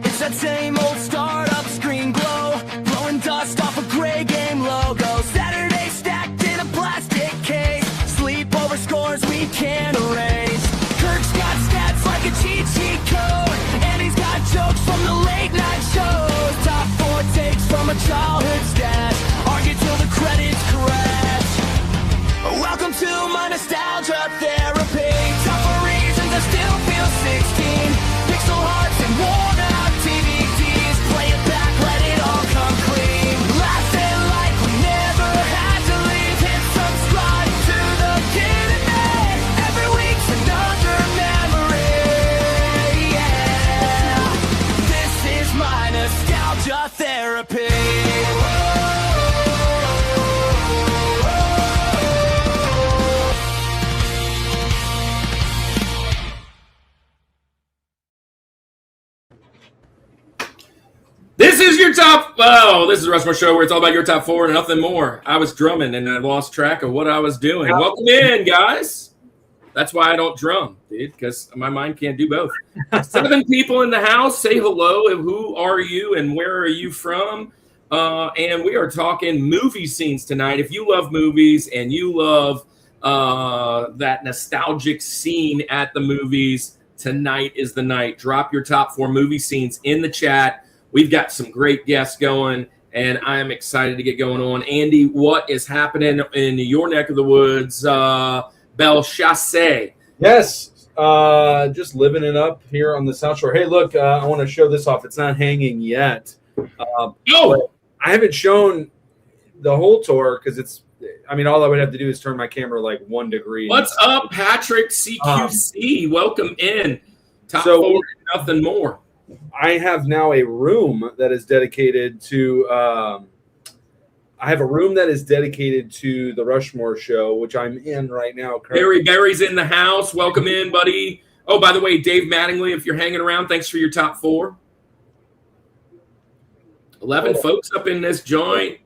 It's that same old startup screen glow, blowing dust off a gray game logo. Saturday stacked in a plastic case, sleep over scores we can't erase. Kirk's got stats like a cheat sheet code, and he's got jokes from the late night shows. Top 4 takes from a childhood stash, argue till the credits crash. Welcome to my nostalgia therapy. Tougher reasons I still feel 16. Pixel hearts and worn out DVDs. Play it back, let it all come clean. Laughing like we never had to leave. Hit subscribe to the Kid and Me. Every week's another memory. Yeah, this is my nostalgia therapy. This is your this is the Rushmore Show where it's all about your top 4 and nothing more. I was drumming and I lost track of what I was doing. Welcome in, guys. That's why I don't drum, dude, because my mind can't do both. 7 people in the house. Say hello. And who are you and where are you from? And we are talking movie scenes tonight. If you love movies and you love that nostalgic scene at the movies, tonight is the night. Drop your top 4 movie scenes in the chat. We've got some great guests going, and I am excited to get going on. Andy, what is happening in your neck of the woods? Belchase. Yes, just living it up here on the South Shore. Hey, look, I want to show this off. It's not hanging yet. I haven't shown the whole tour because it's, I mean, all I would have to do is turn my camera like 1 degree. What's up, Patrick CQC? Welcome in. Top 4 and nothing more. I have now a room that is dedicated to the Rushmore Show, which I'm in right now. Barry's in the house. Welcome in, buddy. Oh, by the way, Dave Mattingly, if you're hanging around, thanks for your top 4. 11 folks up in this joint.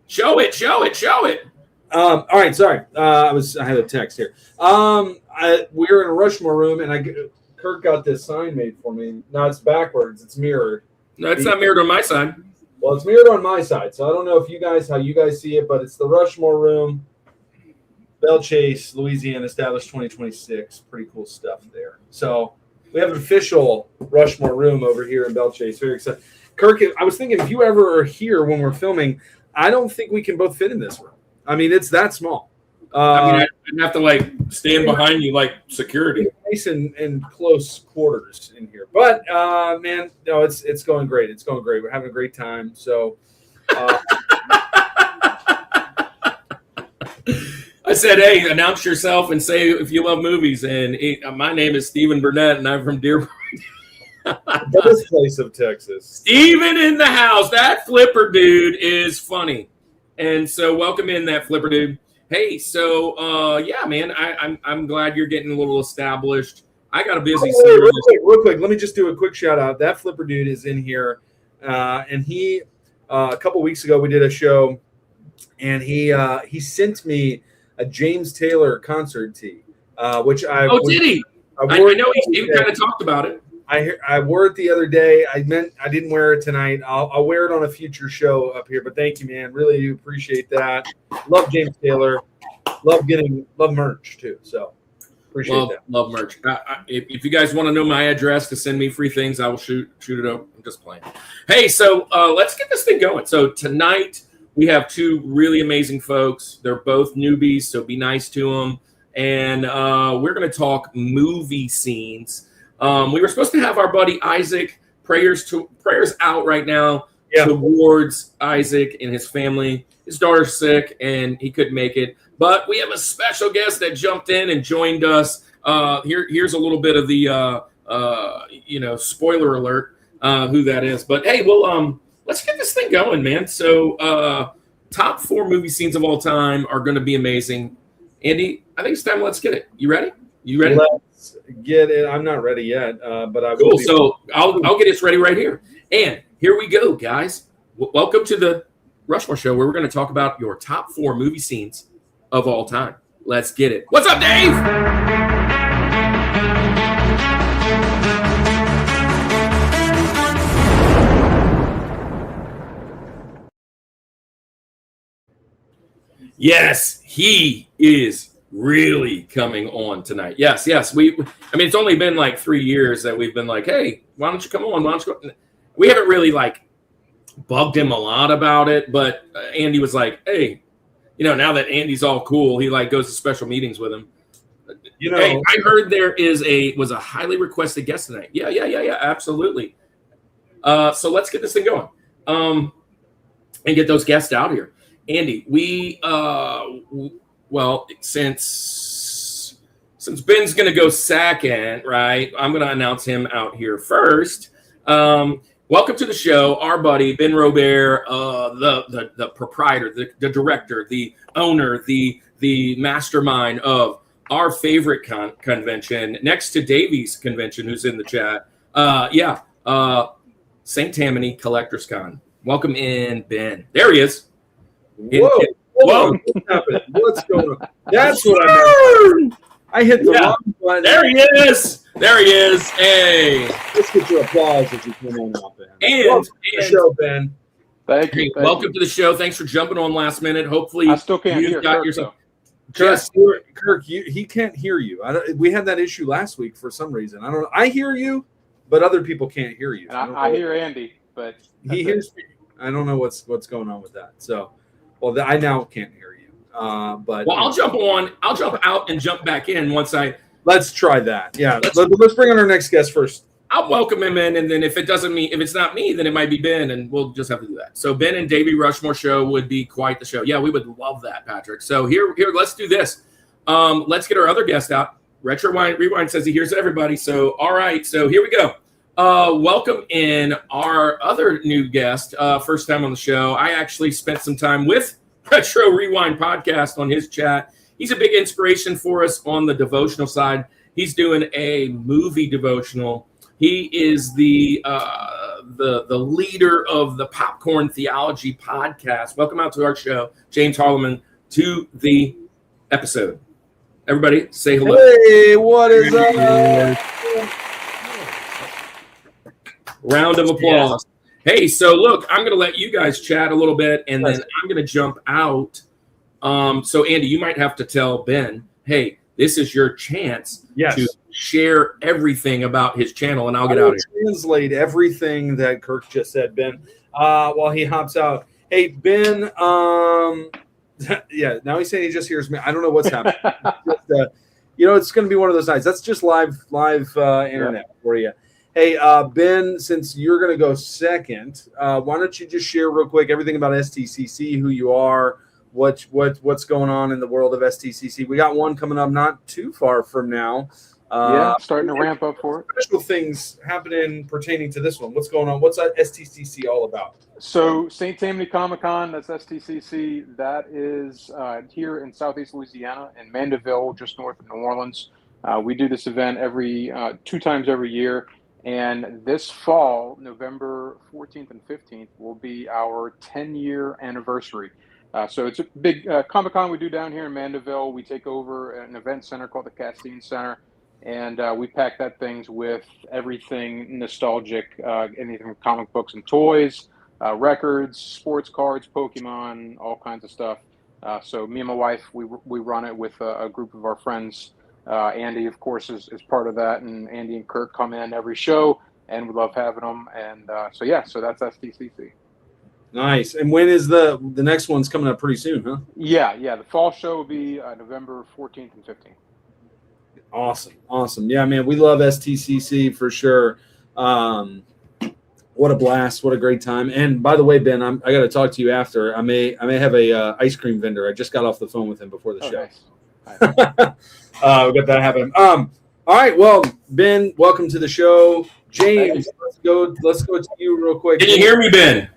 Show it. All right, sorry. I had a text here. We're in a Rushmore room, and Kirk got this sign made for me. Now it's backwards. It's mirrored. No, it's not mirrored on my side. Well, it's mirrored on my side, so I don't know if how you guys see it, but it's the Rushmore room, Belle Chase, Louisiana, established 2026. Pretty cool stuff there. So we have an official Rushmore room over here in Belle Chase. Very excited. Kirk, I was thinking if you ever are here when we're filming, I don't think we can both fit in this room. I mean, it's that small. I'd have to stand behind you like security. Nice and close quarters in here, but man, no, it's going great. It's going great. We're having a great time. So, I said, hey, announce yourself and say if you love movies. And my name is Stephen Burnett, and I'm from Dearborn. Birthplace of Texas. Stephen in the house. That flipper dude is funny, and so welcome in that flipper dude. Hey, so yeah, man, I'm glad you're getting a little established. I got a busy real quick. Let me just do a quick shout out. That flipper dude is in here, and he a couple weeks ago we did a show, and he sent me a James Taylor concert tee, which did he? I know he kind of talked about it. I wore it the other day. I didn't wear it tonight. I'll wear it on a future show up here. But thank you, man. Really do appreciate that. Love James Taylor. Love merch too. So appreciate that. Love merch. If you guys want to know my address to send me free things, I will shoot it up. I'm just playing. Hey, so let's get this thing going. So tonight we have 2 really amazing folks. They're both newbies, so be nice to them. And we're going to talk movie scenes. We were supposed to have our buddy Izzak. Prayers out right now towards Izzak and his family. His daughter's sick and he couldn't make it. But we have a special guest that jumped in and joined us. Here's a little bit of the spoiler alert who that is. But hey, well, let's get this thing going, man. So top 4 movie scenes of all time are going to be amazing. Andy, I think it's time. Let's get it. You ready? Let's get it. I'm not ready yet, but I will. Cool. So I'll get us ready right here. And here we go, guys. Welcome to the Rushmore Show, where we're going to talk about your top 4 movie scenes of all time. Let's get it. What's up, Dave? Yes, he is really coming on tonight. Yes. I mean, it's only been like 3 years that we've been like, hey, why don't you come on? Why don't you go? We haven't really like bugged him a lot about it, but Andy was like, hey, now that Andy's all cool, he like goes to special meetings with him. Hey, I heard there was a highly requested guest tonight. Yeah, absolutely. So let's get this thing going, and get those guests out here. Andy, we since Ben's gonna go second, right? I'm gonna announce him out here first. Welcome to the show, our buddy Ben Robert, the proprietor, the director, the owner, the mastermind of our favorite convention, next to Davies convention, who's in the chat. St. Tammany Collectors Con. Welcome in, Ben. There he is. Whoa. What's happening? What's going on? That's what I hit the wrong button. There he is. Hey. Let's get your applause as you come on up, Ben. And welcome to the show, Ben. Thank you. Welcome to the show. Thanks for jumping on last minute. Hopefully, I still can't hear got Kirk, yourself. Kirk, he can't hear you. We had that issue last week for some reason. I don't know. I hear you, but other people can't hear you. I hear Andy, but he hears me. I don't know what's going on with that. So, I now can't hear you. But I'll jump out and jump back in once I. Let's try that. Yeah, let's bring on our next guest first. I'll welcome him in, and then if it's not me, then it might be Ben, and we'll just have to do that. So Ben and Davey Rushmore Show would be quite the show. Yeah, we would love that, Patrick. So here, let's do this. Let's get our other guest out. Retro Rewind says he hears everybody. So all right, so here we go. Welcome in our other new guest, first time on the show. I actually spent some time with Retro Rewind podcast on his chat. He's a big inspiration for us on the devotional side. He's doing a movie devotional. He is the leader of the Popcorn Theology podcast. Welcome out to our show, James Harleman, to the episode. Everybody, say hello. Hey, what is up? Round of applause. Yeah. Hey, so look, I'm going to let you guys chat a little bit, and then I'm going to jump out. So, Andy, you might have to tell Ben, hey, this is your chance to share everything about his channel, and I'll get out of here. Translate everything that Kirk just said, Ben, while he hops out. Hey, Ben, yeah, now he's saying he just hears me. I don't know what's happening. It's going to be one of those nights. That's just live internet for you. Hey, Ben, since you're going to go second, why don't you just share real quick everything about STCC, who you are, what's going on in the world of STCC. We got one coming up not too far from now. Starting to ramp up for it. Special things happening pertaining to this one. What's going on? What's that STCC all about? So St. Tammany Comic-Con, that's STCC. That is here in Southeast Louisiana in Mandeville, just north of New Orleans. We do this event every 2 times every year. And this fall, November 14th and 15th, will be our 10-year anniversary. So it's a big Comic-Con we do down here in Mandeville. We take over an event center called the Castine Center, and we pack that things with everything nostalgic, anything from comic books and toys, records, sports cards, Pokemon, all kinds of stuff. So me and my wife, we run it with a group of our friends. Andy, of course, is part of that, and Andy and Kirk come in every show, and we love having them. And so that's STCC. Nice. And when is the next one's coming up pretty soon, huh? Yeah. The fall show will be November 14th and 15th. Awesome. Yeah, man, we love STCC for sure. What a blast! What a great time! And by the way, Ben, I got to talk to you after. I may have a ice cream vendor. I just got off the phone with him before the show. Nice. We got that happening. All right. Well, Ben, welcome to the show. James, let's go to you real quick. Can you hear me, Ben?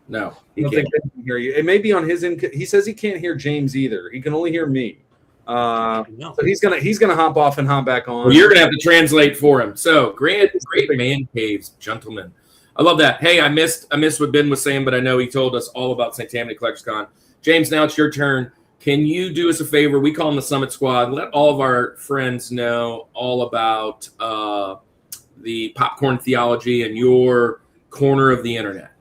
No, I don't think Ben can hear you. It may be on his end. He says he can't hear James either. He can only hear me. So he's gonna hop off and hop back on. Well, you're gonna have to translate for him. So great man caves, gentlemen. I love that. Hey, I missed what Ben was saying, but I know he told us all about St. Tammany Collectors Con. James, now it's your turn. Can you do us a favor? We call them the Summit Squad. Let all of our friends know all about the Popcorn Theology and your corner of the internet.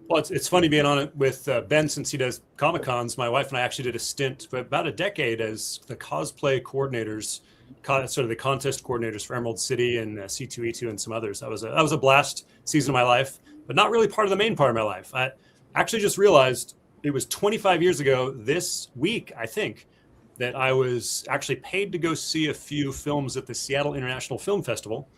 Well, it's funny being on it with Ben since he does Comic Cons. My wife and I actually did a stint for about a decade as the cosplay coordinators, sort of the contest coordinators for Emerald City and C2E2 and some others. That was a blast season of my life, but not really part of the main part of my life. I actually just realized it was 25 years ago this week, I think, that I was actually paid to go see a few films at the Seattle International Film Festival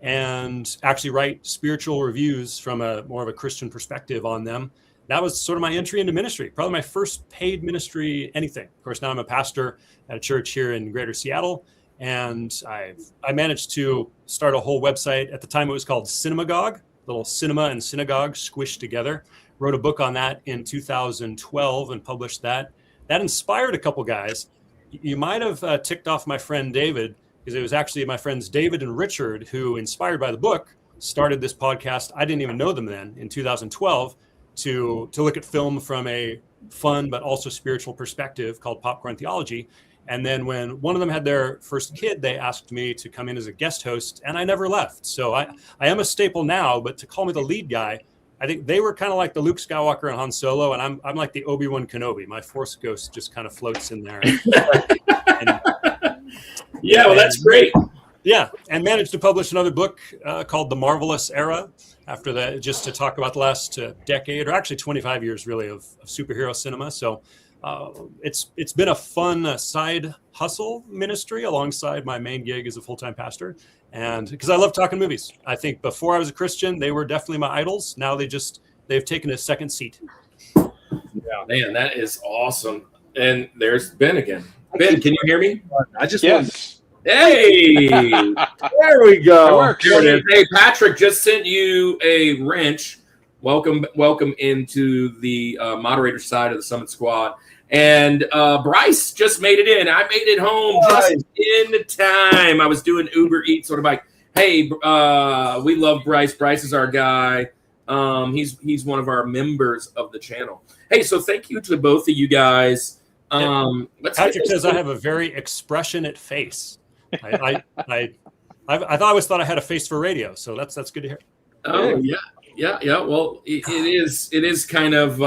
and actually write spiritual reviews from more of a Christian perspective on them. That was sort of my entry into ministry, probably my first paid ministry, anything. Of course, now I'm a pastor at a church here in Greater Seattle, and I managed to start a whole website. At the time, it was called Cinemagogue, little cinema and synagogue squished together. Wrote a book on that in 2012 and published that. That inspired a couple guys. You might have ticked off my friend David, because it was actually my friends David and Richard who, inspired by the book, started this podcast. I didn't even know them then in 2012 to look at film from a fun but also spiritual perspective called Popcorn Theology. And then when one of them had their first kid, they asked me to come in as a guest host, and I never left. So I am a staple now, but to call me the lead guy, I think they were kind of like the Luke Skywalker and Han Solo, and I'm like the Obi-Wan Kenobi. My Force ghost just kind of floats in there. Yeah, well, that's great. Yeah, and managed to publish another book called The Marvelous Era after that, just to talk about the last decade, or actually 25 years really, of superhero cinema. So it's been a fun side hustle ministry alongside my main gig as a full-time pastor. And because I love talking movies. I think before I was a Christian, they were definitely my idols. Now they've taken a second seat. Yeah, man, that is awesome. And there's Ben again. Ben, can you hear me? I just Yes. Hey, there we It go. works. there it is. Hey, Patrick just sent you a wrench. Welcome into the moderator side of the Summit Squad. And Bryce just made it in. I made it home just in time. I was doing Uber Eats, sort of like, hey, we love Bryce. Bryce is our guy. He's one of our members of the channel. Hey, so thank you to both of you guys. Patrick says I have a very expressionate face. I always thought I had a face for radio, so that's good to hear. Oh yeah. Well, it is kind of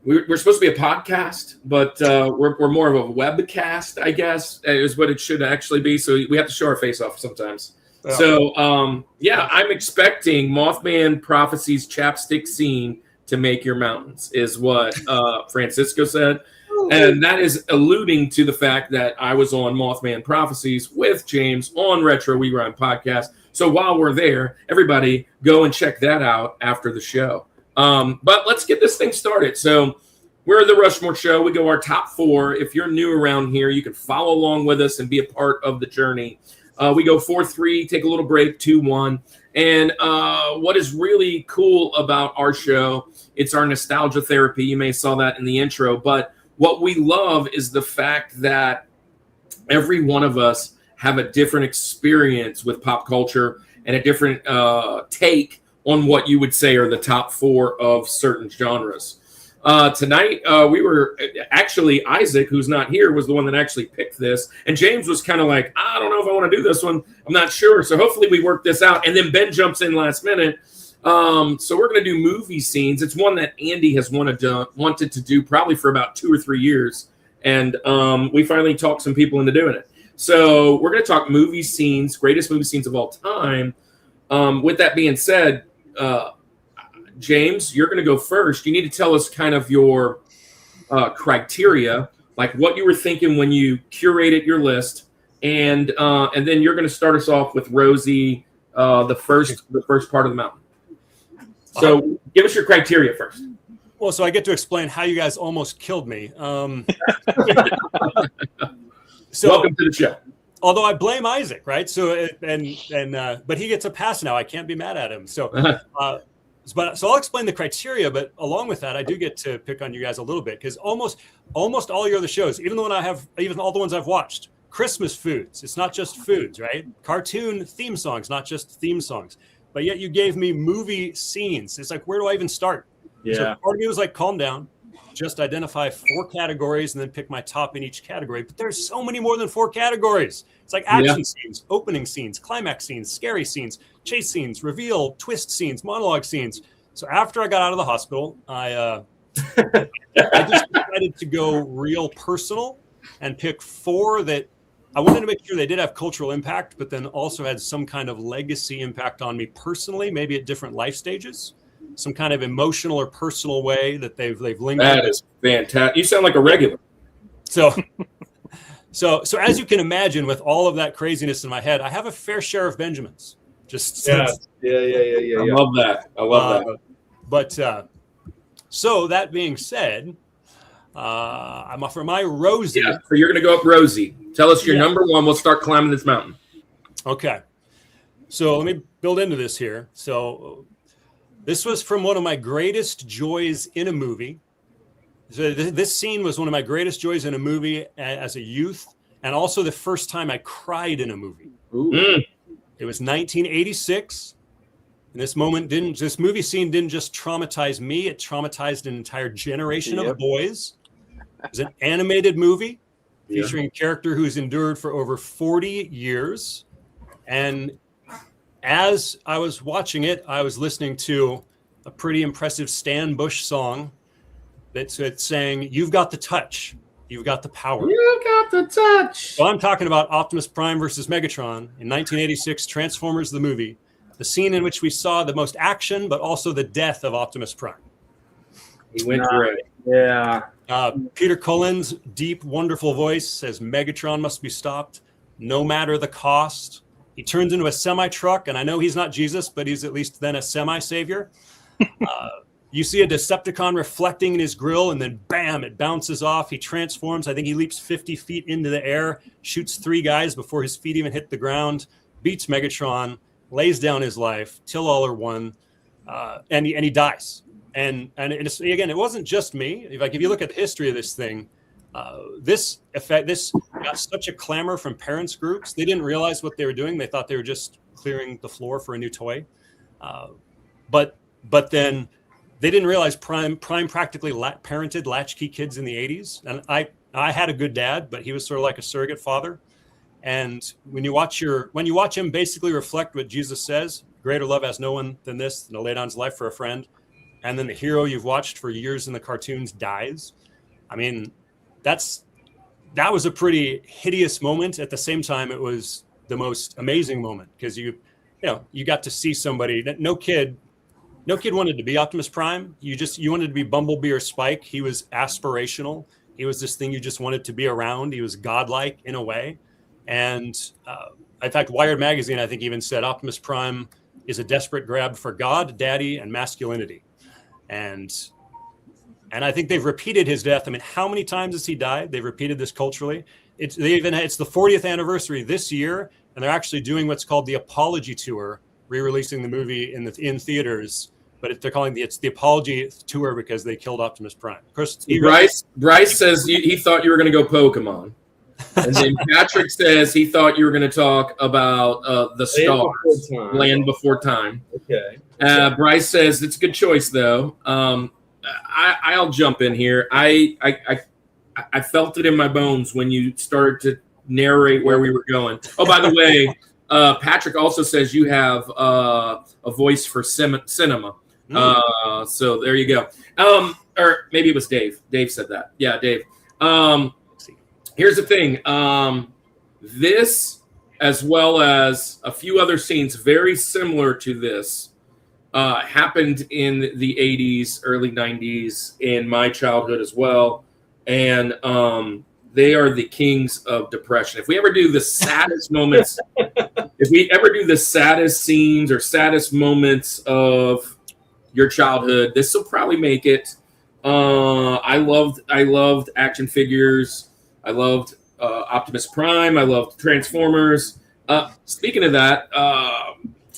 we're supposed to be a podcast, but we're more of a webcast, I guess, is what it should actually be. So we have to show our face off sometimes. Yeah. So I'm expecting Mothman Prophecy's chapstick scene to make your mountains, is what Francisco said. And that is alluding to the fact that I was on Mothman Prophecies with James on Retro We Run podcast. So while we're there, everybody go and check that out after the show. But let's get this thing started. So we're the Rushmore Show. We go our top 4. If you're new around here, you can follow along with us and be a part of the journey. We go 4-3, take a little break, 2-1. And what is really cool about our show, it's our nostalgia therapy. You may have saw that in the intro. But what we love is the fact that every one of us have a different experience with pop culture and a different take on what you would say are the top 4 of certain genres. Tonight, we were actually, Izzak, who's not here, was the one that actually picked this. And James was kind of like, I don't know if I want to do this one. I'm not sure. So hopefully we work this out. And then Ben jumps in last minute. So we're going to do movie scenes. It's one that Andy has wanted to do probably for about 2 or 3 years. And we finally talked some people into doing it. So we're going to talk movie scenes, greatest movie scenes of all time. With that being said, James, you're going to go first. You need to tell us kind of your criteria, like what you were thinking when you curated your list, and then you're going to start us off with Rosie, the first part of the mountain. So give us your criteria first. Well, so I get to explain how you guys almost killed me. So, welcome to the show. Although I blame Izzak, right? So but he gets a pass now. I can't be mad at him. So, so I'll explain the criteria. But along with that, I do get to pick on you guys a little bit because almost all your other shows, even all the ones I've watched, Christmas foods. It's not just foods, right? Cartoon theme songs, not just theme songs. But yet you gave me movie scenes. It's like, where do I even start? Yeah. So part of me was like, calm down. Just identify 4 categories and then pick my top in each category. But there's so many more than 4 categories. It's like action scenes, opening scenes, climax scenes, scary scenes, chase scenes, reveal, twist scenes, monologue scenes. So after I got out of the hospital, I just decided to go real personal and pick 4 that I wanted to make sure they did have cultural impact, but then also had some kind of legacy impact on me personally, maybe at different life stages, some kind of emotional or personal way that they've lingered. That is fantastic. You sound like a regular. So as you can imagine, with all of that craziness in my head, I have a fair share of Benjamins. Yeah. I love that. I love that. But so that being said, I'm for my Rosie. Yeah, so you're going to go up Rosie. Tell us your number 1. We'll start climbing this mountain. Okay. So let me build into this here. So this was from one of my greatest joys in a movie. So this scene was one of my greatest joys in a movie as a youth, and also the first time I cried in a movie. It was 1986. And this movie scene didn't just traumatize me, it traumatized an entire generation of boys. It was an animated movie featuring a character who's endured for over 40 years. And as I was watching it, I was listening to a pretty impressive Stan Bush song that's saying, "You've got the touch, you've got the power. You got the touch." So I'm talking about Optimus Prime versus Megatron in 1986, Transformers the movie, the scene in which we saw the most action, but also the death of Optimus Prime. He went gray. Yeah. Peter Cullen's deep, wonderful voice says Megatron must be stopped, no matter the cost. He turns into a semi-truck, and I know he's not Jesus, but he's at least then a semi-savior. You see a Decepticon reflecting in his grill, and then bam, it bounces off. He transforms. I think he leaps 50 feet into the air, shoots 3 guys before his feet even hit the ground, beats Megatron, lays down his life till all are one, and he dies. And it's, again, it wasn't just me. If you look at the history of this thing, this got such a clamor from parents groups. They didn't realize what they were doing. They thought they were just clearing the floor for a new toy, but then they didn't realize Prime practically parented latchkey kids in the 80s. And I had a good dad, but he was sort of like a surrogate father. And when you watch him basically reflect what Jesus says, greater love has no one than this, than to lay down his life for a friend. And then the hero you've watched for years in the cartoons dies. I mean, that was a pretty hideous moment. At the same time, it was the most amazing moment because you got to see somebody that no kid wanted to be Optimus Prime. You wanted to be Bumblebee or Spike. He was aspirational. He was this thing you just wanted to be around. He was godlike in a way. And in fact, Wired Magazine, I think, even said Optimus Prime is a desperate grab for God, Daddy, and masculinity. And I think they've repeated his death. I mean, how many times has he died? They've repeated this culturally. It's the 40th anniversary this year, and they're actually doing what's called the Apology Tour, re-releasing the movie in theaters. But they're calling it's the Apology Tour because they killed Optimus Prime. Of course, Bryce says he thought you were going to go Pokemon. And then Patrick says he thought you were going to talk about the stars, Land Before Time. Okay. Bryce says it's a good choice, though. I'll jump in here. I felt it in my bones when you started to narrate where we were going. Oh, by the way, Patrick also says you have a voice for cinema. So there you go. Or maybe it was Dave. Dave said that. Yeah, Dave. Here's the thing. This, as well as a few other scenes very similar to this, happened in the 80s, early 90s, in my childhood as well. And they are the kings of depression. If we ever do the saddest moments, if we ever do the saddest scenes or saddest moments of your childhood, this will probably make it. I loved action figures. I loved Optimus Prime. I loved Transformers. Speaking of that,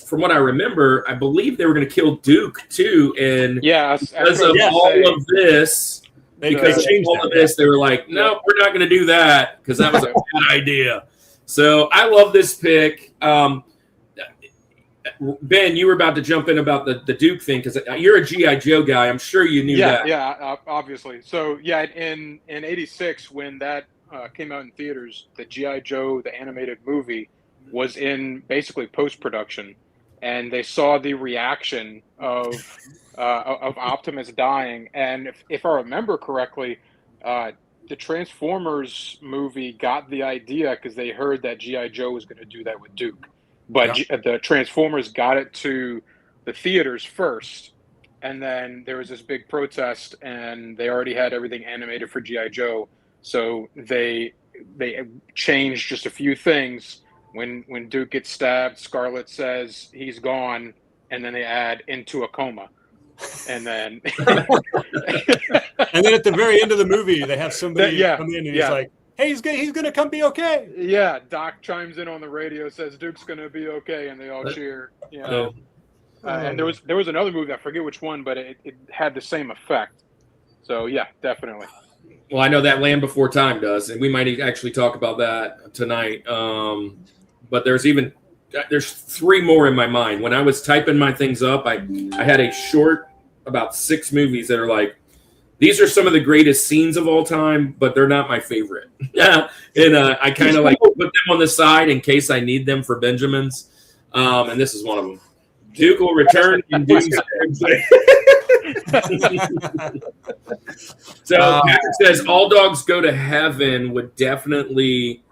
from what I remember, I believe they were going to kill Duke too, and because of all of this, they were like, "No, we're not going to do that because that was a bad idea." So I love this pick. Ben, you were about to jump in about the Duke thing because you're a G.I. Joe guy. I'm sure you knew that. Yeah, obviously. So yeah, in '86 when that came out in theaters, the G.I. Joe, the animated movie, was in basically post-production. and they saw the reaction of Optimus dying. And if I remember correctly, the Transformers movie got the idea because they heard that G.I. Joe was going to do that with Duke. But the Transformers got it to the theaters first, and then there was this big protest, and they already had everything animated for G.I. Joe, so they changed just a few things. When Duke gets stabbed, Scarlet says he's gone, and then they add into a coma. And then and then at the very end of the movie, they have somebody come in and he's like, "Hey, he's gonna come be okay." Yeah, Doc chimes in on the radio, says Duke's gonna be okay, and they all cheer. You know, and there was another movie, I forget which one, but it had the same effect. So yeah, definitely. Well, I know that Land Before Time does, and we might actually talk about that tonight. But there's 3 more in my mind. When I was typing my things up, I had a short about 6 movies that are like, these are some of the greatest scenes of all time, but they're not my favorite. And I kind of like put them on the side in case I need them for Benjamins. And this is one of them. Duke will return in Doomsday. So Patrick says All Dogs Go to Heaven would definitely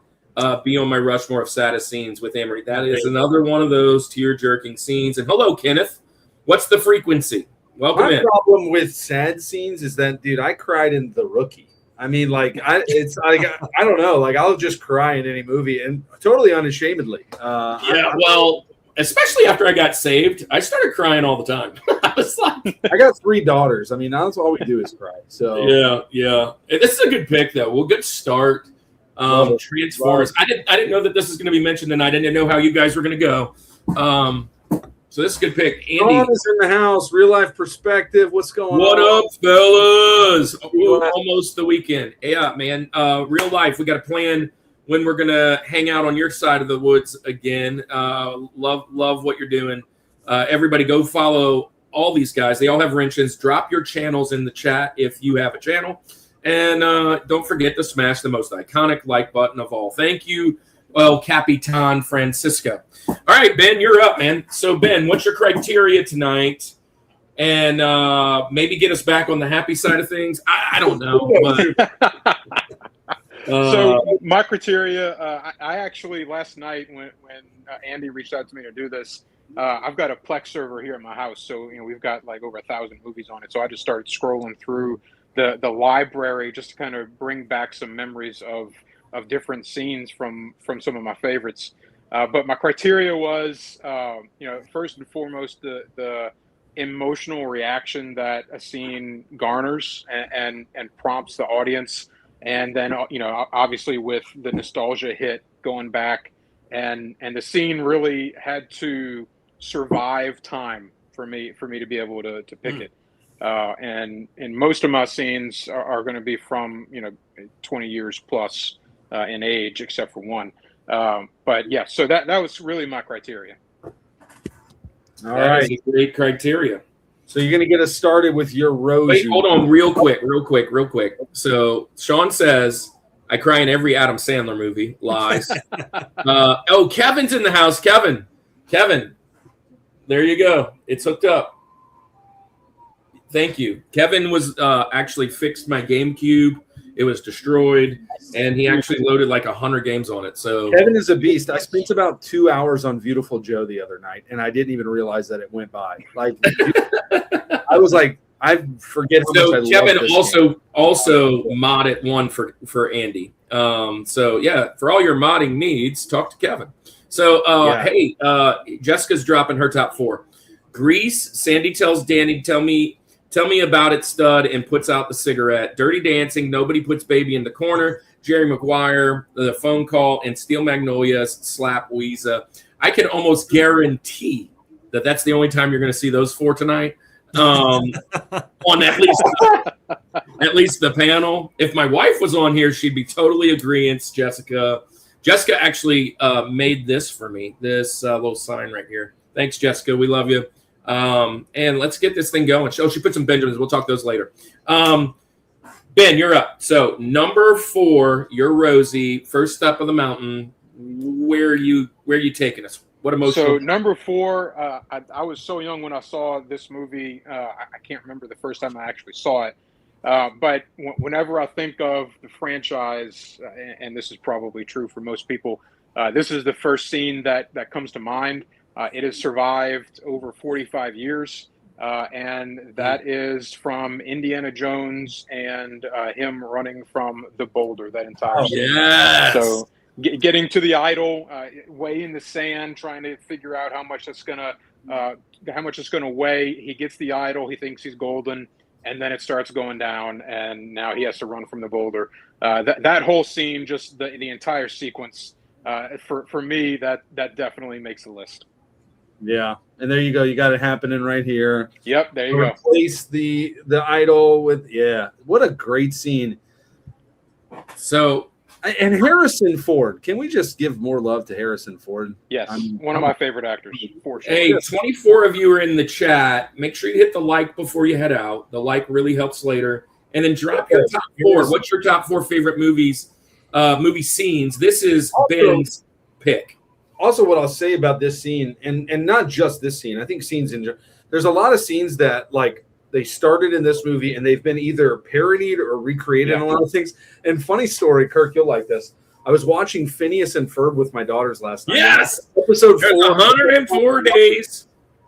be on my Rushmore of saddest scenes with Emery. That is another one of those tear-jerking scenes. And hello, Kenneth. What's the frequency? Welcome in. My problem with sad scenes is that, dude, I cried in The Rookie. I mean, like, it's like I don't know, like I'll just cry in any movie, and totally unashamedly. Well, especially after I got saved, I started crying all the time. I was like, I got 3 daughters. I mean, that's all we do is cry. So yeah. This is a good pick, though. Well, good start. Transformers. I didn't know that this was going to be mentioned tonight. I didn't know how you guys were going to go. So this is a good pick. Andy Sean is in the house. Real life perspective. What's going on? What up, fellas? Ooh, almost the weekend. Yeah, man. Real life. We got a plan when we're gonna hang out on your side of the woods again. Love what you're doing. Everybody, go follow all these guys. They all have wrenches. Drop your channels in the chat if you have a channel, and don't forget to smash the most iconic like button of all. Thank you. Well, Capitan Francisco. All right, Ben, you're up, man. So, Ben, what's your criteria tonight? And maybe get us back on the happy side of things. I don't know. But, so my criteria, I actually last night when Andy reached out to me to do this, I've got a Plex server here at my house. So, we've got like over 1,000 movies on it. So I just started scrolling through the library just to kind of bring back some memories of different scenes from some of my favorites. But my criteria was, first and foremost, the emotional reaction that a scene garners and prompts the audience. And then, obviously with the nostalgia hit going back, and the scene really had to survive time for me to be able to pick it. And most of my scenes are going to be from, 20 years plus in age, except for one. But yeah, so that was really my criteria. All right, is a great criteria. So you're going to get us started with your Rose. Wait, hold on, real quick. So Sean says, I cry in every Adam Sandler movie. Lies. Kevin's in the house. Kevin, there you go. It's hooked up. Thank you. Kevin was actually fixed my GameCube. It was destroyed, and he actually loaded like 100 games on it. So Kevin is a beast. I spent about 2 hours on Beautiful Joe the other night, and I didn't even realize that it went by. Like, I was like, I forget how much I Kevin love this also modded one for Andy. So yeah, for all your modding needs, talk to Kevin. So hey, Jessica's dropping her top 4. Grease. Sandy tells Danny, tell me about it, stud, and puts out the cigarette. Dirty Dancing, Nobody Puts Baby in the Corner. Jerry Maguire, The Phone Call, and Steel Magnolias, Slap Weezer. I can almost guarantee that that's the only time you're going to see those 4 tonight. On at least the panel. If my wife was on here, she'd be totally agreeing. Jessica actually made this for me. This little sign right here. Thanks, Jessica. We love you. And let's get this thing going. Oh, she put some Benjamins. We'll talk those later. Ben, you're up. So number 4, you're Rosie. First step of the mountain. Where are you taking us? What emotional? So number 4, I was so young when I saw this movie. I can't remember the first time I actually saw it. But whenever I think of the franchise, and this is probably true for most people, this is the first scene that comes to mind. It has survived over 45 years, and that is from Indiana Jones and him running from the boulder, that entire scene. Yes. So getting to the idol, way in the sand, trying to figure out how much it's gonna weigh. He gets the idol. He thinks he's golden. And then it starts going down, and now he has to run from the boulder. That whole scene, just the entire sequence, for me, that definitely makes the list. Yeah, and there you go. You got it happening right here. Yep, there you go. Replace the idol with What a great scene. So. And Harrison Ford. Can we just give more love to Harrison Ford? Yes, one of my favorite actors, for sure. Hey, 24 of you are in the chat. Make sure you hit the like before you head out. The like really helps later. And then drop your top 4. What's your top 4 favorite movie scenes? This is Ben's pick. Also, what I'll say about this scene, and not just this scene, I think scenes there's a lot of scenes that like they started in this movie and they've been either parodied or recreated in a lot of things. And funny story, Kirk, you'll like this. I was watching Phineas and Ferb with my daughters last night. Yes, episode 4, 104 days.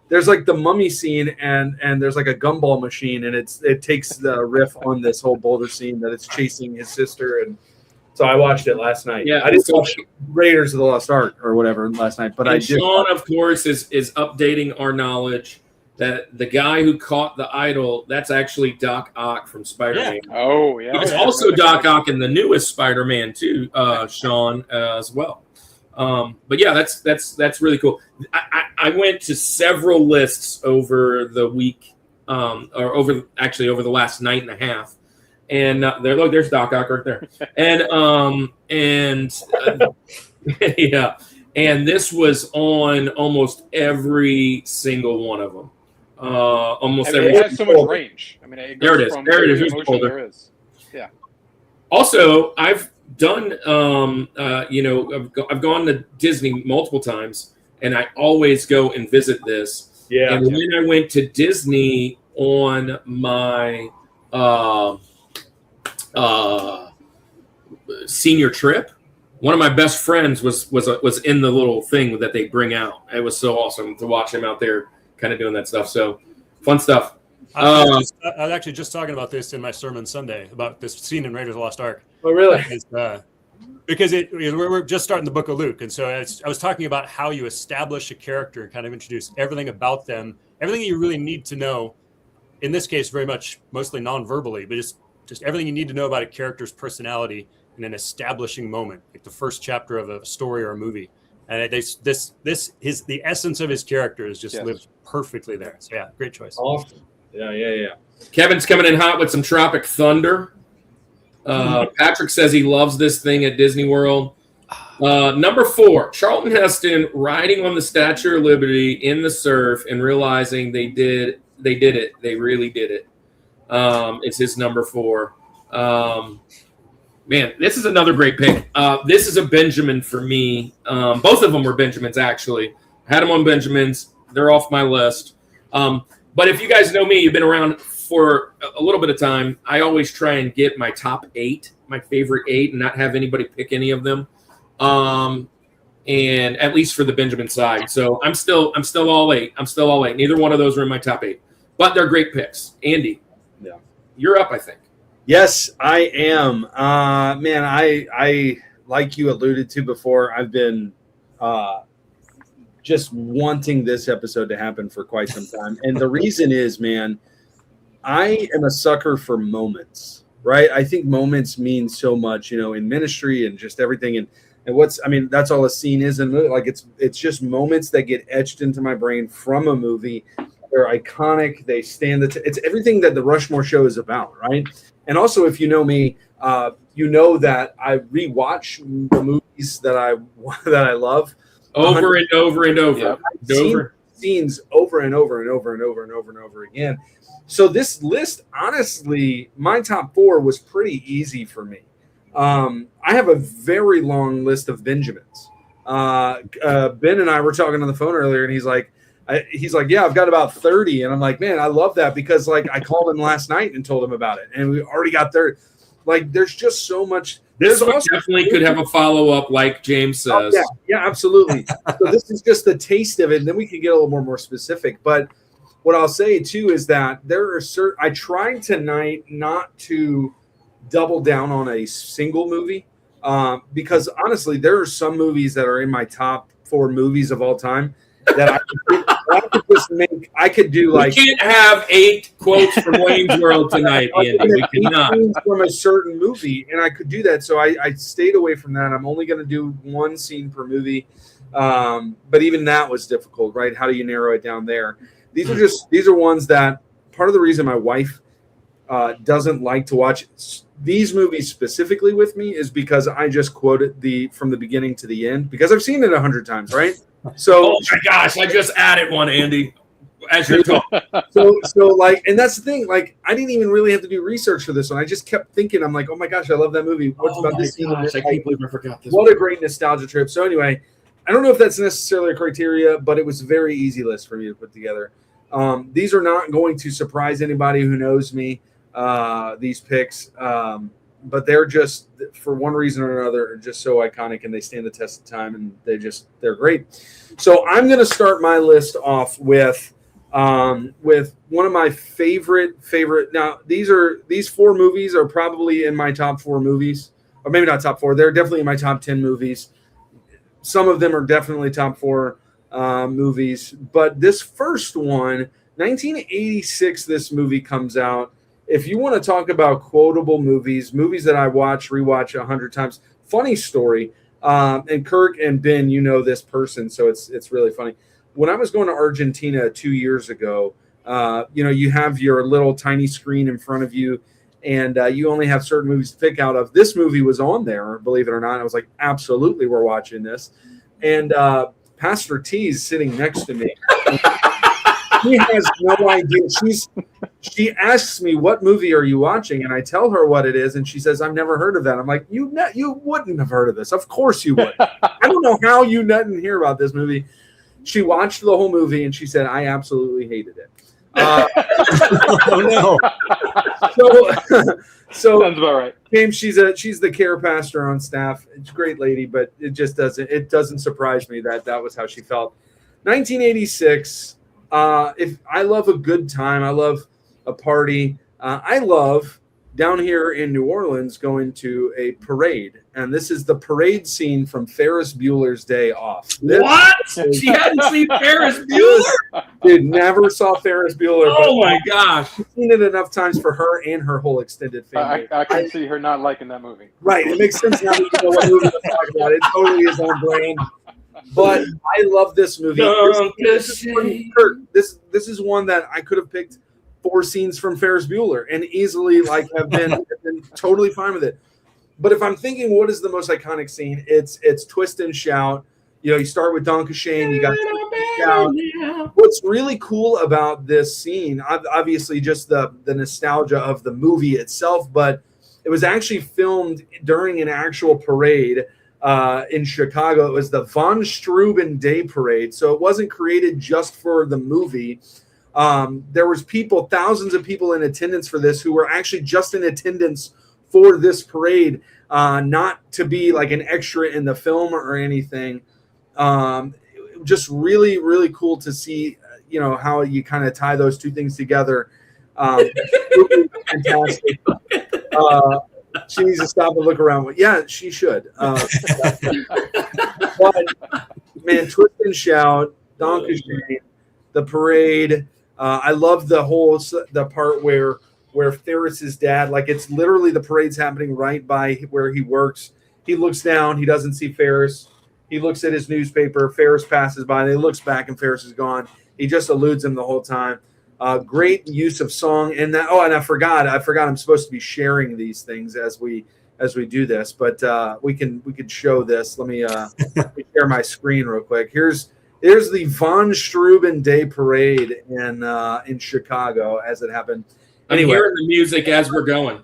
There's like the mummy scene, and there's like a gumball machine, and it takes the riff on this whole boulder scene that it's chasing his sister, and so I watched it last night. Yeah, I didn't watch Raiders of the Lost Ark or whatever last night, but I did. Sean, of course, is updating our knowledge that the guy who caught the idol, that's actually Doc Ock from Spider-Man. Yeah. Oh, yeah. It's also Doc Ock in the newest Spider-Man too, Sean, as well. But yeah, that's really cool. I went to several lists over the week, or over the last night and a half, and there's Doc Ock right there, and yeah, and this was on almost every single one of them. It has so much range. I mean, it goes there it is. from There it is. every Here's the emotion folder. there is. Yeah. Also, I've done, I've gone to Disney multiple times, and I always go and visit this. Yeah. And when I went to Disney on my senior trip, one of my best friends was in the little thing that they bring out. It was so awesome to watch him out there kind of doing that stuff. So fun stuff. I was actually just talking about this in my sermon Sunday about this scene in Raiders of the Lost Ark. Oh, really? Because we're just starting the book of Luke. And so I was talking about how you establish a character and kind of introduce everything about them, everything you really need to know. In this case, very much mostly non-verbally, but just everything you need to know about a character's personality in an establishing moment, like the first chapter of a story or a movie. And the essence of his character is just lived perfectly there. So yeah, great choice. Awesome. Yeah. Kevin's coming in hot with some Tropic Thunder. Patrick says he loves this thing at Disney World. Number 4, Charlton Heston riding on the Statue of Liberty in the surf and realizing they did it. They really did it. It's his number 4. Man, this is another great pick. This is a Benjamin for me. Both of them were Benjamins, actually. I had them on Benjamins. They're off my list. But if you guys know me, you've been around for a little bit of time, I always try and get my top 8, my favorite 8, and not have anybody pick any of them. And at least for the Benjamin side. So I'm still all 8. Neither one of those are in my top 8. But they're great picks. Andy, you're up, I think. Yes, I am. Man, I like you alluded to before, I've been just wanting this episode to happen for quite some time. And the reason is, man, I am a sucker for moments, right? I think moments mean so much, in ministry and just everything. And that's all a scene is in a movie. Like it's just moments that get etched into my brain from a movie. They're iconic. They stand it's everything that the Rushmore Show is about, right? And also, if you know me, you know that I rewatch the movies that I love over and over and over. Scenes over and over and over and over and over and over again. So this list, honestly, my top 4 was pretty easy for me. I have a very long list of Benjamins. Ben and I were talking on the phone earlier, and he's like, yeah, I've got about 30. And I'm like, man, I love that because like I called him last night and told him about it. And we already got 30. Like there's just so much. This one definitely could have a follow-up like James says. Yeah, absolutely. So this is just the taste of it. And then we can get a little more specific. But what I'll say too is that there are I tried tonight not to double down on a single movie because honestly, there are some movies that are in my top 4 movies of all time that I could do like. We can't have 8 quotes from Wayne's World tonight, Andy. We cannot. From a certain movie, and I could do that. So I stayed away from that. I'm only going to do 1 scene per movie. But even that was difficult, right? How do you narrow it down there? These are ones that part of the reason my wife doesn't like to watch these movies specifically with me is because I just quoted from the beginning to the end because I've seen it 100 times, right? So, oh my gosh, I just added one, Andy, as you're talking. So like, and that's the thing. Like, I didn't even really have to do research for this one. I just kept thinking, I'm like, oh my gosh, I love that movie. What's about this scene? I can't believe I forgot this. What a great nostalgia trip. So anyway, I don't know if that's necessarily a criteria, but it was a very easy list for me to put together. These are not going to surprise anybody who knows me. These picks. But they're just, for one reason or another, just so iconic and they stand the test of time and they're great. So I'm going to start my list off with one of my favorite. Now these 4 movies are probably in my top 4 movies, or maybe not top 4. They're definitely in my top 10 movies. Some of them are definitely top 4 movies, but this first one, 1986, this movie comes out. If you want to talk about quotable movies that I rewatch 100 times, funny story. And Kirk and Ben, you know this person, so it's really funny. When I was going to Argentina 2 years ago, you have your little tiny screen in front of you, and you only have certain movies to pick out of. This movie was on there, believe it or not. I was like, absolutely, we're watching this. And Pastor T is sitting next to me. She has no idea. She asks me, what movie are you watching? And I tell her what it is. And she says, I've never heard of that. I'm like, you wouldn't have heard of this. Of course you would. I don't know how you didn't hear about this movie. She watched the whole movie and she said, I absolutely hated it. Oh no. So sounds about right. James, she's the care pastor on staff. It's a great lady, but it doesn't surprise me that was how she felt. 1986. If I love a good time, I love a party. I love down here in New Orleans going to a parade, and this is the parade scene from Ferris Bueller's Day Off. What? She hadn't seen Ferris Bueller? Dude, never saw Ferris Bueller. Oh my gosh! I've seen it enough times for her and her whole extended family. I can see her not liking that movie. Right, it makes sense now that you know what movie I'm talking about. It totally is on brand. But I love this movie. This is one that I could have picked 4 scenes from Ferris Bueller and easily have been totally fine with it. But if I'm thinking what is the most iconic scene, it's Twist and Shout. You start with Don Shane, you got Shout. What's really cool about this scene, obviously just the nostalgia of the movie itself, but it was actually filmed during an actual parade in Chicago. It was the Von Steuben Day Parade, so it wasn't created just for the movie. There was thousands of people in attendance for this who were actually just in attendance for this parade, not to be like an extra in the film or anything. Just really, really cool to see, how you kind of tie those 2 things together. Fantastic. She needs to stop and look around. Yeah, she should. But man, Twist and Shout, Don Shane, the parade. I love the part where Ferris's dad, it's literally the parade's happening right by where he works. He looks down, he doesn't see Ferris. He looks at his newspaper. Ferris passes by, and he looks back, and Ferris is gone. He just eludes him the whole time. Great use of song and that. Oh, and I forgot. I'm supposed to be sharing these things as we do this, but we could show this. Let me share my screen real quick. Here's the Von Steuben Day Parade in Chicago as it happened. Anyway, I'm hearing the music as we're going.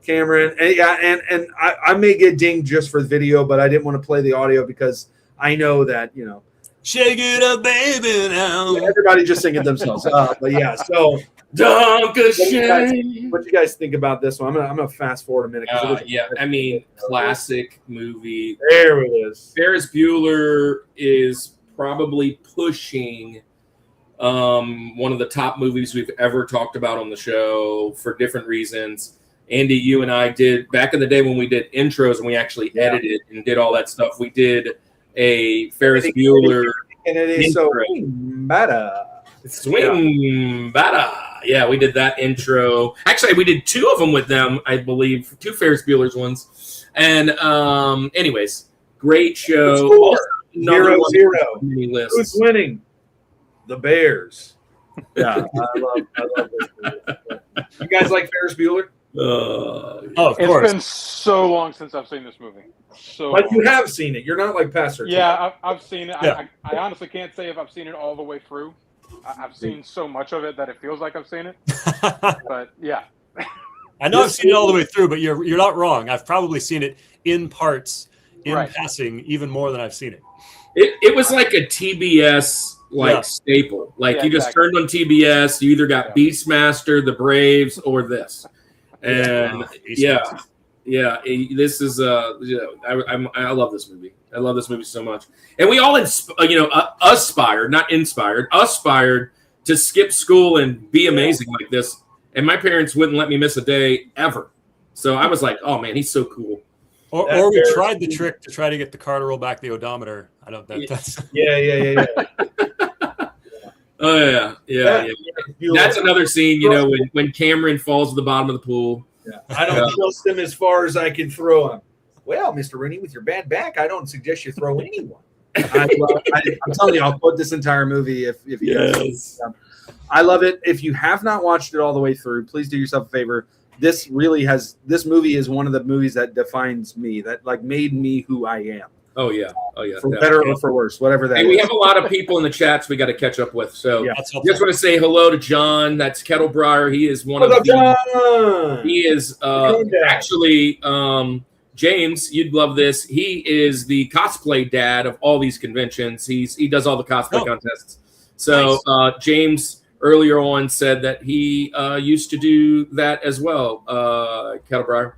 Cameron, and I may get dinged just for the video, but I didn't want to play the audio because I know that Shake it up, baby, now. everybody just sing it themselves. But yeah, so what you guys think about this one? I'm gonna fast forward a minute. Yeah, I mean, classic movie. There it is. Ferris Bueller is probably pushing one of the top movies we've ever talked about on the show for different reasons. Andy, you and I did back in the day when we did intros and we actually edited and did all that stuff. We did a Ferris Bueller, and it is so meta. Swing better. Yeah, we did that intro. Actually, we did two of them with them, I believe, two Ferris Bueller's ones. And anyways, great show. 0-0. List. Who's winning? The Bears. Yeah, I love this movie. You guys like Ferris Bueller? Of course. It's been so long since I've seen this movie. But you have seen it. You're not like Pastor. Yeah, I've seen it. Yeah. I honestly can't say if I've seen it all the way through. I've seen so much of it that it feels like I've seen it. But yeah. I know I've seen it all the way through, but you're not wrong. I've probably seen it in parts, in passing, even more than I've seen it. It was like a TBS staple. Like you just turned on TBS, you either got Beastmaster, The Braves, or this. And this is I love this movie. I love this movie so much. And we all aspired to skip school and be amazing like this. And my parents wouldn't let me miss a day ever. So I was like, oh man, he's so cool. Or we tried the trick to try to get the car to roll back the odometer. I don't. That's Yeah. Oh yeah. That's another scene. When Cameron falls to the bottom of the pool. Yeah. I don't trust him as far as I can throw him. Well, Mr. Rooney, with your bad back, I don't suggest you throw anyone. I'm telling you, I'll quote this entire movie if you. Yes. I love it. If you have not watched it all the way through, please do yourself a favor. This movie is one of the movies that defines me, that like made me who I am. Oh yeah. For better or for worse, whatever that is. And we have a lot of people in the chats we got to catch up with. So just want to say hello to John. That's Kettlebriar. He is one of John. He is actually James. You'd love this. He is the cosplay dad of all these conventions. He does all the cosplay contests. So nice. James earlier on said that he used to do that as well. Kettlebriar,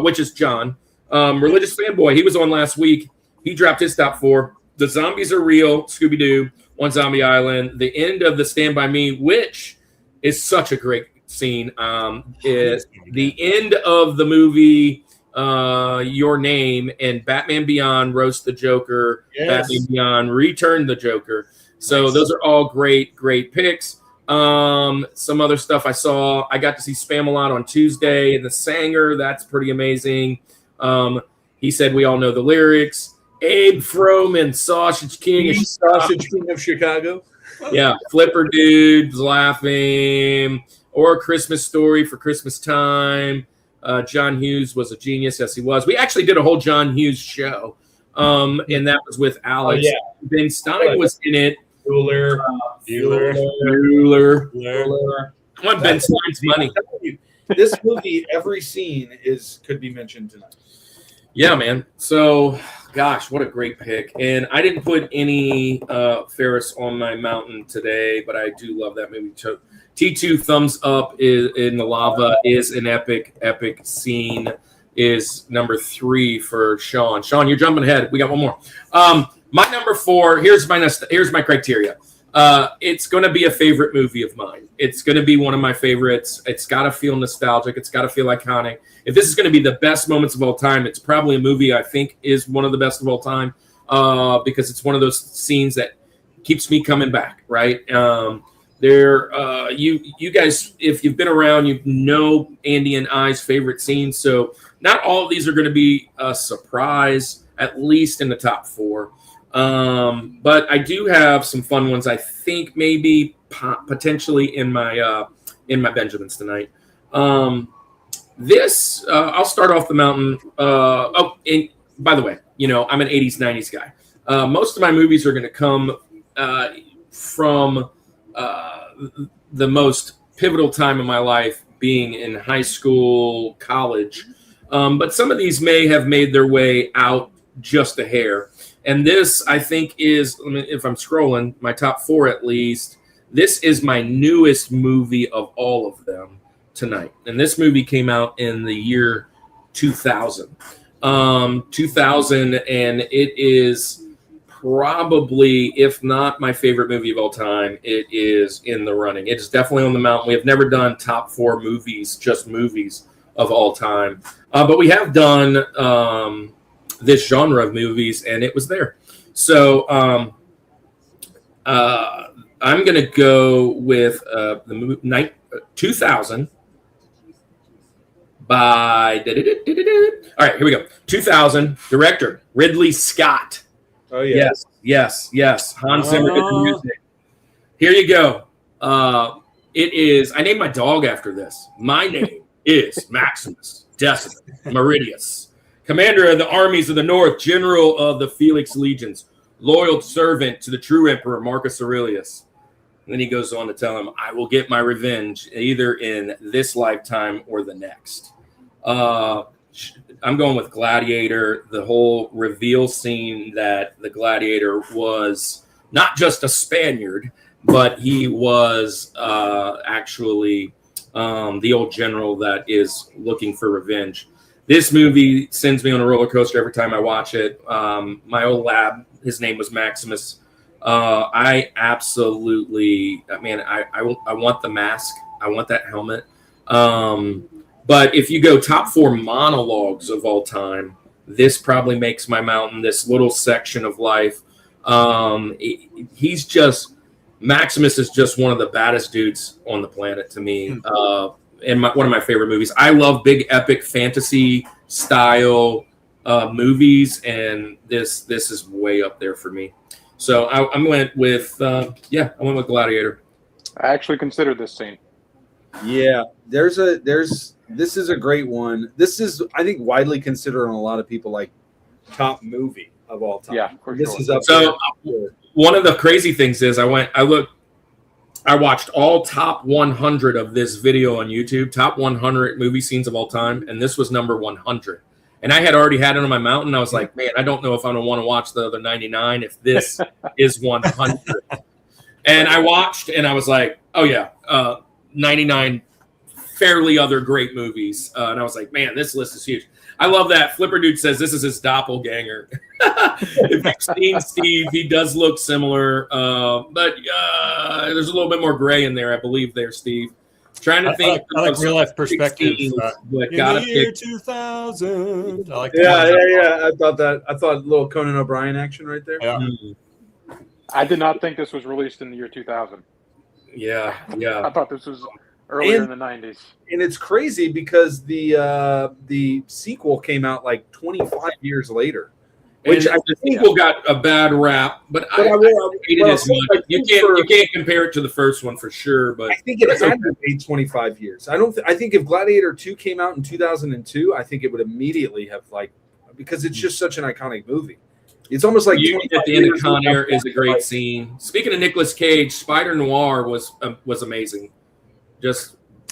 which is John, religious fanboy. He was on last week. He dropped his top 4. The Zombies Are Real, Scooby-Doo, One Zombie Island, the end of the Stand By Me, which is such a great scene. Is the end of the movie Your Name and Batman Beyond Roast the Joker, Batman Beyond Return the Joker. So those are all great picks. Some other stuff I saw. I got to see Spamalot on Tuesday in the Sanger. That's pretty amazing. He said we all know the lyrics. Abe Froman, Sausage King of Chicago. Yeah, Flipper Dudes laughing. Or Christmas Story for Christmas time. John Hughes was a genius. Yes, he was. We actually did a whole John Hughes show. And that was with Alex. Oh, yeah. Ben Stein was in it. Bueller. I want Ben Stein's money. This movie, every scene could be mentioned tonight. Yeah, man. So, gosh, what a great pick. And I didn't put any Ferris on my mountain today, but I do love that movie. T2 thumbs up in the lava is an epic scene. Is number 3 for Sean. Sean, you're jumping ahead. We got one more. My number 4. Here's my criteria. It's going to be a favorite movie of mine. It's going to be one of my favorites. It's got to feel nostalgic. It's got to feel iconic. If this is going to be the best moments of all time, it's probably a movie I think is one of the best of all time because it's one of those scenes that keeps me coming back, right? You guys, if you've been around, you know Andy and I's favorite scenes. So not all of these are going to be a surprise, at least in the top 4. But I do have some fun ones. I think maybe potentially in my Benjamins tonight. I'll start off the mountain. And by the way, I'm an 80s, 90s guy. Most of my movies are going to come from the most pivotal time in my life, being in high school, college. But some of these may have made their way out just a hair. And this, I think, is, if I'm scrolling, my top 4 at least. This is my newest movie of all of them tonight. And this movie came out in the year 2000. 2000, and it is probably, if not my favorite movie of all time, it is in the running. It's definitely on the mountain. We have never done top 4 movies, just movies of all time. But we have done this genre of movies, and it was there. So I'm going to go with the movie 2000 by... All right, here we go. 2000, director, Ridley Scott. Oh, yeah. Yes. Hans Zimmer did the music. Here you go. It is... I named my dog after this. My name is Maximus Decimus Meridius, commander of the armies of the North, general of the Felix legions, loyal servant to the true emperor Marcus Aurelius. And then he goes on to tell him, I will get my revenge either in this lifetime or the next. I'm going with Gladiator. The whole reveal scene that the Gladiator was not just a Spaniard, but he was actually the old general that is looking for revenge. This movie sends me on a roller coaster every time I watch it. My old lab, his name was Maximus. I absolutely, man, I want the mask. I want that helmet. But if you go top 4 monologues of all time, this probably makes my mountain, this little section of life. Maximus is just one of the baddest dudes on the planet to me. And one of my favorite movies. I love big epic fantasy style movies, and this is way up there for me. So I went with Gladiator. I actually considered this scene. Yeah, this is a great one. This is, I think, widely considered on a lot of people like top movie of all time. Yeah, for this sure. is up So there. one of the crazy things is I watched all top 100 of this video on YouTube, top 100 movie scenes of all time, and this was number 100. And I had already had it on my mountain. I was like, man, I don't know if I don't want to watch the other 99 if this is 100. And I watched, and I was like, oh yeah, 99 fairly other great movies. And I was like, man, this list is huge. I love that. Flipper Dude says this is his doppelganger. If you've seen Steve, he does look similar. But there's a little bit more gray in there, I believe, there, Steve. Trying to think. I like real life perspective. 16, In the year 2000. I like Yeah. I thought a little Conan O'Brien action right there. Yeah. I did not think this was released in the year 2000. Yeah. I thought this was earlier in the 90s. And it's crazy because the sequel came out like 25 years later. Which the sequel got a bad rap, but I hate it as much. You can't compare it to the first one for sure. But I think it had to be 25 years. I think if Gladiator 2 came out in 2002, I think it would immediately have because it's just such an iconic movie. It's almost like at the end of Con Air is a great scene. Speaking of Nicolas Cage, Spider Noir was amazing.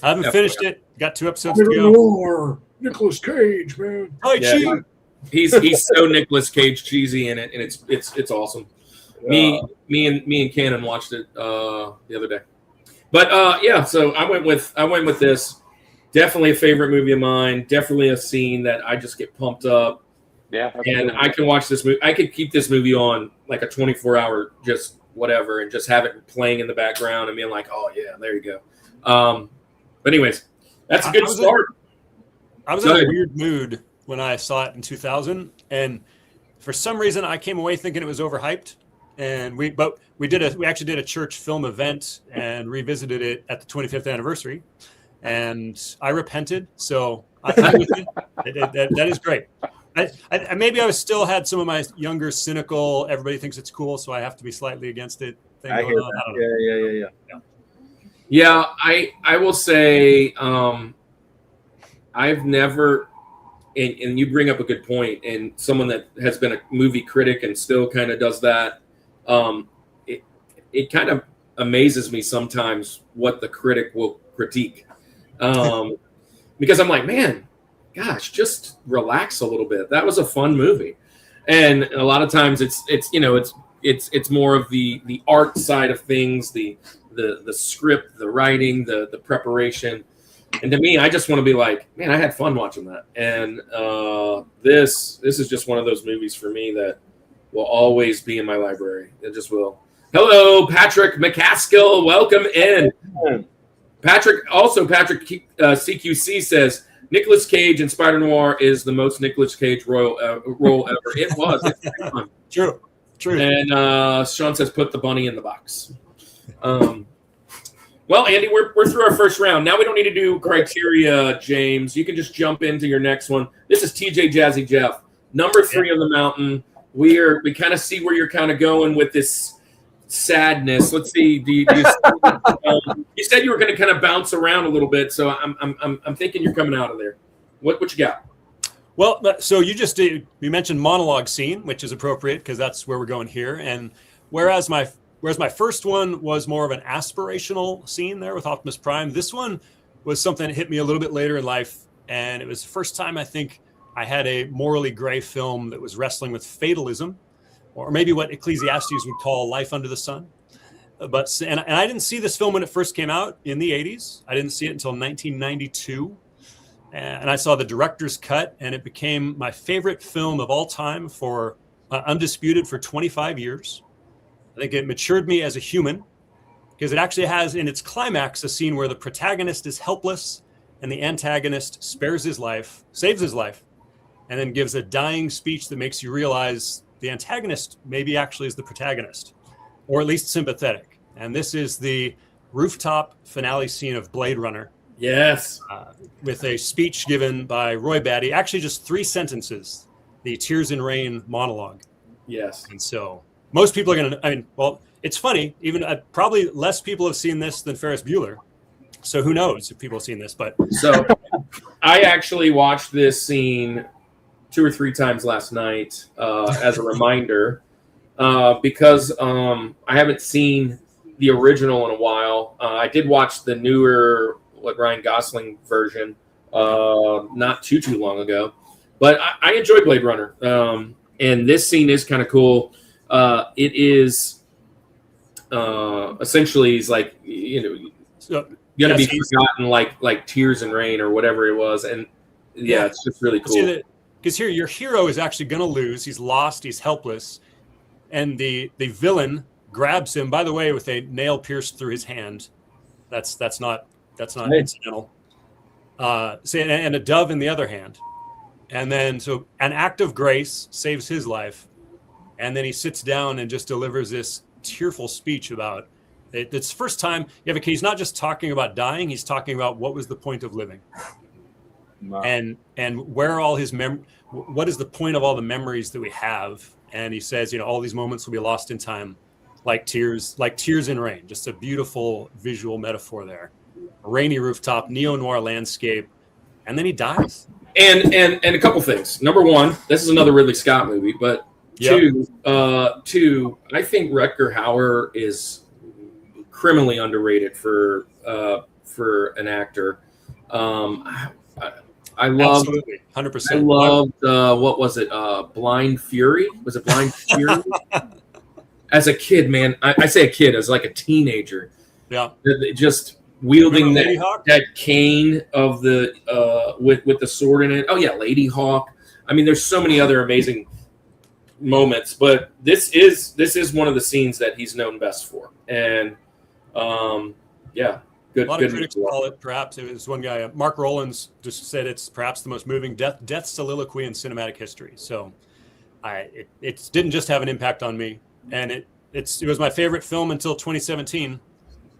I haven't finished it. Got 2 episodes to go. Nicolas Cage, man. Yeah, he's so Nicolas Cage cheesy in it, and it's awesome. Me and Cannon watched it the other day. But so I went with this. Definitely a favorite movie of mine. Definitely a scene that I just get pumped up. Yeah, and I can watch this movie. I could keep this movie on like a 24-hour just whatever, and just have it playing in the background and being like, oh yeah, there you go. But anyways, that's a good start. I was in a weird mood when I saw it in 2000, and for some reason I came away thinking it was overhyped. And we actually did a church film event and revisited it at the 25th anniversary, and I repented. So I'm with you. That is great. I maybe I still had some of my younger cynical, everybody thinks it's cool, so I have to be slightly against it thing I going hear on. that. I don't know. Yeah, I will say I've never, and you bring up a good point, and someone that has been a movie critic and still kind of does that, it kind of amazes me sometimes what the critic will critique. Because I'm like, man, gosh, just relax a little bit. That was a fun movie. And a lot of times it's more of the art side of things, the script, the writing, the preparation. And to me, I just want to be like, man, I had fun watching that. And this is just one of those movies for me that will always be in my library. It just will. Hello, Patrick McCaskill. Welcome in. Patrick CQC says, Nicolas Cage in Spider Noir is the most Nicolas Cage role ever. It was. It's pretty fun. True. And Sean says, put the bunny in the box. Well, Andy, we're through our first round. Now we don't need to do criteria, James. You can just jump into your next one. This is TJ Jazzy Jeff, number 3 on the mountain. We kind of see where you're kind of going with this sadness. Let's see. You said you were going to kind of bounce around a little bit, so I'm thinking you're coming out of there. What you got? Well, so you mentioned monologue scene, which is appropriate because that's where we're going here. And whereas my first one was more of an aspirational scene there with Optimus Prime, this one was something that hit me a little bit later in life. And it was the first time I think I had a morally gray film that was wrestling with fatalism, or maybe what Ecclesiastes would call life under the sun. And I didn't see this film when it first came out in the 80s. I didn't see it until 1992. And I saw the director's cut, and it became my favorite film of all time for undisputed for 25 years. I think it matured me as a human because it actually has in its climax a scene where the protagonist is helpless and the antagonist saves his life, and then gives a dying speech that makes you realize the antagonist maybe actually is the protagonist, or at least sympathetic. And this is the rooftop finale scene of Blade Runner. Yes. With a speech given by Roy Batty, actually just 3 sentences, the Tears in Rain monologue. Yes. And so most people are going to, it's funny, even probably less people have seen this than Ferris Bueller. So who knows if people have seen this, but. So I actually watched this scene 2 or 3 times last night as a reminder because I haven't seen the original in a while. I did watch the newer Ryan Gosling version not too long ago, but I enjoyed Blade Runner. And this scene is kind of cool. It is essentially he's like, going to be forgotten like Tears in Rain or whatever it was. And it's just really cool. Because here your hero is actually going to lose. He's lost. He's helpless. And the villain grabs him, by the way, with a nail pierced through his hand. That's not incidental. And a dove in the other hand. And then so an act of grace saves his life. And then he sits down and just delivers this tearful speech about it. It's the first time he's not just talking about dying, he's talking about what was the point of living. Wow. And where are all his what is the point of all the memories that we have? And he says, all these moments will be lost in time, like tears in rain. Just a beautiful visual metaphor there. A rainy rooftop, neo-noir landscape, and then he dies. And a couple things. Number 1, this is another Ridley Scott movie, but two, I think Rutger Hauer is criminally underrated for an actor. I love 100%. I loved what was it? Blind Fury? Was it Blind Fury? As a kid, man, I say a kid, as like a teenager. Yeah. Just wielding that cane of the with the sword in it. Oh yeah, Lady Hawk. I mean, there's so many other amazing moments, but this is one of the scenes that he's known best for. And good. A lot of critics call it, perhaps, it was one guy, Mark Rowlands, just said it's perhaps the most moving death soliloquy in cinematic history. So it didn't just have an impact on me. And it was my favorite film until 2017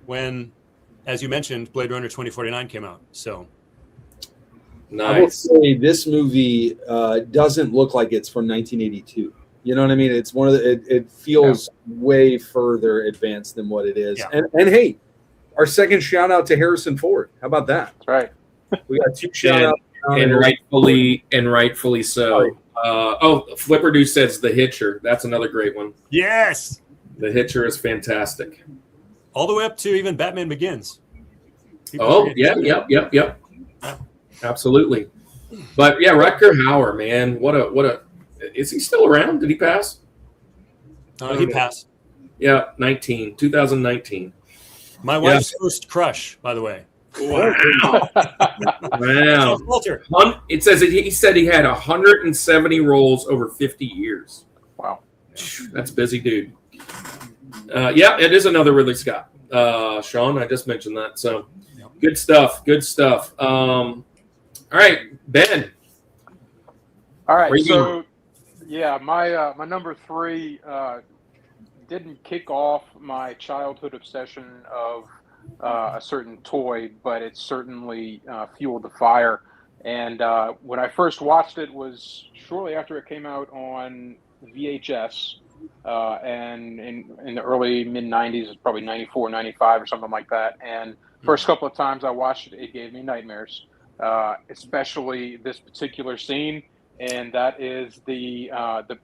when, as you mentioned, Blade Runner 2049 came out. So nice. I will say this movie doesn't look like it's from 1982. You know what I mean? It's one of it feels way further advanced than what it is. Yeah. And hey, our second shout out to Harrison Ford. How about that? That's right. We got 2 shout outs. And rightfully so. Flipper Dude says The Hitcher. That's another great one. Yes. The Hitcher is fantastic. All the way up to even Batman Begins. Yep. Absolutely. But yeah, Rutger Hauer, man, what a is he still around? Did he pass? He passed. Yeah, 2019. My wife's first crush, by the way. Wow. Wow. Walter. It says he said he had 170 roles over 50 years. Wow. That's busy, dude. Yeah, it is another Ridley Scott. Sean, I just mentioned that. So good stuff. Good stuff. All right, Ben. All right. Where you So, going? yeah, my number 3 didn't kick off my childhood obsession of a certain toy, but it certainly fueled the fire. And when I first watched it was shortly after it came out on VHS, and in the early mid 90s, probably 94, 95 or something like that. And first couple of times I watched it, it gave me nightmares, especially this particular scene. And that is the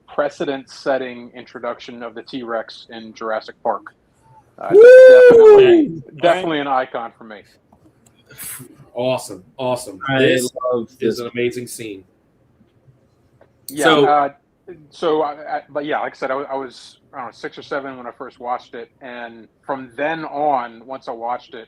precedent-setting introduction of the T-Rex in Jurassic Park. Definitely an icon for me. Awesome. I This love is this. an amazing scene. Yeah. But yeah, like I said, I was I don't know, 6 or 7 when I first watched it, and from then on, once I watched it,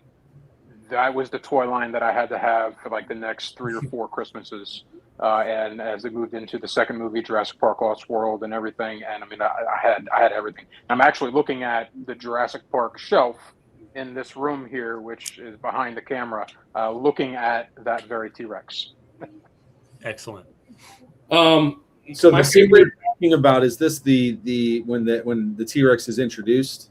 that was the toy line that I had to have for like the next 3 or 4 Christmases. And as they moved into the second movie, Jurassic Park: Lost World, and everything, and I mean, I had everything. I'm actually looking at the Jurassic Park shelf in this room here, which is behind the camera, looking at that very T-Rex. Excellent. So My the scene favorite- we're talking about, is this the when the T-Rex is introduced?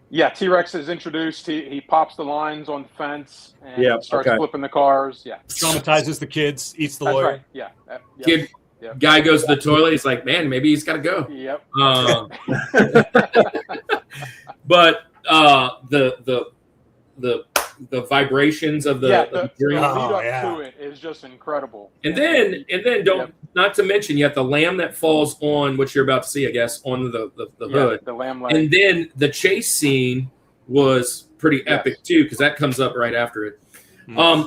Yeah, T-Rex is introduced. He pops the lines on the fence and starts flipping the cars. Yeah, Traumatizes the kids, eats the that's lawyer. right. Yeah, Kid, guy goes to the toilet. He's like, man, maybe he's got to go. Yep. But the vibrations of the drink. lead up yeah. to it is just incredible. And then don't not to mention you have the lamb that falls on what you're about to see, I guess, on the hood. The lamb leg. And then the chase scene was pretty epic too, because that comes up right after it.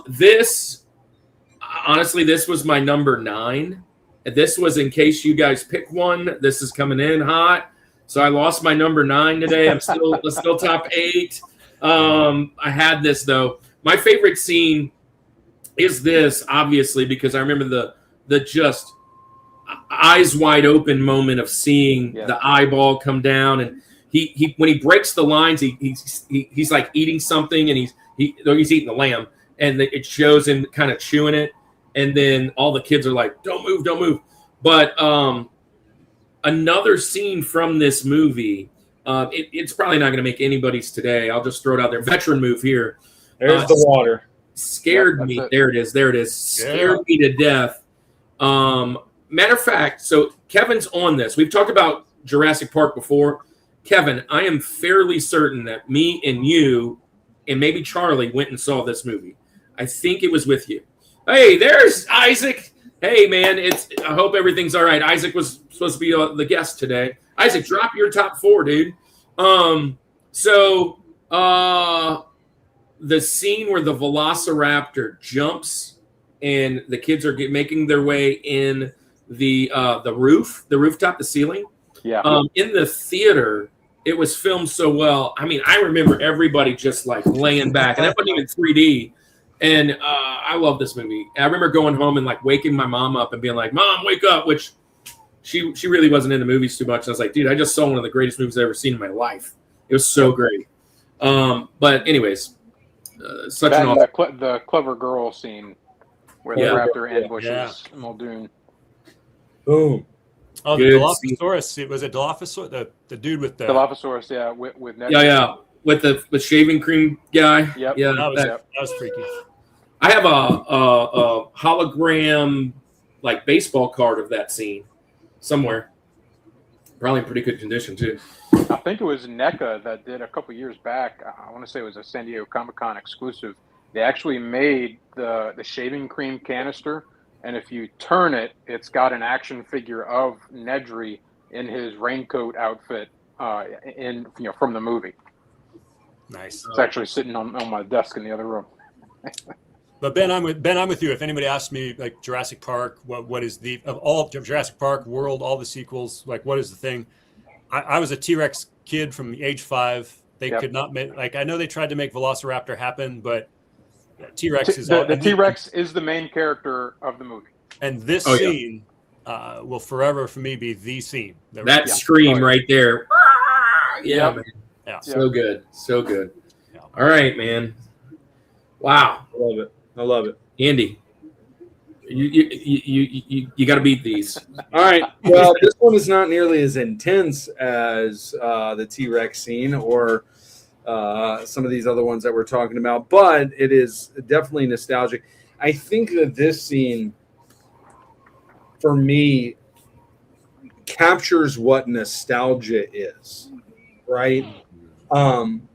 This honestly, this was my number 9. This was in case you guys pick one. This is coming in hot. So I lost my number 9 today. I'm still top 8. I had this though. My favorite scene is this, obviously, because I remember the just eyes wide open moment of seeing the eyeball come down, and he when he breaks the lines, he's like eating something, and he's eating the lamb, and it shows him kind of chewing it, and then all the kids are like, don't move. But another scene from this movie, it's probably not going to make anybody's today. I'll just throw it out there. Veteran move here. There's the water. Scared me. There it is. Scared me to death. Matter of fact, so Kevin's on this. We've talked about Jurassic Park before. Kevin, I am fairly certain that me and you and maybe Charlie went and saw this movie. I think it was with you. Hey, there's Izzak. Hey, man, I hope everything's all right. Izzak was supposed to be the guest today. Izzak, drop your top 4, dude. The scene where the Velociraptor jumps and the kids are making their way in the rooftop, the ceiling. Yeah. In the theater, it was filmed so well. I mean, I remember everybody just like laying back, and that wasn't even 3D. And I love this movie. I remember going home and like waking my mom up and being like, "Mom, wake up!" Which she really wasn't into movies too much. And I was like, "Dude, I just saw one of the greatest movies I've ever seen in my life. It was so great." But anyways, such an awesome. The clever girl scene where the raptor ambushes Muldoon. Boom. Oh, the Dilophosaurus. Was it Dilophosaurus? The dude with the Dilophosaurus, with Ned. Yeah. With the shaving cream guy. Yep. Yeah. That was freaky. I have a hologram like baseball card of that scene somewhere. Probably in pretty good condition too. I think it was NECA that did a couple years back. I want to say it was a San Diego Comic-Con exclusive. They actually made the shaving cream canister, and if you turn it, it's got an action figure of Nedry in his raincoat outfit from the movie. Nice. It's actually sitting on my desk in the other room. But Ben, I'm with you. If anybody asks me, like Jurassic Park, what is the of all Jurassic Park world, all the sequels, like what is the thing? I was a T-Rex kid from age 5. They could not make, like, I know they tried to make Velociraptor happen, but T-Rex is the T-Rex is the main character of the movie. And this scene will forever for me be the scene. That scream right there. Yeah, man. Yeah. So good. So good. Yeah. All right, man. Wow. I love it. Andy, you got to beat these. All right. Well, this one is not nearly as intense as the T-Rex scene or some of these other ones that we're talking about, but it is definitely nostalgic. I think that this scene, for me, captures what nostalgia is, right?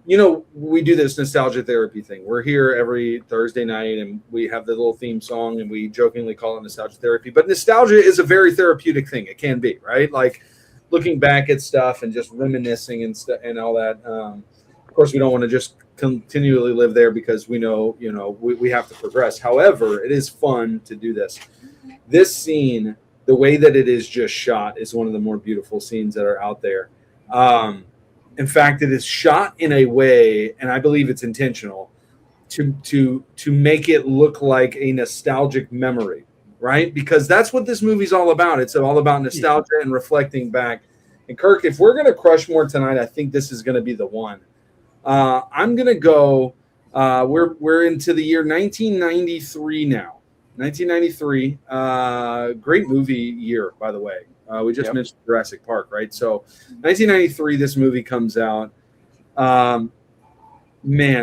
We do this nostalgia therapy thing. We're here every Thursday night and we have the little theme song and we jokingly call it nostalgia therapy. But nostalgia is a very therapeutic thing. It can be, right? Like looking back at stuff and just reminiscing and all that. Of course, we don't want to just continually live there because we know, we have to progress. However, it is fun to do this. This scene, the way that it is just shot, is one of the more beautiful scenes that are out there. In fact, it is shot in a way, and I believe it's intentional, to make it look like a nostalgic memory, right? Because that's what this movie's all about. It's all about nostalgia and reflecting back. And Kirk, if we're going to crush more tonight, I think this is going to be the one. I'm going to go. We're into the year 1993 now. 1993. Great movie year, by the way. We just mentioned Jurassic Park, right? So 1993, this movie comes out. Man,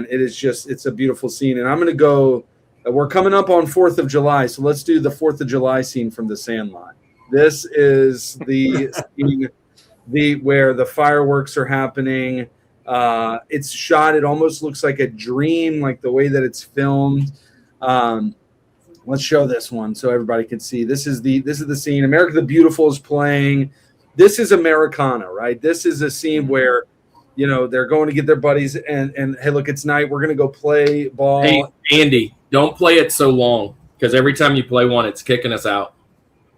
it's a beautiful scene. And I'm going to go, we're coming up on 4th of July. So let's do the 4th of July scene from The Sandlot. This is the scene where the fireworks are happening. It's shot. It almost looks like a dream, like the way that it's filmed. Let's show this one so everybody can see. This is the scene. America the Beautiful is playing. This is Americana, right? This is a scene where, they're going to get their buddies and hey, look, it's night. We're going to go play ball. Hey, Andy, don't play it so long because every time you play one, it's kicking us out.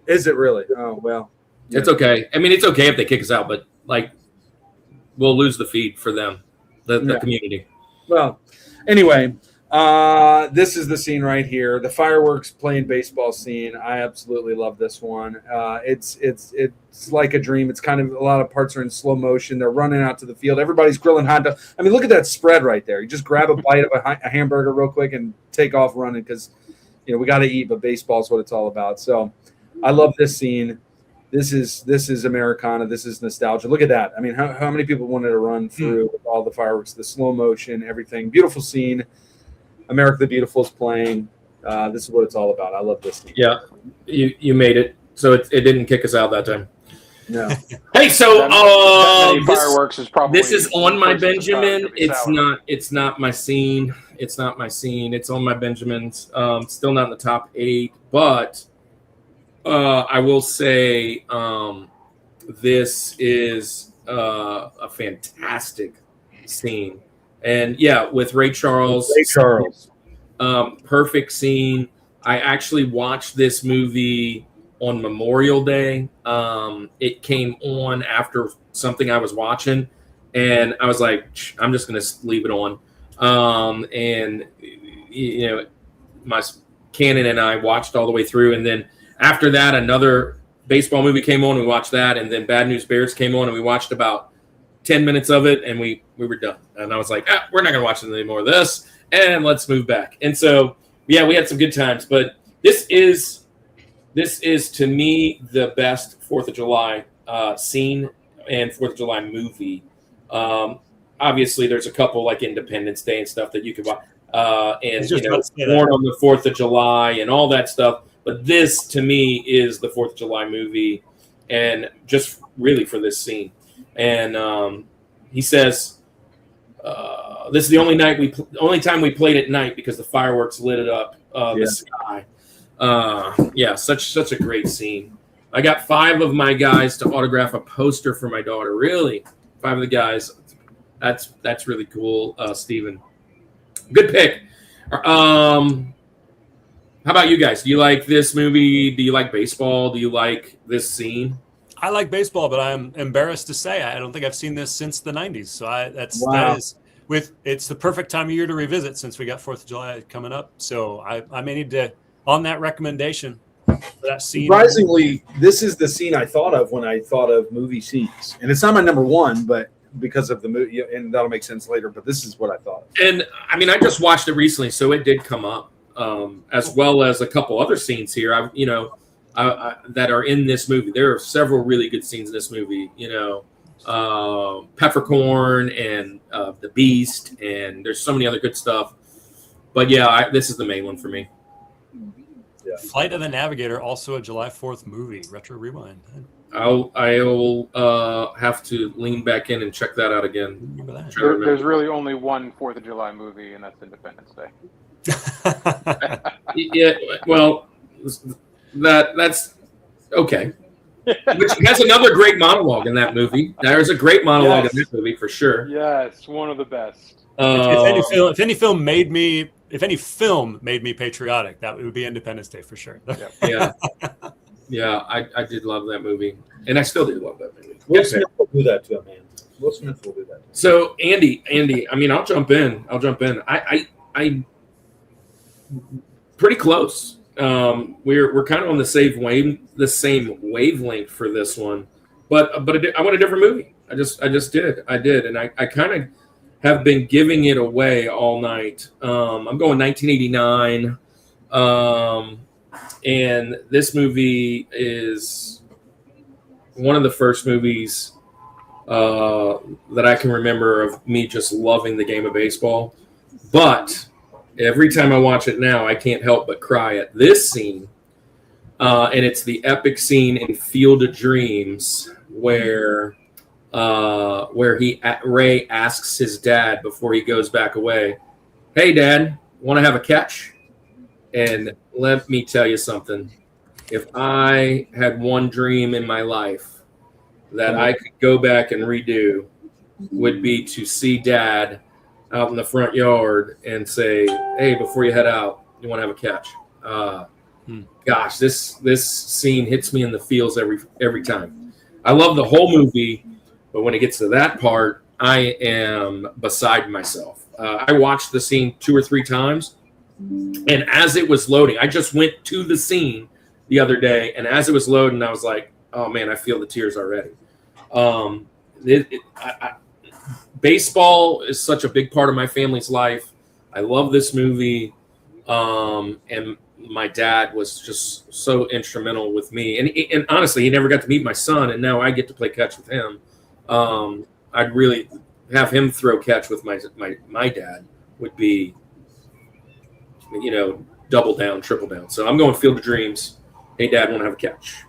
Is it really? Oh, well. Yeah. It's okay. I mean, it's okay if they kick us out, but we'll lose the feed for them, the community. Well, anyway. This is the scene right here. The fireworks playing baseball scene. I absolutely love this one. It's like a dream. It's kind of a lot of parts are in slow motion. They're running out to the field. Everybody's grilling hot dogs. I mean, look at that spread right there. You just grab a bite of a hamburger real quick and take off running because, we got to eat, but baseball is what it's all about. So I love this scene. This is Americana. This is nostalgia. Look at that. I mean, how many people wanted to run through with all the fireworks, the slow motion, everything. Beautiful scene. America the Beautiful is playing. This is what it's all about. I love this scene. Yeah, you made it. So it didn't kick us out that time. No. Hey, so fireworks is probably this is on my Benjamin. It's not my scene. It's not my scene. It's on my Benjamins. Still not in the top 8, but I will say this is a fantastic scene. And with Ray Charles. Perfect scene. I actually watched this movie on Memorial Day. It came on after something I was watching, and I was like, I'm just going to leave it on. And my Canon and I watched all the way through, and then after that, another baseball movie came on. We watched that, and then Bad News Bears came on, and we watched about 10 minutes of it, and we were done. And I was like, we're not going to watch any more of this, and let's move back. And so, we had some good times. But this is to me the best 4th of July scene and 4th of July movie. Obviously, there's a couple like Independence Day and stuff that you could watch, and Born on the 4th of July and all that stuff. But this, to me, is the 4th of July movie, and just really for this scene. And he says, "This is the only time we played at night because the fireworks lit it up the sky." Such a great scene. I got 5 of my guys to autograph a poster for my daughter. Really, 5 of the guys. That's really cool, Steven. Good pick. How about you guys? Do you like this movie? Do you like baseball? Do you like this scene? I like baseball, but I'm embarrassed to say I don't think I've seen this since the '90s. So Wow. it's the perfect time of year to revisit since we got 4th of July coming up. So I may need to, on that recommendation for that scene. Surprisingly, this is the scene I thought of when I thought of movie scenes, and it's not my number one, but because of the movie, and that'll make sense later. But this is what I thought of. And I mean, I just watched it recently, so it did come up, as well as a couple other scenes here. That are in this movie. There are several really good scenes in this movie. Peppercorn and the Beast, and there's so many other good stuff. But yeah, this is the main one for me. Yeah. Flight of the Navigator, also a July 4th movie. Retro Rewind. I'll have to lean back in and check that out again. Remember that? There's really only one 4th of July movie, and that's Independence Day. Yeah, well, that's okay. Which has another great monologue in that movie. There's a great monologue in that movie for sure. Yes, one of the best. If any film made me patriotic, that would be Independence Day for sure. Yeah, I did love that movie, and I still do love that movie. Will Smith will do that to a man. Will Smith will do that. So Andy, I mean, I'll jump in. I pretty close. We're kind of on the same wavelength for this one, but I want a different movie. I did, and I kind of have been giving it away all night. I'm going 1989, and this movie is one of the first movies that I can remember of me just loving the game of baseball. But every time I watch it now, I can't help but cry at this scene. And it's the epic scene in Field of Dreams where Ray asks his dad before he goes back away, "Hey, Dad, want to have a catch?" And let me tell you something. If I had one dream in my life that I could go back and redo, would be to see Dad out in the front yard and say, "Hey, before you head out, you want to have a catch?" Gosh, this scene hits me in the feels every time. I love the whole movie, but when it gets to that part, I am beside myself. I watched the scene 2 or 3 times, and as it was loading, I just went to the scene the other day, and as it was loading, I was like, "Oh man, I feel the tears already." Baseball is such a big part of my family's life. I love this movie, and my dad was just so instrumental with me. And honestly, he never got to meet my son, and now I get to play catch with him. I'd really have him throw catch with my dad would be, double down, triple down. So I'm going Field of Dreams. Hey, Dad, want to have a catch?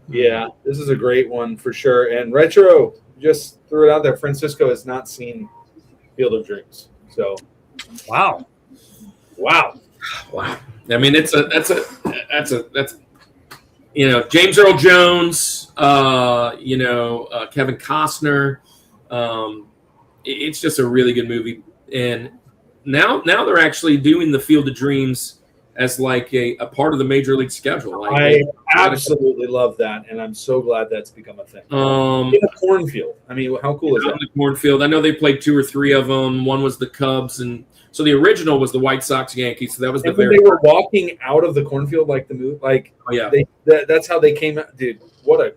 Yeah, this is a great one for sure. And Retro just threw it out there. Francisco has not seen Field of Dreams. So, Wow. I mean, that's James Earl Jones, Kevin Costner. It's just a really good movie. And now they're actually doing the Field of Dreams as like a part of the Major League schedule. I absolutely love that, and I'm so glad that's become a thing. In a cornfield. I mean, how cool is that? In the cornfield. I know they played 2 or 3 of them. One was the Cubs, and so the original was the White Sox Yankees. So that was and when they were walking out of the cornfield, like the movie, that's how they came out. Dude, what a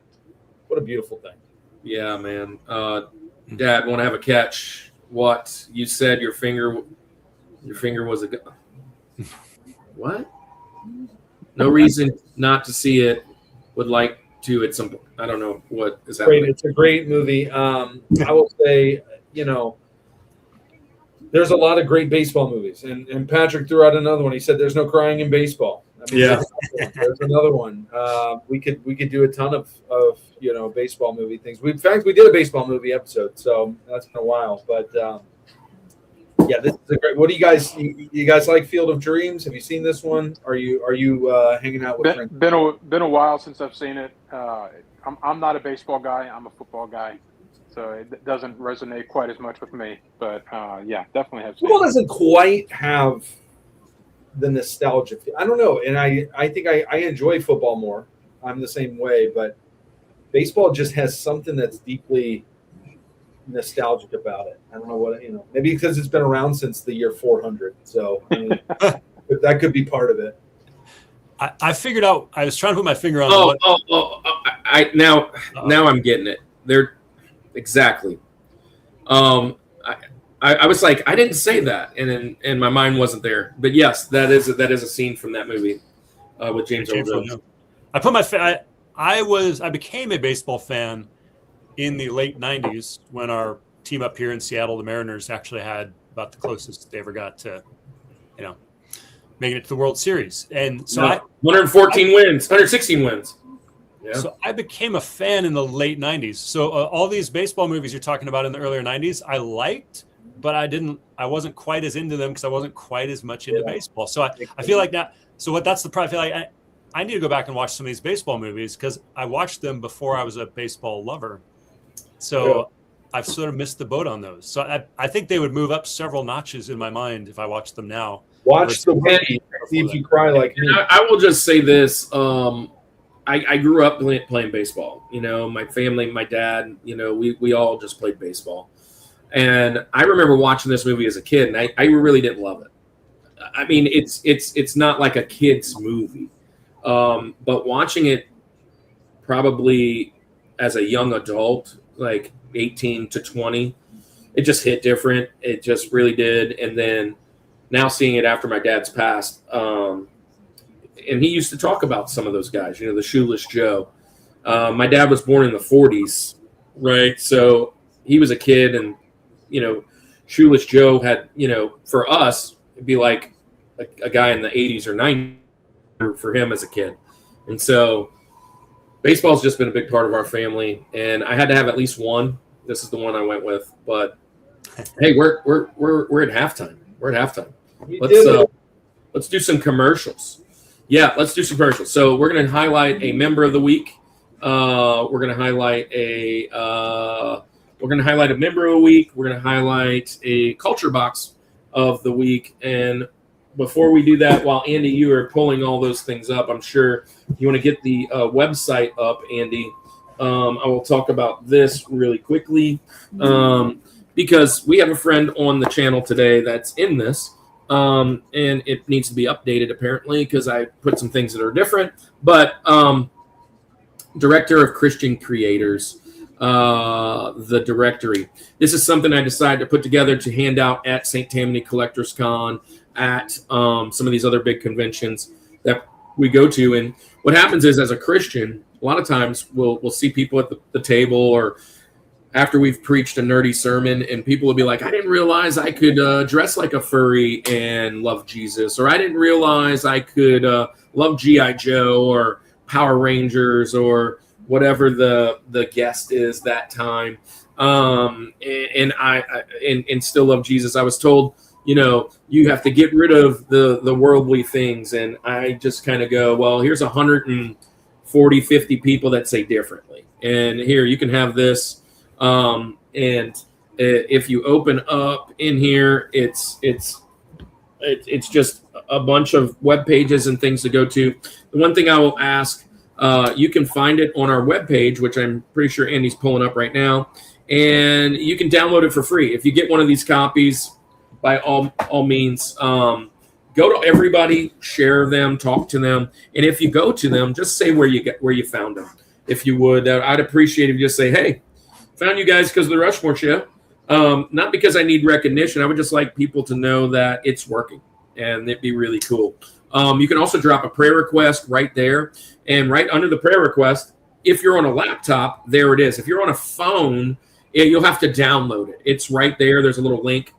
beautiful thing. Yeah, man. Dad, want to have a catch? What? You said your finger was a what? No reason not to see it. Would like to at some point. I don't know what is happening. It's a great movie. I will say, there's a lot of great baseball movies, and Patrick threw out another one. He said, "There's no crying in baseball." I mean, there's another one. We could do a ton of baseball movie things. In fact, we did a baseball movie episode, so that's been a while. But yeah, this is a great. What do you guys like Field of Dreams? Have you seen this one? Are you hanging out with friends? Been a while since I've seen it. I'm not a baseball guy. I'm a football guy, so it doesn't resonate quite as much with me. But yeah, definitely have seen Football it. doesn't quite have the nostalgia. I don't know, and I think I enjoy football more. I'm the same way, but baseball just has something that's deeply nostalgic about it. I don't know what, maybe because it's been around since the year 400. So I mean, that could be part of it. I figured out. I was trying to put my finger on. Now I'm getting it. They're exactly. I was like, I didn't say that, and my mind wasn't there. But yes, that is a scene from that movie with James Earl Jones. I put my I became a baseball fan in the late 90s when our team up here in Seattle, the Mariners, actually had about the closest they ever got to, making it to the World Series. And so 116 wins. Yeah. So I became a fan in the late 90s. So all these baseball movies you're talking about in the earlier 90s, I liked, but I wasn't quite as into them because I wasn't quite as much into baseball. So I feel like that. So that's the problem. I feel like I need to go back and watch some of these baseball movies because I watched them before I was a baseball lover. So I've sort of missed the boat on those. So I think they would move up several notches in my mind if I watched them now. Watch the movie, see if you cry like me. I will just say this. I grew up playing baseball. My family, my dad, we all just played baseball. And I remember watching this movie as a kid, and I really didn't love it. I mean, it's not like a kid's movie. But watching it probably as a young adult, like 18 to 20, it just hit different. It just really did. And then now seeing it after my dad's passed, and he used to talk about some of those guys, the Shoeless Joe. My dad was born in the 40s, right? So he was a kid, and, Shoeless Joe had, for us, it'd be like a guy in the 80s or 90s for him as a kid. And so baseball's just been a big part of our family, and I had to have at least one. This is the one I went with. But hey, we're at halftime. We're at halftime. Let's do some commercials. Yeah, let's do some commercials. So we're going to highlight a member of the week. We're going to highlight a member of the week. We're going to highlight a culture box of the week. And before we do that, while Andy, you are pulling all those things up, I'm sure you want to get the website up, Andy. I will talk about this really quickly because we have a friend on the channel today that's in this. And it needs to be updated, apparently, because I put some things that are different. But Director of Christian Creators, the directory. This is something I decided to put together to hand out at St. Tammany Collectors Con, at some of these other big conventions that we go to. And what happens is, as a Christian, a lot of times we'll see people at the table, or after we've preached a nerdy sermon, and people will be like, I didn't realize I could dress like a furry and love Jesus, or I didn't realize I could love G.I. Joe or Power Rangers or whatever the guest is that time, and still love Jesus. I was told, you have to get rid of the worldly things, and I just kind of go, well, here's 140, 50 people that say differently, and here you can have this. And if you open up in here, it's just a bunch of web pages and things to go to. The one thing I will ask, you can find it on our webpage, which I'm pretty sure Andy's pulling up right now, and you can download it for free. If you get one of these copies, by all means, go to everybody, share them, talk to them, and if you go to them, just say where you found them. If you would, I'd appreciate if you just say, hey, found you guys because of the Rushmore Show. Not because I need recognition. I would just like people to know that it's working, and it'd be really cool. You can also drop a prayer request right there, and right under the prayer request, if you're on a laptop, there it is. If you're on a phone, you'll have to download it. It's right there. There's a little link.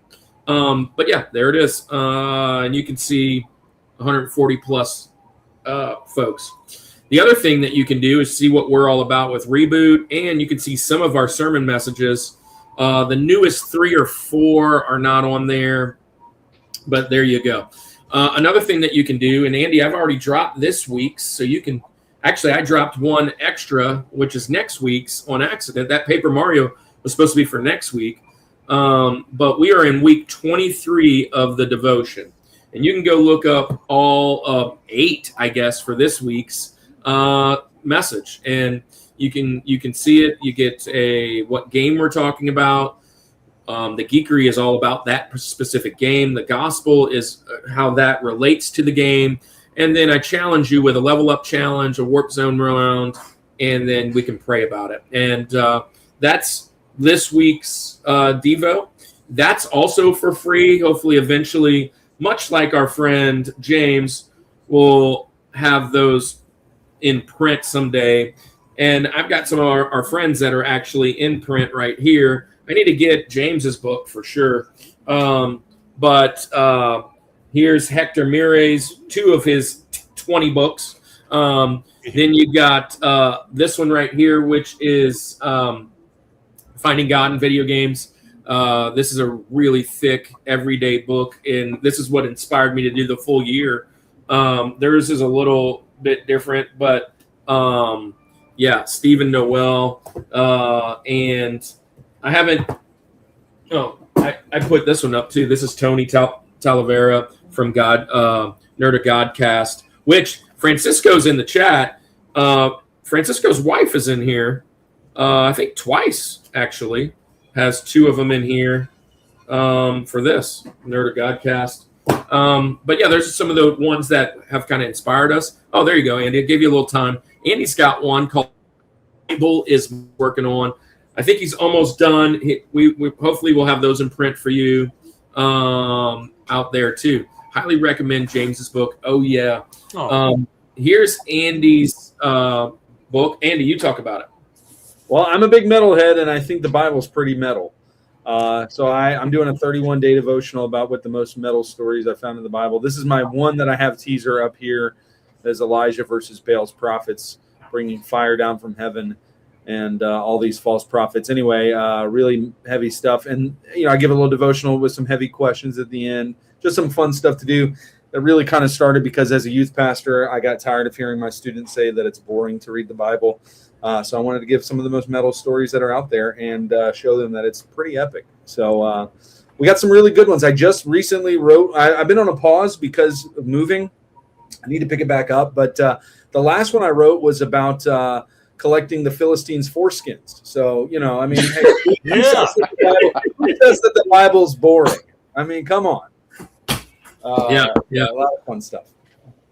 But yeah, there it is. And you can see 140 plus folks. The other thing that you can do is see what we're all about with Reboot, and you can see some of our sermon messages. The newest 3 or 4 are not on there, but there you go. Another thing that you can do, and Andy, I've already dropped this week's, so you can actually, I dropped one extra, which is next week's on accident. That Paper Mario was supposed to be for next week, but we are in week 23 of the devotion. and you can go look up all 8, I guess, for this week's message, and you can see it. You get what game we're talking about. The geekery is all about that specific game. The gospel is how that relates to the game. And then I challenge you with a level up challenge, a warp zone round, and then we can pray about it. And that's this week's Devo. That's also for free. Hopefully, eventually, much like our friend James, we'll have those in print someday. And I've got some of our friends that are actually in print right here. I need to get James's book for sure. But here's Hector Mire's 2 of his 20 books. Then you got this one right here, which is Finding God in Video Games. This is a really thick, everyday book, and this is what inspired me to do the full year. Theirs is a little bit different, but yeah, Stephen Noel. And I haven't. Oh, I put this one up too. This is Tony Talavera from Nerd of Godcast, which Francisco's in the chat. Francisco's wife is in here. I think twice actually. Has 2 of them in here for this Nerd of Godcast. But yeah, there's some of the ones that have kind of inspired us. Oh, there you go, Andy. I'll give you a little time. Andy's got one called Bible is working on. I think he's almost done. We hopefully we'll have those in print for you out there too. Highly recommend James's book. Oh yeah. Here's Andy's book. Andy, you talk about it. Well, I'm a big metalhead, and I think the Bible's pretty metal. So I'm doing a 31-day devotional about what the most metal stories I found in the Bible. This is my one that I have teaser up here. As Elijah versus Baal's prophets bringing fire down from heaven, and all these false prophets. Anyway, really heavy stuff. And, I give a little devotional with some heavy questions at the end. Just some fun stuff to do. That really kind of started because as a youth pastor, I got tired of hearing my students say that it's boring to read the Bible. So I wanted to give some of the most metal stories that are out there and show them that it's pretty epic. So we got some really good ones. I just recently wrote. I've been on a pause because of moving. I need to pick it back up. But the last one I wrote was about collecting the Philistines' foreskins. So, hey, who says that the Bible's boring? I mean, come on. Yeah. A lot of fun stuff.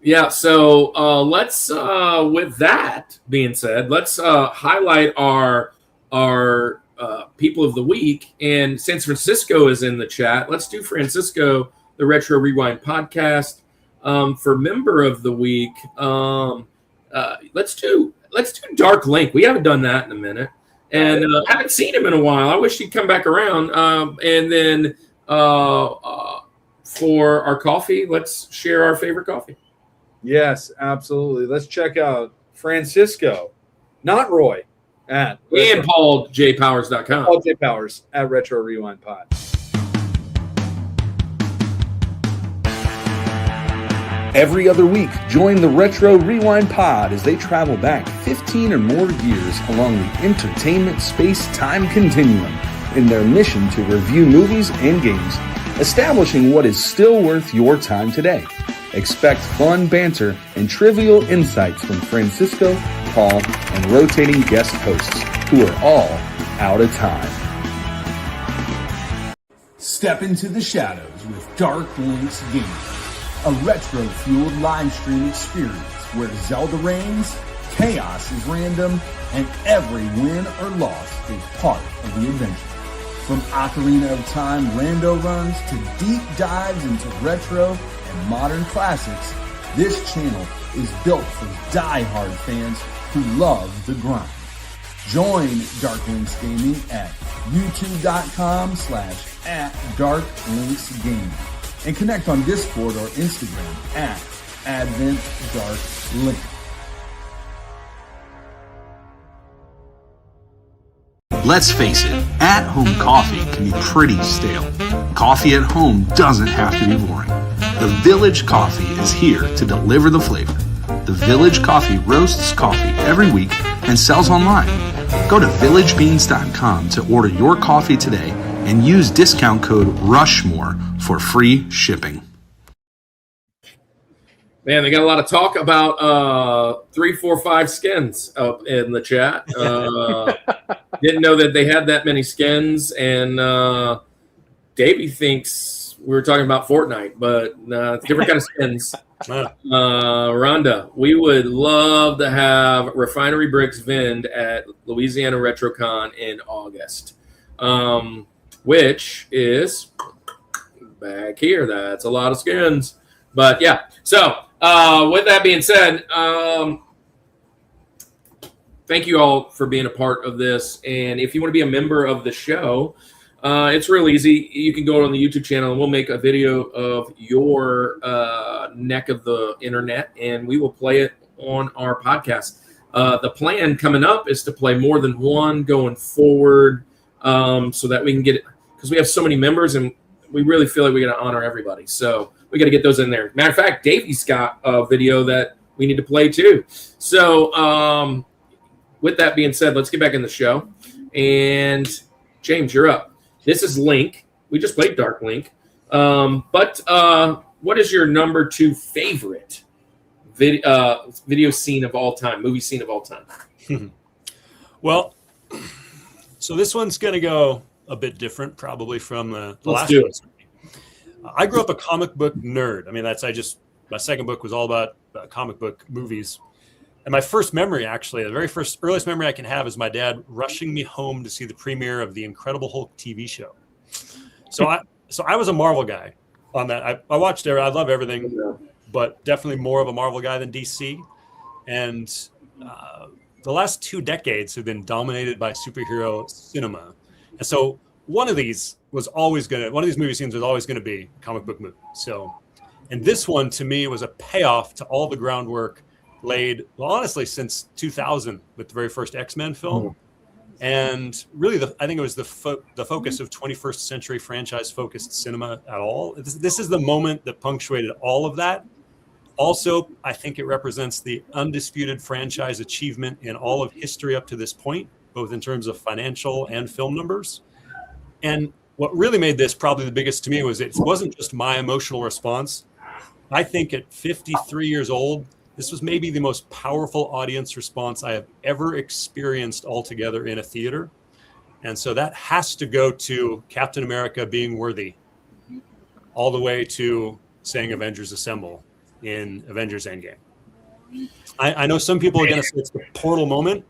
Yeah, so let's, with that being said, let's highlight our people of the week. And since Francisco is in the chat, let's do Francisco, the Retro Rewind podcast. For member of the week, let's do Dark Link. We haven't done that in a minute, and haven't seen him in a while. I wish he'd come back around. And then for our coffee, let's share our favorite coffee. Yes, absolutely. Let's check out Francisco, not Roy, at and PaulJPowers.com. Paul J. Powers at Retro Rewind Pod. Every other week, join the Retro Rewind Pod as they travel back 15 or more years along the entertainment space-time continuum in their mission to review movies and games, establishing what is still worth your time today. Expect fun banter and trivial insights from Francisco, Paul, and rotating guest hosts who are all out of time. Step into the shadows with Dark Links Gaming, a retro-fueled live stream experience where Zelda reigns, chaos is random, and every win or loss is part of the adventure. From Ocarina of Time rando runs to deep dives into retro and modern classics, this channel is built for die-hard fans who love the grind. Join Dark Links Gaming at youtube.com/@DarkLinksGaming and connect on Discord or Instagram @AdventDarkLink. Let's face it, at-home coffee can be pretty stale. Coffee at home doesn't have to be boring. The Village Coffee is here to deliver the flavor. The Village Coffee roasts coffee every week and sells online. Go to villagebeans.com to order your coffee today and use discount code RUSHMORE for free shipping. Man, they got a lot of talk about 3, 4, 5 skins up in the chat. Didn't know that they had that many skins, and Davey thinks we were talking about Fortnite, but it's different kind of skins. Rhonda, we would love to have Refinery Bricks Vind at Louisiana RetroCon in August, which is back here. That's a lot of skins. But yeah, so with that being said, thank you all for being a part of this. And if you want to be a member of the show, it's real easy. You can go on the YouTube channel and we'll make a video of your neck of the internet and we will play it on our podcast. The plan coming up is to play more than one going forward so that we can get it, because we have so many members and we really feel like we got to honor everybody. So we got to get those in there. Matter of fact, Davey's got a video that we need to play too. So with that being said, let's get back in the show. And James, you're up. This is Link. We just played Dark Link. But what is your number 2 favorite video scene of all time, movie scene of all time? Well, so this one's going to go a bit different probably from the last do one. I grew up a comic book nerd. I mean, my second book was all about comic book movies. And my first memory, actually, the earliest memory I can have is my dad rushing me home to see the premiere of the Incredible Hulk TV show. So I was a Marvel guy on that. I watched I love everything, but definitely more of a Marvel guy than DC. And the last 2 decades have been dominated by superhero cinema. And so one of these movie scenes was always going to be a comic book movie. So, and this one to me was a payoff to all the groundwork laid, well, honestly, since 2000 with the very first X-Men film. And really, I think it was the focus of 21st century franchise-focused cinema at all. This is the moment that punctuated all of that. Also, I think it represents the undisputed franchise achievement in all of history up to this point, both in terms of financial and film numbers. And what really made this probably the biggest to me was it wasn't just my emotional response. I think at 53 years old, this was maybe the most powerful audience response I have ever experienced altogether in a theater. And so that has to go to Captain America being worthy, all the way to saying Avengers Assemble in Avengers Endgame. I know some people are going to say it's the portal moment.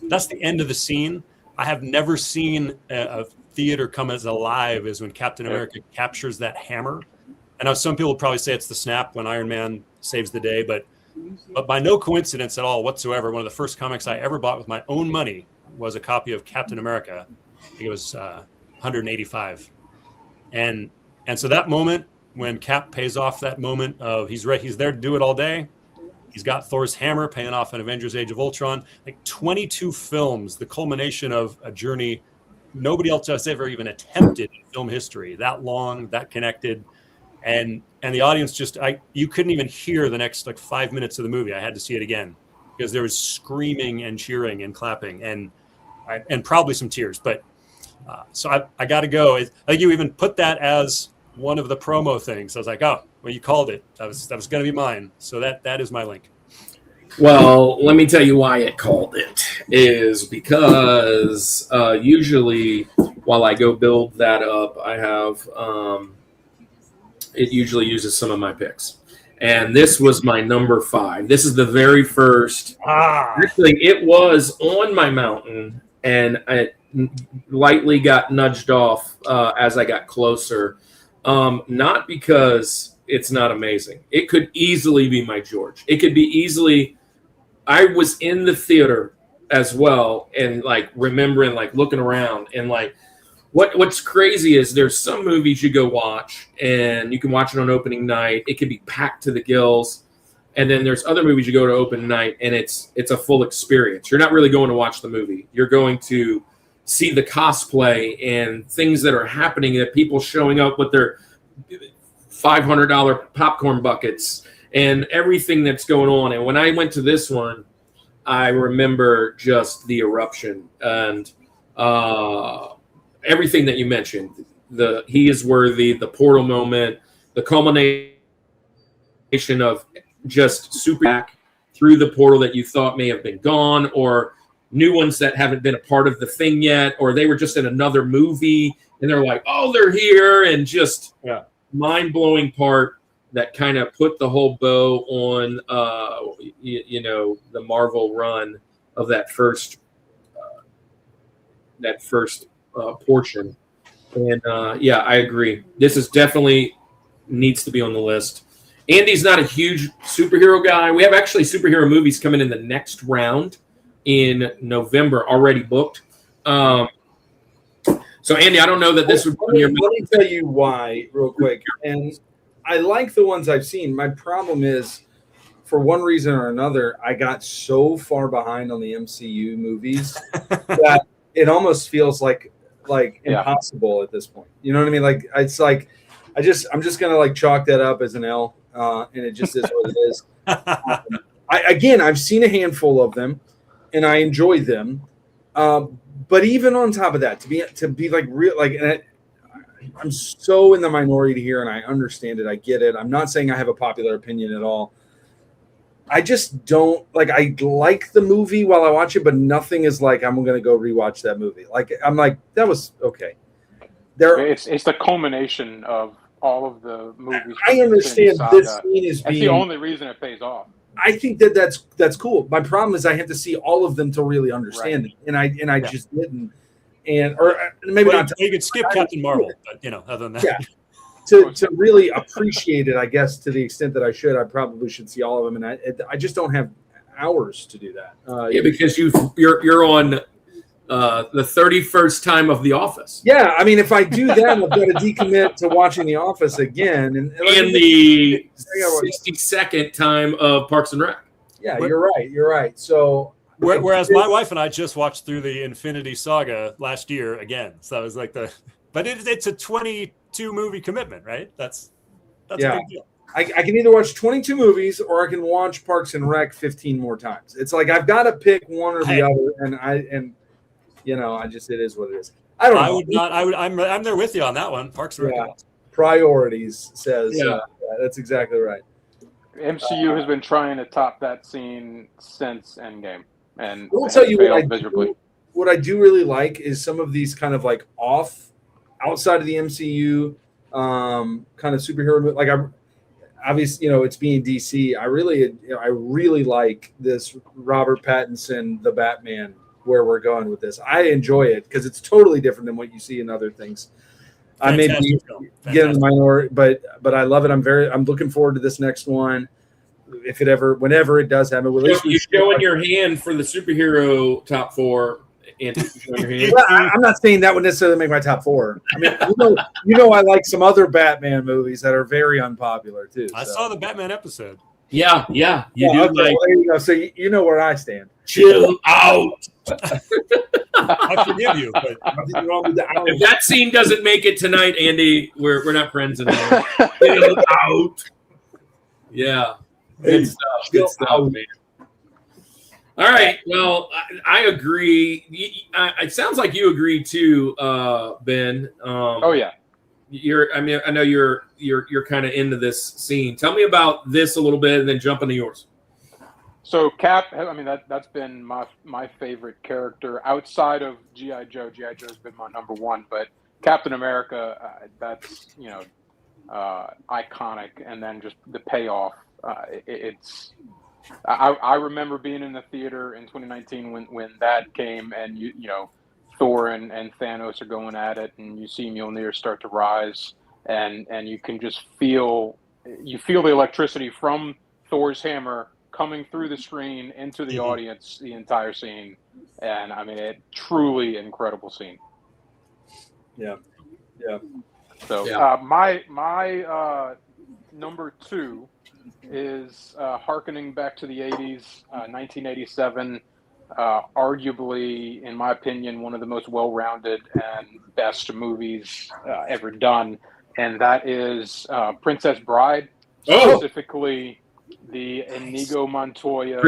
That's the end of the scene. I have never seen a theater come as alive as when Captain America captures that hammer. I know some people would probably say it's the snap when Iron Man saves the day, but by no coincidence at all whatsoever, one of the first comics I ever bought with my own money was a copy of Captain America. I think it was 185. And so that moment when Cap pays off that moment of he's there to do it all day. He's got Thor's hammer paying off in Avengers Age of Ultron. Like 22 films, the culmination of a journey nobody else has ever even attempted in film history. That long, that connected. And the audience you couldn't even hear the next 5 minutes of the movie. I had to see it again because there was screaming and cheering and clapping and probably some tears. But so I got to go. I think you even put that as one of the promo things. I was like, oh, well, you called it. That was going to be mine. So that is my link. Well, let me tell you why it called it is because usually while I go build that up, I have it usually uses some of my picks. And this was my number 5. This is the very first. Actually, it was on my mountain, and I lightly got nudged off as I got closer. Not because it's not amazing. It could easily be my George. It could be easily. I was in the theater as well, and remembering, looking around, and What's crazy is there's some movies you go watch and you can watch it on opening night. It can be packed to the gills. And then there's other movies you go to open night and it's a full experience. You're not really going to watch the movie. You're going to see the cosplay and things that are happening, that people showing up with their $500 popcorn buckets and everything that's going on. And when I went to this one, I remember just the eruption and everything that you mentioned, he is worthy, the portal moment, the culmination of just super back through the portal that you thought may have been gone, or new ones that haven't been a part of the thing yet, or they were just in another movie and they're like, oh, they're here, and just mind-blowing part that kind of put the whole bow on the Marvel run of that first portion. And I agree. This is definitely needs to be on the list. Andy's not a huge superhero guy. We have actually superhero movies coming in the next round in November already booked. So Andy, I don't know that this would be your. Let me tell you why real quick. And I like the ones I've seen. My problem is, for one reason or another, I got so far behind on the MCU movies that it almost feels like impossible at this point. You know what I mean? Like it's like I'm just gonna like chalk that up as an L, and it just is what it is. I've seen a handful of them, and I enjoy them. But even on top of that, to be like real, like, and I'm so in the minority here, and I understand it. I get it. I'm not saying I have a popular opinion at all. I just don't like. I like the movie while I watch it, but nothing is like I'm going to go rewatch that movie. Like I'm like that was okay. It's the culmination of all of the movies. I understand this scene is that's the only reason it pays off. I think that's cool. My problem is I have to see all of them to really understand it, and I just didn't. Or maybe not. You could skip Captain Marvel, but other than that, to really appreciate it, I guess to the extent that I should, I probably should see all of them, and I just don't have hours to do that. Because you're on the 31st time of The Office. Yeah, I mean, if I do that, I've got to decommit to watching The Office again, and the 62nd time of Parks and Rec. Yeah, you're right. So. Whereas my wife and I just watched through the Infinity Saga last year again, so it was like but it's a 22 movie commitment, right? That's a big deal. I can either watch 22 movies or I can watch Parks and Rec 15 more times. It's like I've got to pick one or the other, and it is what it is. I don't know. I'm there with you on that one. Parks and Rec. Yeah. Priorities says that's exactly right. MCU has been trying to top that scene since Endgame. And I'll tell you what I do really like is some of these kind of like outside of the MCU kind of superhero, like obviously it's being DC. I really like this Robert Pattinson the Batman, where we're going with this. I enjoy it because it's totally different than what you see in other things. I may be getting the minority, but I love it. I'm looking forward to this next one. Whenever it does happen, you're showing your hand for the superhero top four. And I'm not saying that would necessarily make my top four. I mean, I like some other Batman movies that are very unpopular too. I saw the Batman episode. Yeah, you do. Okay, there you go. So you know where I stand. Chill out. I forgive you, but if that scene doesn't make it tonight, Andy, we're not friends anymore. Chill out. Yeah. Good stuff, man. All right. Well, I agree. It sounds like you agree too, Ben. Oh yeah. I know you're kind of into this scene. Tell me about this a little bit, and then jump into yours. So Cap, I mean that's been my favorite character outside of G.I. Joe. G.I. Joe's been my number one, but Captain America, that's iconic, and then just the payoff. I remember being in the theater in 2019 when that came, and Thor and Thanos are going at it, and you see Mjolnir start to rise, and you can just feel the electricity from Thor's hammer coming through the screen into the audience, the entire scene, and I mean, it truly incredible scene. Yeah. So my number two is hearkening back to the 80s, 1987, arguably, in my opinion, one of the most well-rounded and best movies ever done, and that is Princess Bride, specifically the Inigo Montoya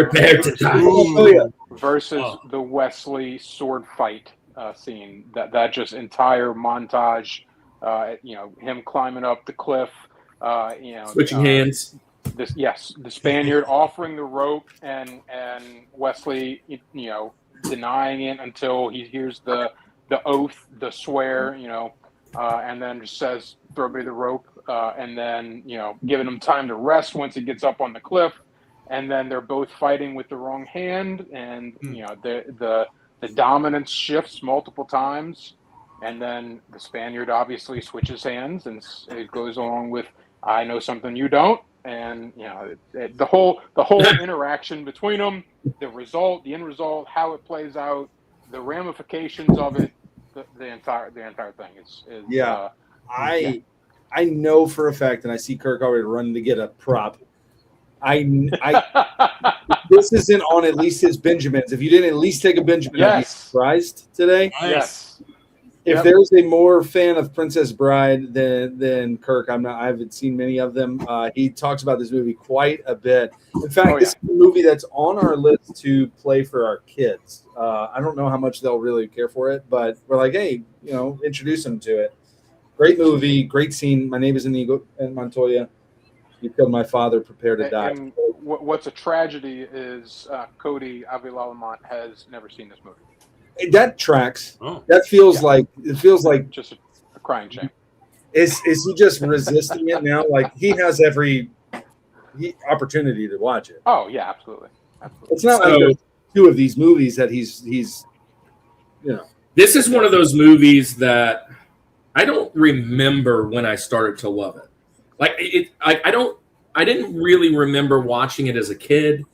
versus the Wesley sword fight scene. That just entire montage, him climbing up the cliff, switching hands. the Spaniard offering the rope and Wesley, denying it until he hears the oath, the swear, and then just says, "Throw me the rope," and then giving him time to rest once he gets up on the cliff, and then they're both fighting with the wrong hand, and the dominance shifts multiple times, and then the Spaniard obviously switches hands, and it goes along with "I know something you don't." And the whole interaction between them, the end result, how it plays out, the ramifications of it, the entire thing is I know for a fact, and I see Kirk already running to get a prop. This isn't on at least his Benjamins. If you didn't at least take a Benjamin, I'd be surprised today. Yes. If there's a more fan of Princess Bride than Kirk, I'm not. I haven't seen many of them. He talks about this movie quite a bit. In fact, this is a movie that's on our list to play for our kids. I don't know how much they'll really care for it, but we're like, hey, introduce them to it. Great movie, great scene. My name is Inigo Montoya. You killed my father. Prepare to die. And what's a tragedy is Cody Avilalamont has never seen this movie. That tracks. That feels like just a crying shame. Is he just resisting it now? Like he has every opportunity to watch it. Oh yeah, absolutely. It's not like there's two of these movies that he's. This is one of those movies that I don't remember when I started to love it. I didn't really remember watching it as a kid.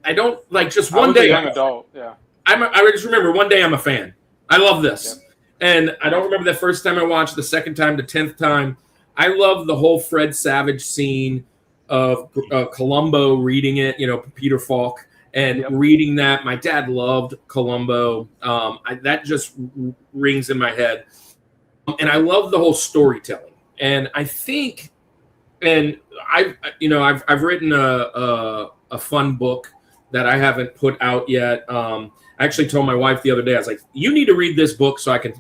I don't just one day. I'm an adult. Yeah. I just remember one day I'm a fan. I love this. Yeah. And I don't remember the first time I watched, the second time, the 10th time. I love the whole Fred Savage scene of Columbo reading it, Peter Falk, and reading that. My dad loved Columbo. That just rings in my head. And I love the whole storytelling. And I think, and I've written a fun book that I haven't put out yet. I actually told my wife the other day, I was like, you need to read this book so I can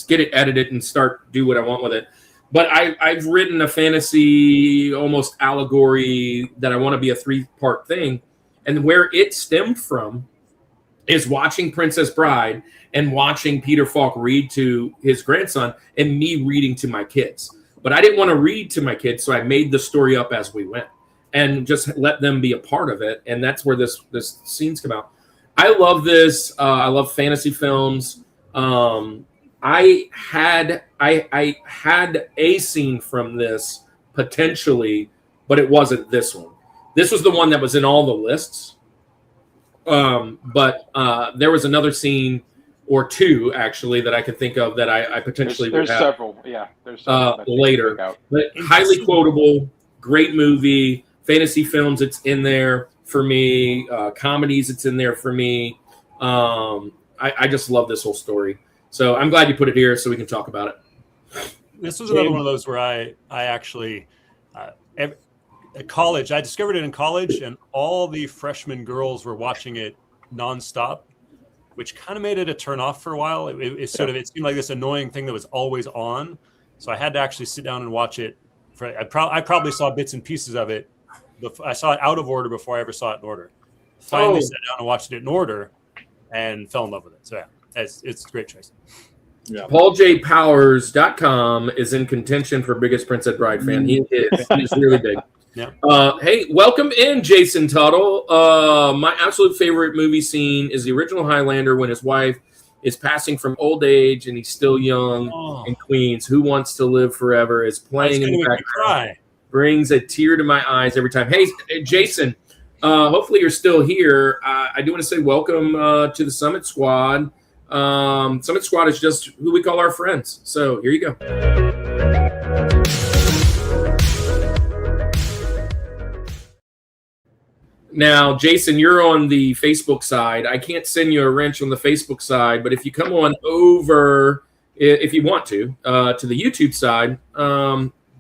get it edited and do what I want with it. But I've written a fantasy, almost allegory that I want to be a 3-part thing. And where it stemmed from is watching Princess Bride and watching Peter Falk read to his grandson and me reading to my kids. But I didn't want to read to my kids, so I made the story up as we went and just let them be a part of it. And that's where this scenes come out. I love this. I love fantasy films. I had a scene from this potentially, but it wasn't this one. This was the one that was in all the lists. But there was another scene or two actually that I could think of that I potentially there's would have. Several. Yeah, there's several later. But highly quotable, great movie. Fantasy films, it's in there for me. Comedies, it's in there for me. I just love this whole story. So I'm glad you put it here so we can talk about it. This was another one of those where I actually, at college, I discovered it in college, and all the freshman girls were watching it nonstop, which kind of made it a turn off for a while. It seemed like this annoying thing that was always on. So I had to actually sit down and watch it. I probably saw bits and pieces of it. I saw it out of order before I ever saw it in order. Finally sat down and watched it in order and fell in love with it. So yeah, it's a great choice. Yeah. PaulJPowers.com is in contention for biggest Princess Bride fan. He is. He's really big. Yeah. Hey, welcome in, Jason Tuttle. My absolute favorite movie scene is the original Highlander when his wife is passing from old age and he's still young in Queens. Who Wants to Live Forever is playing in the background. Brings a tear to my eyes every time. Hey, Jason, hopefully you're still here. I do want to say welcome to the Summit Squad. Summit Squad is just who we call our friends. So here you go. Now, Jason, you're on the Facebook side. I can't send you a wrench on the Facebook side, but if you come on over, if you want to the YouTube side,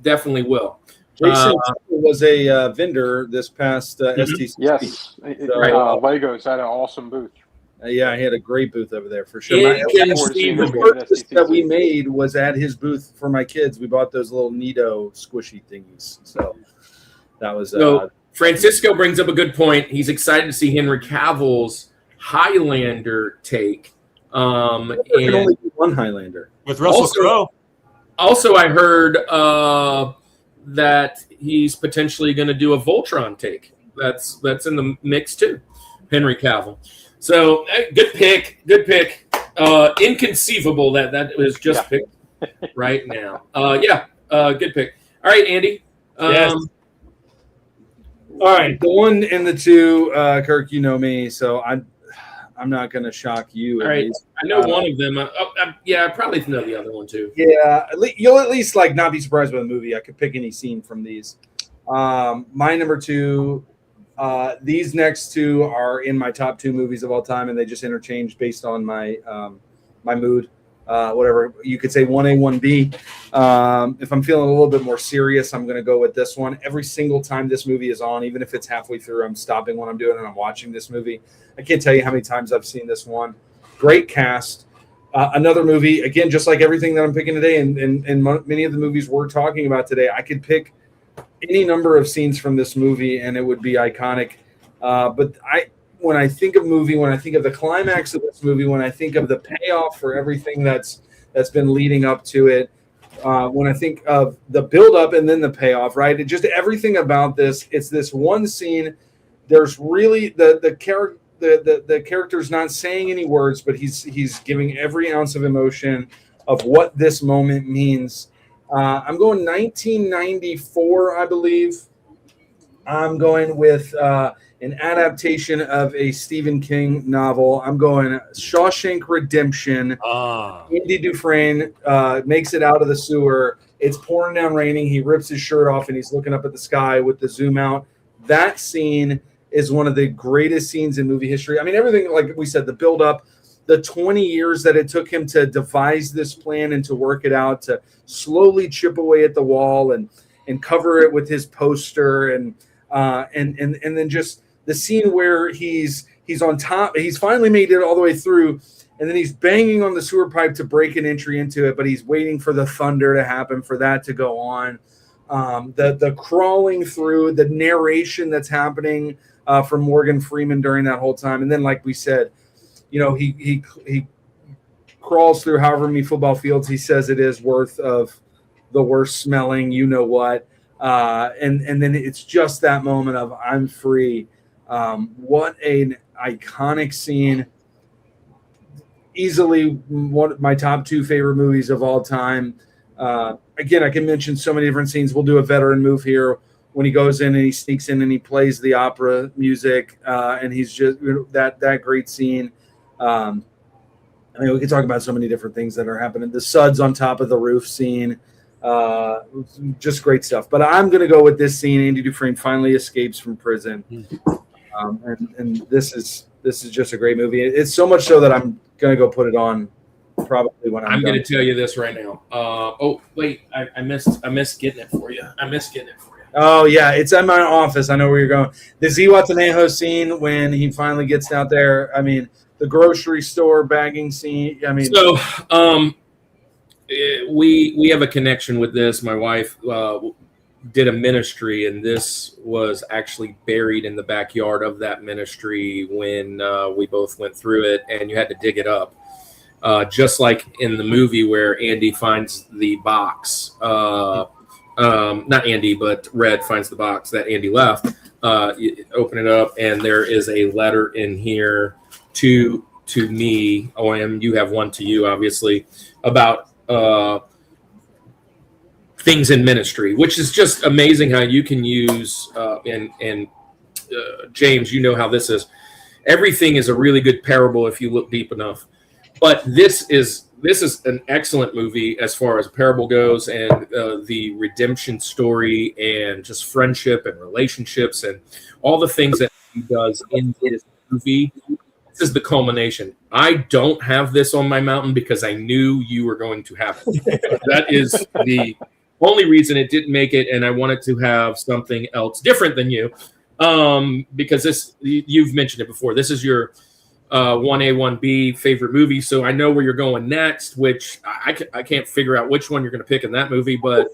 definitely will. Jason was a vendor this past STC. Yes, Legos had an awesome booth. Yeah, he had a great booth over there for sure. The purchase that we made was at his booth for my kids. We bought those little Nido squishy thingies. So that was Francisco brings up a good point. He's excited to see Henry Cavill's Highlander take. There can only be one Highlander. With Russell Crowe. Also, I heard that he's potentially going to do a Voltron take. That's in the mix too, Henry Cavill. So good pick. Inconceivable that was just picked right now. Good pick. All right, Andy. Yes. All right, the one and the two, Kirk. You know me, so I'm not going to shock you. All right, I know one of them. I probably know the other one too. Yeah, you'll at least like not be surprised by the movie. I could pick any scene from these. My number two. These next two are in my top two movies of all time, and they just interchange based on my my mood. Whatever you could say, 1A, 1B. If I'm feeling a little bit more serious, I'm going to go with this one. Every single time this movie is on, even if it's halfway through, I'm stopping what I'm doing and I'm watching this movie. I can't tell you how many times I've seen this one. Great cast. Another movie, again, just like everything that I'm picking today, and many of the movies we're talking about today, I could pick any number of scenes from this movie and it would be iconic. But when I think of movie, when I think of the climax of this movie, when I think of the payoff for everything that's been leading up to it, when I think of the build-up and then the payoff, right? It just everything about this. It's this one scene. There's really the character's not saying any words, but he's giving every ounce of emotion of what this moment means. I'm going 1994, I believe. I'm going with an adaptation of a Stephen King novel. I'm going Shawshank Redemption. Andy Dufresne makes it out of the sewer. It's pouring down raining. He rips his shirt off and he's looking up at the sky with the zoom out. That scene is one of the greatest scenes in movie history. I mean, everything, like we said, the build up, the 20 years that it took him to devise this plan and to work it out, to slowly chip away at the wall and cover it with his poster and then just the scene where he's on top, he's finally made it all the way through, and then he's banging on the sewer pipe to break an entry into it, but he's waiting for the thunder to happen for that to go on. The crawling through, the narration that's happening from Morgan Freeman during that whole time, and then like we said, you know, he crawls through however many football fields he says it is worth of the worst smelling, you know what, and then it's just that moment of I'm free. What an iconic scene. Easily one of my top two favorite movies of all time. Again, I can mention so many different scenes. We'll do a veteran move here when he goes in and he sneaks in and he plays the opera music, and he's just that great scene. I mean, we could talk about so many different things that are happening. The suds on top of the roof scene, just great stuff. But I'm going to go with this scene. Andy Dufresne finally escapes from prison, and this is just a great movie. It's so much so that I'm going to go put it on probably when I'm going to tell you this right now. Oh wait, I missed getting it for you. Oh yeah, it's at my office. I know where you're going. The Zihuatanejo scene when he finally gets out there. I mean, the grocery store bagging scene. I mean, so we have a connection with this. My wife did a ministry, and this was actually buried in the backyard of that ministry when we both went through it, and you had to dig it up. Just like in the movie where Andy finds the box. Not Andy, but Red finds the box that Andy left. You open it up, and there is a letter in here to me. And you have one to you, obviously, about things in ministry, which is just amazing how you can use. And James, you know how this is. Everything is a really good parable if you look deep enough. But this is an excellent movie as far as parable goes, and the redemption story, and just friendship and relationships, and all the things that he does in this movie. This is the culmination. I don't have this on my mountain because I knew you were going to have it. That is the only reason it didn't make it, and I wanted to have something else different than you, because you've mentioned it before. This is your 1A, 1B favorite movie, so I know where you're going next, which I can't figure out which one you're going to pick in that movie, but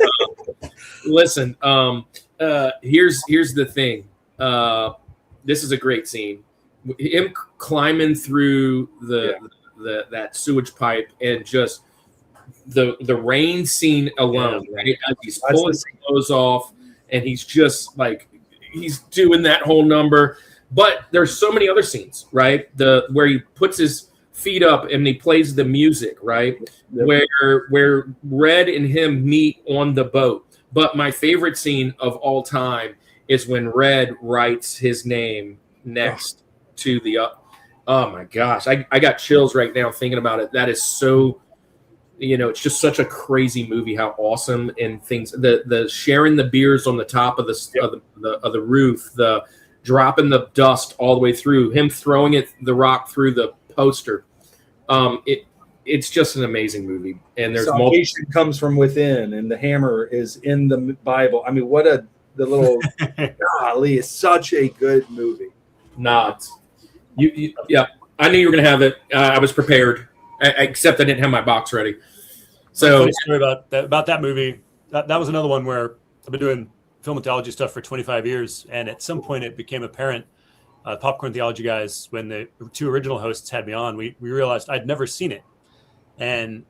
listen, here's the thing. this is a great scene. Him climbing through that sewage pipe and just the rain scene alone, right? As he's pulling his clothes off and he's just like he's doing that whole number. But there's so many other scenes, right? Where he puts his feet up and he plays the music, right? Yep. Where Red and him meet on the boat. But my favorite scene of all time is when Red writes his name next to the oh my gosh, I got chills right now thinking about it. That is so, it's just such a crazy movie. How awesome and things. The sharing the beers on the top of the roof, the dropping the dust all the way through, him throwing the rock through the poster. It's just an amazing movie. And there's salvation comes from within, and the hammer is in the Bible. I mean, golly, it's such a good movie. Yeah, I knew you were gonna have it. I was prepared, except I didn't have my box ready. So, funny story about that movie. That was another one where I've been doing film and theology stuff for 25 years, and at some point it became apparent. Popcorn Theology guys, when the two original hosts had me on, we realized I'd never seen it, and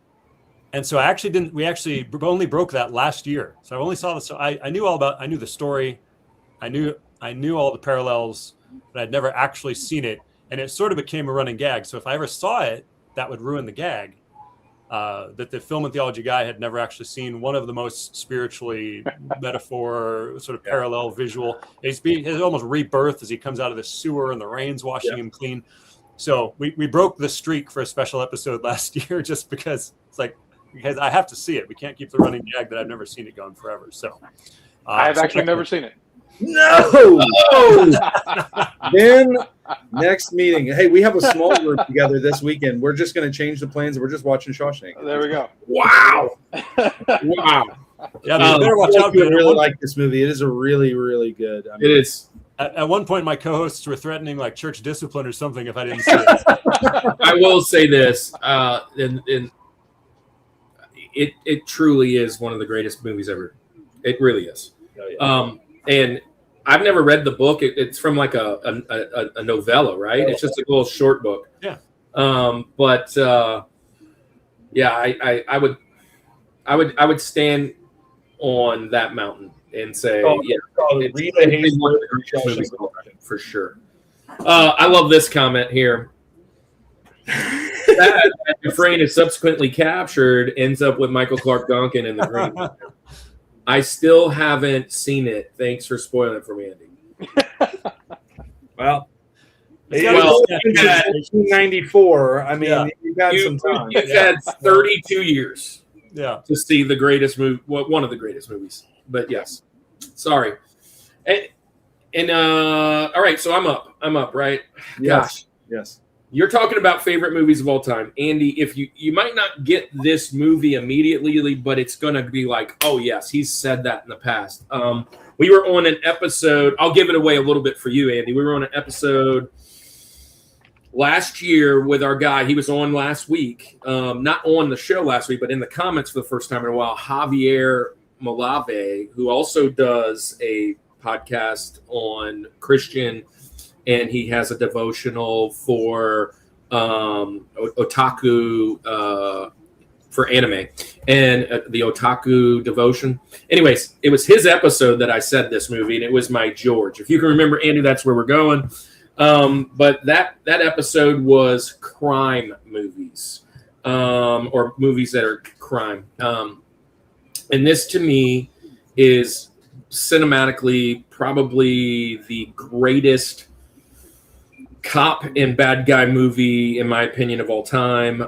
so I actually didn't. We actually only broke that last year, so I only saw this. So I knew I knew the story, I knew all the parallels, but I'd never actually seen it, and it sort of became a running gag. So if I ever saw it, that would ruin the gag. That the film and theology guy had never actually seen one of the most spiritually metaphor, sort of parallel visual. He's almost rebirth as he comes out of the sewer and the rain's washing him clean. So we broke the streak for a special episode last year just because because I have to see it. We can't keep the running gag that I've never seen it going forever. So I've actually never seen it. No. Then next meeting. Hey, we have a small group together this weekend. We're just going to change the plans. We're just watching Shawshank. There we go. Wow. Yeah, you better watch out. I really like this movie. It is a really, really good. It is. At one point, my co-hosts were threatening church discipline or something if I didn't see it. I will say this, it truly is one of the greatest movies ever. It really is. Oh, yeah. And I've never read the book. It's from a novella, right? It's just a little short book. Yeah. I would stand on that mountain and say, it's one of the greatest movies of all time, for sure. I love this comment here. That Dufresne is subsequently captured ends up with Michael Clark Duncan in the green. I still haven't seen it. Thanks for spoiling it for me, Andy. Well, 1994. I mean, you got some time. You've had 32 years, to see the greatest movie, one of the greatest movies. But yes, sorry. And all right, so I'm up, right? Yes. You're talking about favorite movies of all time. Andy, if you might not get this movie immediately, but it's going to be like, oh, yes, he's said that in the past. We were on an episode. I'll give it away a little bit for you, Andy. We were on an episode last year with our guy. He was on last week. Not on the show last week, but in the comments for the first time in a while, Javier Malave, who also does a podcast on Christian, and he has a devotional for otaku for anime, and the otaku devotion. Anyways, it was his episode that I said this movie, and it was my George. If you can remember, Andy, that's where we're going. But that episode was crime movies, or movies that are crime. And this, to me, is cinematically probably the greatest cop and bad guy movie, in my opinion, of all time.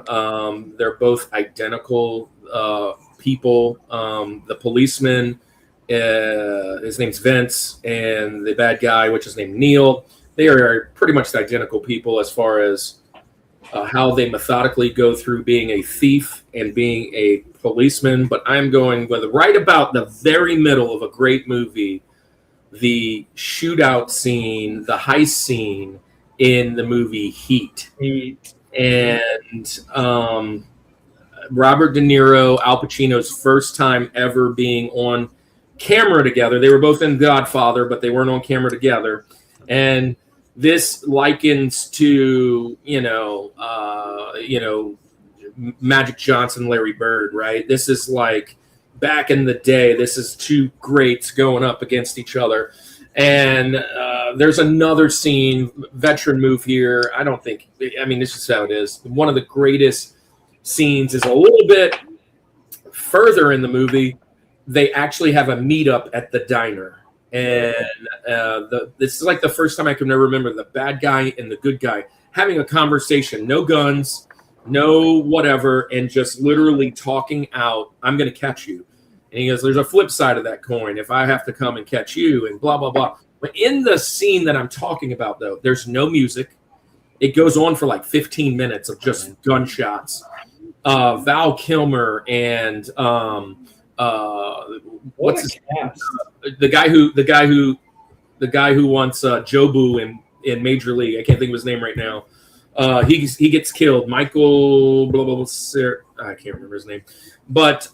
They're both identical people. The policeman, his name's Vince, and the bad guy, which is named Neil, they are pretty much the identical people as far as how they methodically go through being a thief and being a policeman. But I'm going with right about the very middle of a great movie, the shootout scene, the heist scene in the movie Heat. And Robert De Niro, Al Pacino's first time ever being on camera together. They were both in Godfather, but they weren't on camera together. And this likens to, Magic Johnson, Larry Bird, right? This is like back in the day. This is two greats going up against each other. And there's another scene, veteran move here. This is how it is. One of the greatest scenes is a little bit further in the movie. They actually have a meetup at the diner. And this is like the first time I can ever remember the bad guy and the good guy having a conversation. No guns, no whatever, and just literally talking out, I'm going to catch you. And he goes, there's a flip side of that coin. If I have to come and catch you and blah, blah, blah. But in the scene that I'm talking about, though, there's no music. It goes on for like 15 minutes of just gunshots. Val Kilmer and what's his name? The guy who wants Jobu in Major League. I can't think of his name right now. He gets killed. Michael blah blah blah. I can't remember his name. But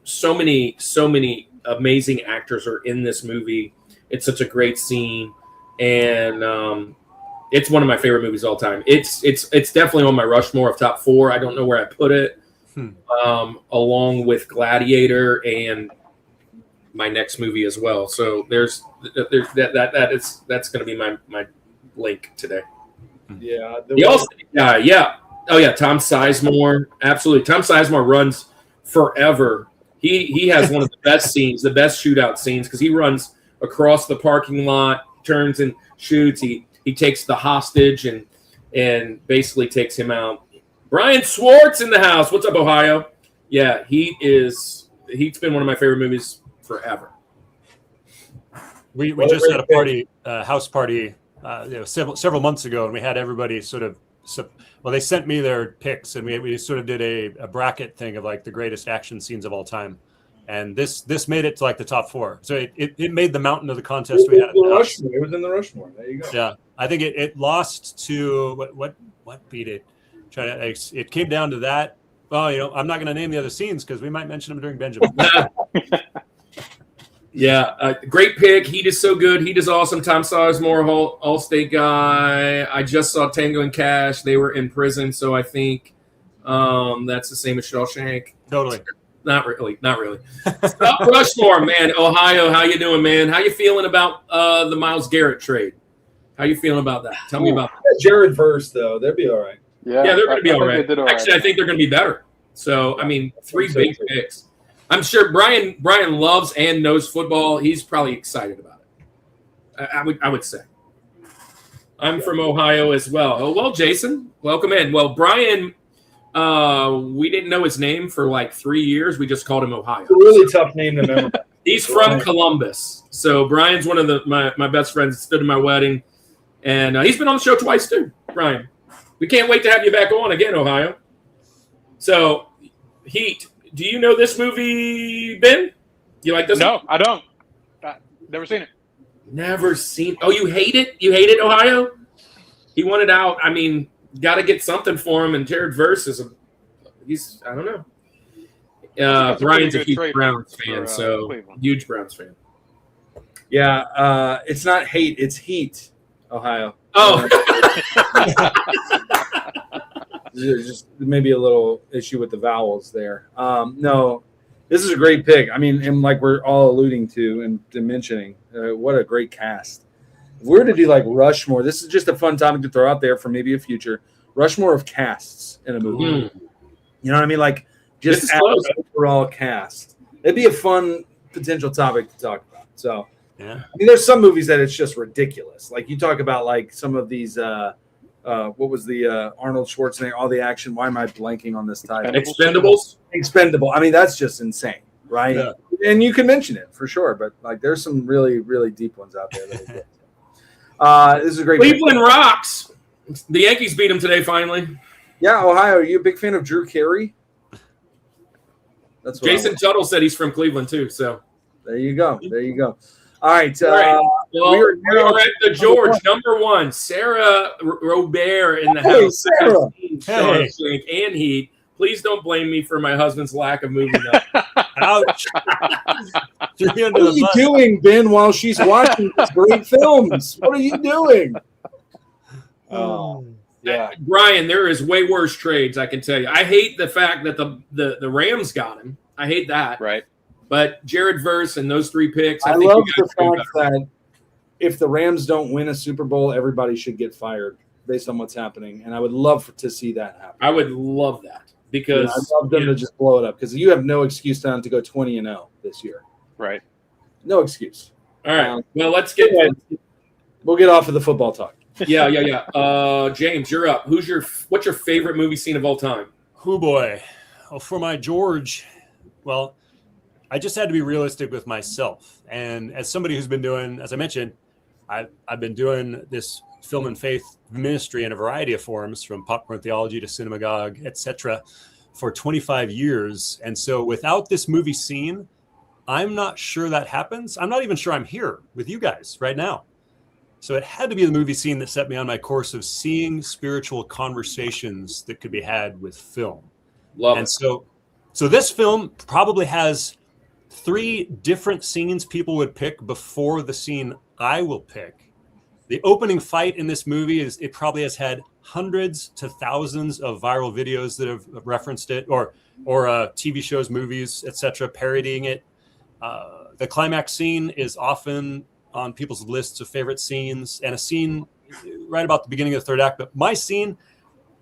so many amazing actors are in this movie. It's such a great scene, and it's one of my favorite movies of all time. It's definitely on my Rushmore of top 4. I don't know where I put it, along with Gladiator and my next movie as well. So there's that's going to be my link today. Yeah. The All-State guy, yeah. Oh yeah, Tom Sizemore, absolutely. Tom Sizemore runs forever. He has one of the best scenes, the best shootout scenes, because he runs across the parking lot, turns and shoots. He takes the hostage and basically takes him out. Brian Swartz in the house. What's up, Ohio? Yeah, he's been one of my favorite movies forever. We just had a party, house party, several months ago, and we had everybody sort of. They sent me their picks, and we sort of did a bracket thing of like the greatest action scenes of all time, and this made it to like the top 4. So it made the mountain of the contest we had. It was in the Rushmore. There you go. Yeah, I think it lost to what beat it. It came down to that. Well, I'm not going to name the other scenes because we might mention them during Benjamin. Yeah, great pick. Heat is so good. Heat is awesome. Tom Sizemore, All-State guy. I just saw Tango and Cash. They were in prison, so I think that's the same as Shawshank. Totally. Not really. Stop Rushmore, man. Ohio, how you doing, man? How you feeling about the Myles Garrett trade? How you feeling about that? Tell me about that. Jared first, though. They'll be all right. Yeah, they're going to be all right. Actually, right. I think they're going to be better. So, 3 big picks. I'm sure Brian loves and knows football. He's probably excited about it. I would say. I'm from Ohio as well. Oh, well, Jason, welcome in. Well, Brian, we didn't know his name for like 3 years. We just called him Ohio. It's a really tough name to remember. He's from Columbus. So Brian's one of my best friends that stood in my wedding. And he's been on the show twice too, Brian. We can't wait to have you back on again, Ohio. So, Heat. Do you know this movie, Ben? You like this? No, one? I don't. Never seen it. Never seen. Oh, you hate it? You hate it, Ohio? He wanted out. Got to get something for him. And Jared Verse is I don't know. Brian's a huge Browns fan, so Cleveland. Huge Browns fan. Yeah, it's not hate, it's heat, Ohio. Oh. Just maybe a little issue with the vowels there. No, this is a great pick. And like we're all alluding to and mentioning, what a great cast. If we were to do like Rushmore, this is just a fun topic to throw out there for maybe a future Rushmore of casts in a movie. You know what I mean? Like just overall cast. It'd be a fun potential topic to talk about. So yeah, there's some movies that it's just ridiculous. Like you talk about like some of these. What was the Arnold Schwarzenegger, all the action? Why am I blanking on this title? Expendables? Expendable. That's just insane, right? Yeah. And you can mention it for sure, but like there's some really, really deep ones out there. This is a great Cleveland rocks. The Yankees beat them today, finally. Yeah, Ohio. Are you a big fan of Drew Carey? That's what Jason Tuttle said he's from Cleveland too. So there you go. All right. Well, we are at the George, number 1, Sarah Robert in the house. Sarah. And Heat. Please don't blame me for my husband's lack of moving up. Ouch. Three under What are the you bus. doing, Ben, while she's watching these great films? What are you doing? Oh, yeah. Brian, there is way worse trades, I can tell you. I hate the fact that the Rams got him. I hate that. Right. But Jared Verse and those 3 picks, I think love you the guys do fact better. that if the Rams don't win a Super Bowl, everybody should get fired based on what's happening. And I would love to see that happen. I would love that because I'd love them to just blow it up because you have no excuse now to go 20-0 this year. Right. No excuse. All right. Well, let's get We'll get off of the football talk. yeah. James, you're up. What's your favorite movie scene of all time? Oh boy. Well, for my George, well, I just had to be realistic with myself. And as somebody who's been doing, as I mentioned, I've been doing this film and faith ministry in a variety of forms, from popcorn theology to cinemagogue, etc., for 25 years. And so without this movie scene, I'm not sure that happens. I'm not even sure I'm here with you guys right now. So it had to be the movie scene that set me on my course of seeing spiritual conversations that could be had with film. Love And it. so this film probably has 3 different scenes people would pick before the scene I will pick. The opening fight in this movie it probably has had hundreds to thousands of viral videos that have referenced it, or TV shows, movies, etc., parodying it. The climax scene is often on people's lists of favorite scenes, and a scene right about the beginning of the 3rd act. But my scene,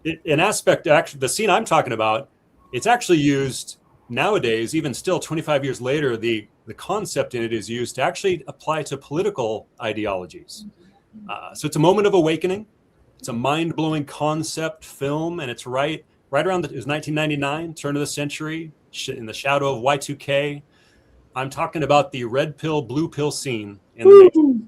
an aspect, actually, the scene I'm talking about, it's actually used nowadays, even still 25 years later, the concept in it is used to actually apply to political ideologies. So it's a moment of awakening. It's a mind-blowing concept film, and it's right around it was 1999, turn of the century, in the shadow of Y2K. I'm talking about the red pill, blue pill scene in the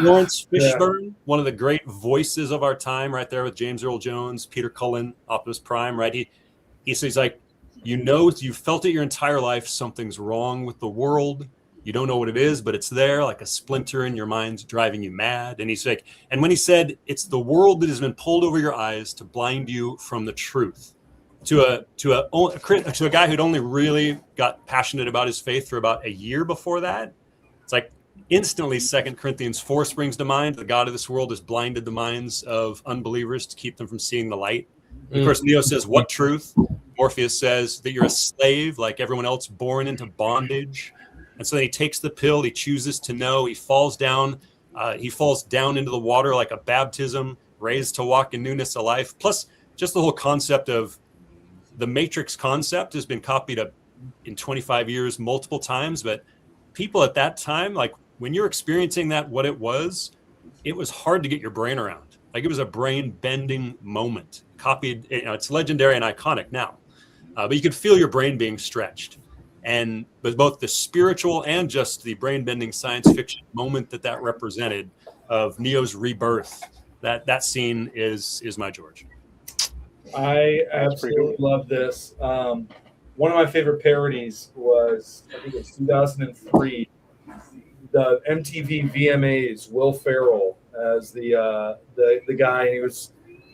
Lawrence Fishburne, one of the great voices of our time, right there with James Earl Jones, Peter Cullen, Optimus Prime, right? He's like, you've felt it your entire life. Something's wrong with the world. You don't know what it is, but it's there, like a splinter in your mind, driving you mad. And he's like, and when he said, it's the world that has been pulled over your eyes to blind you from the truth. To a guy who'd only really got passionate about his faith for about a year before that, it's like instantly 2 Corinthians 4 springs to mind. The God of this world has blinded the minds of unbelievers to keep them from seeing the light. Of course, Neo says, what truth? Morpheus says that you're a slave like everyone else, born into bondage. And so then he takes the pill. He chooses to know. He falls down. Into the water like a baptism, raised to walk in newness of life. Plus, just the whole concept of the Matrix concept has been copied in 25 years multiple times. But people at that time, like when you're experiencing that, what it was hard to get your brain around. Like it was a brain-bending moment. Copied, it's legendary and iconic now. But you could feel your brain being stretched. And but both the spiritual and just the brain-bending science fiction moment that represented of Neo's rebirth, that scene is my George. I absolutely love this. One of my favorite parodies was, I think it's 2003, the MTV VMAs, Will Ferrell as the guy, and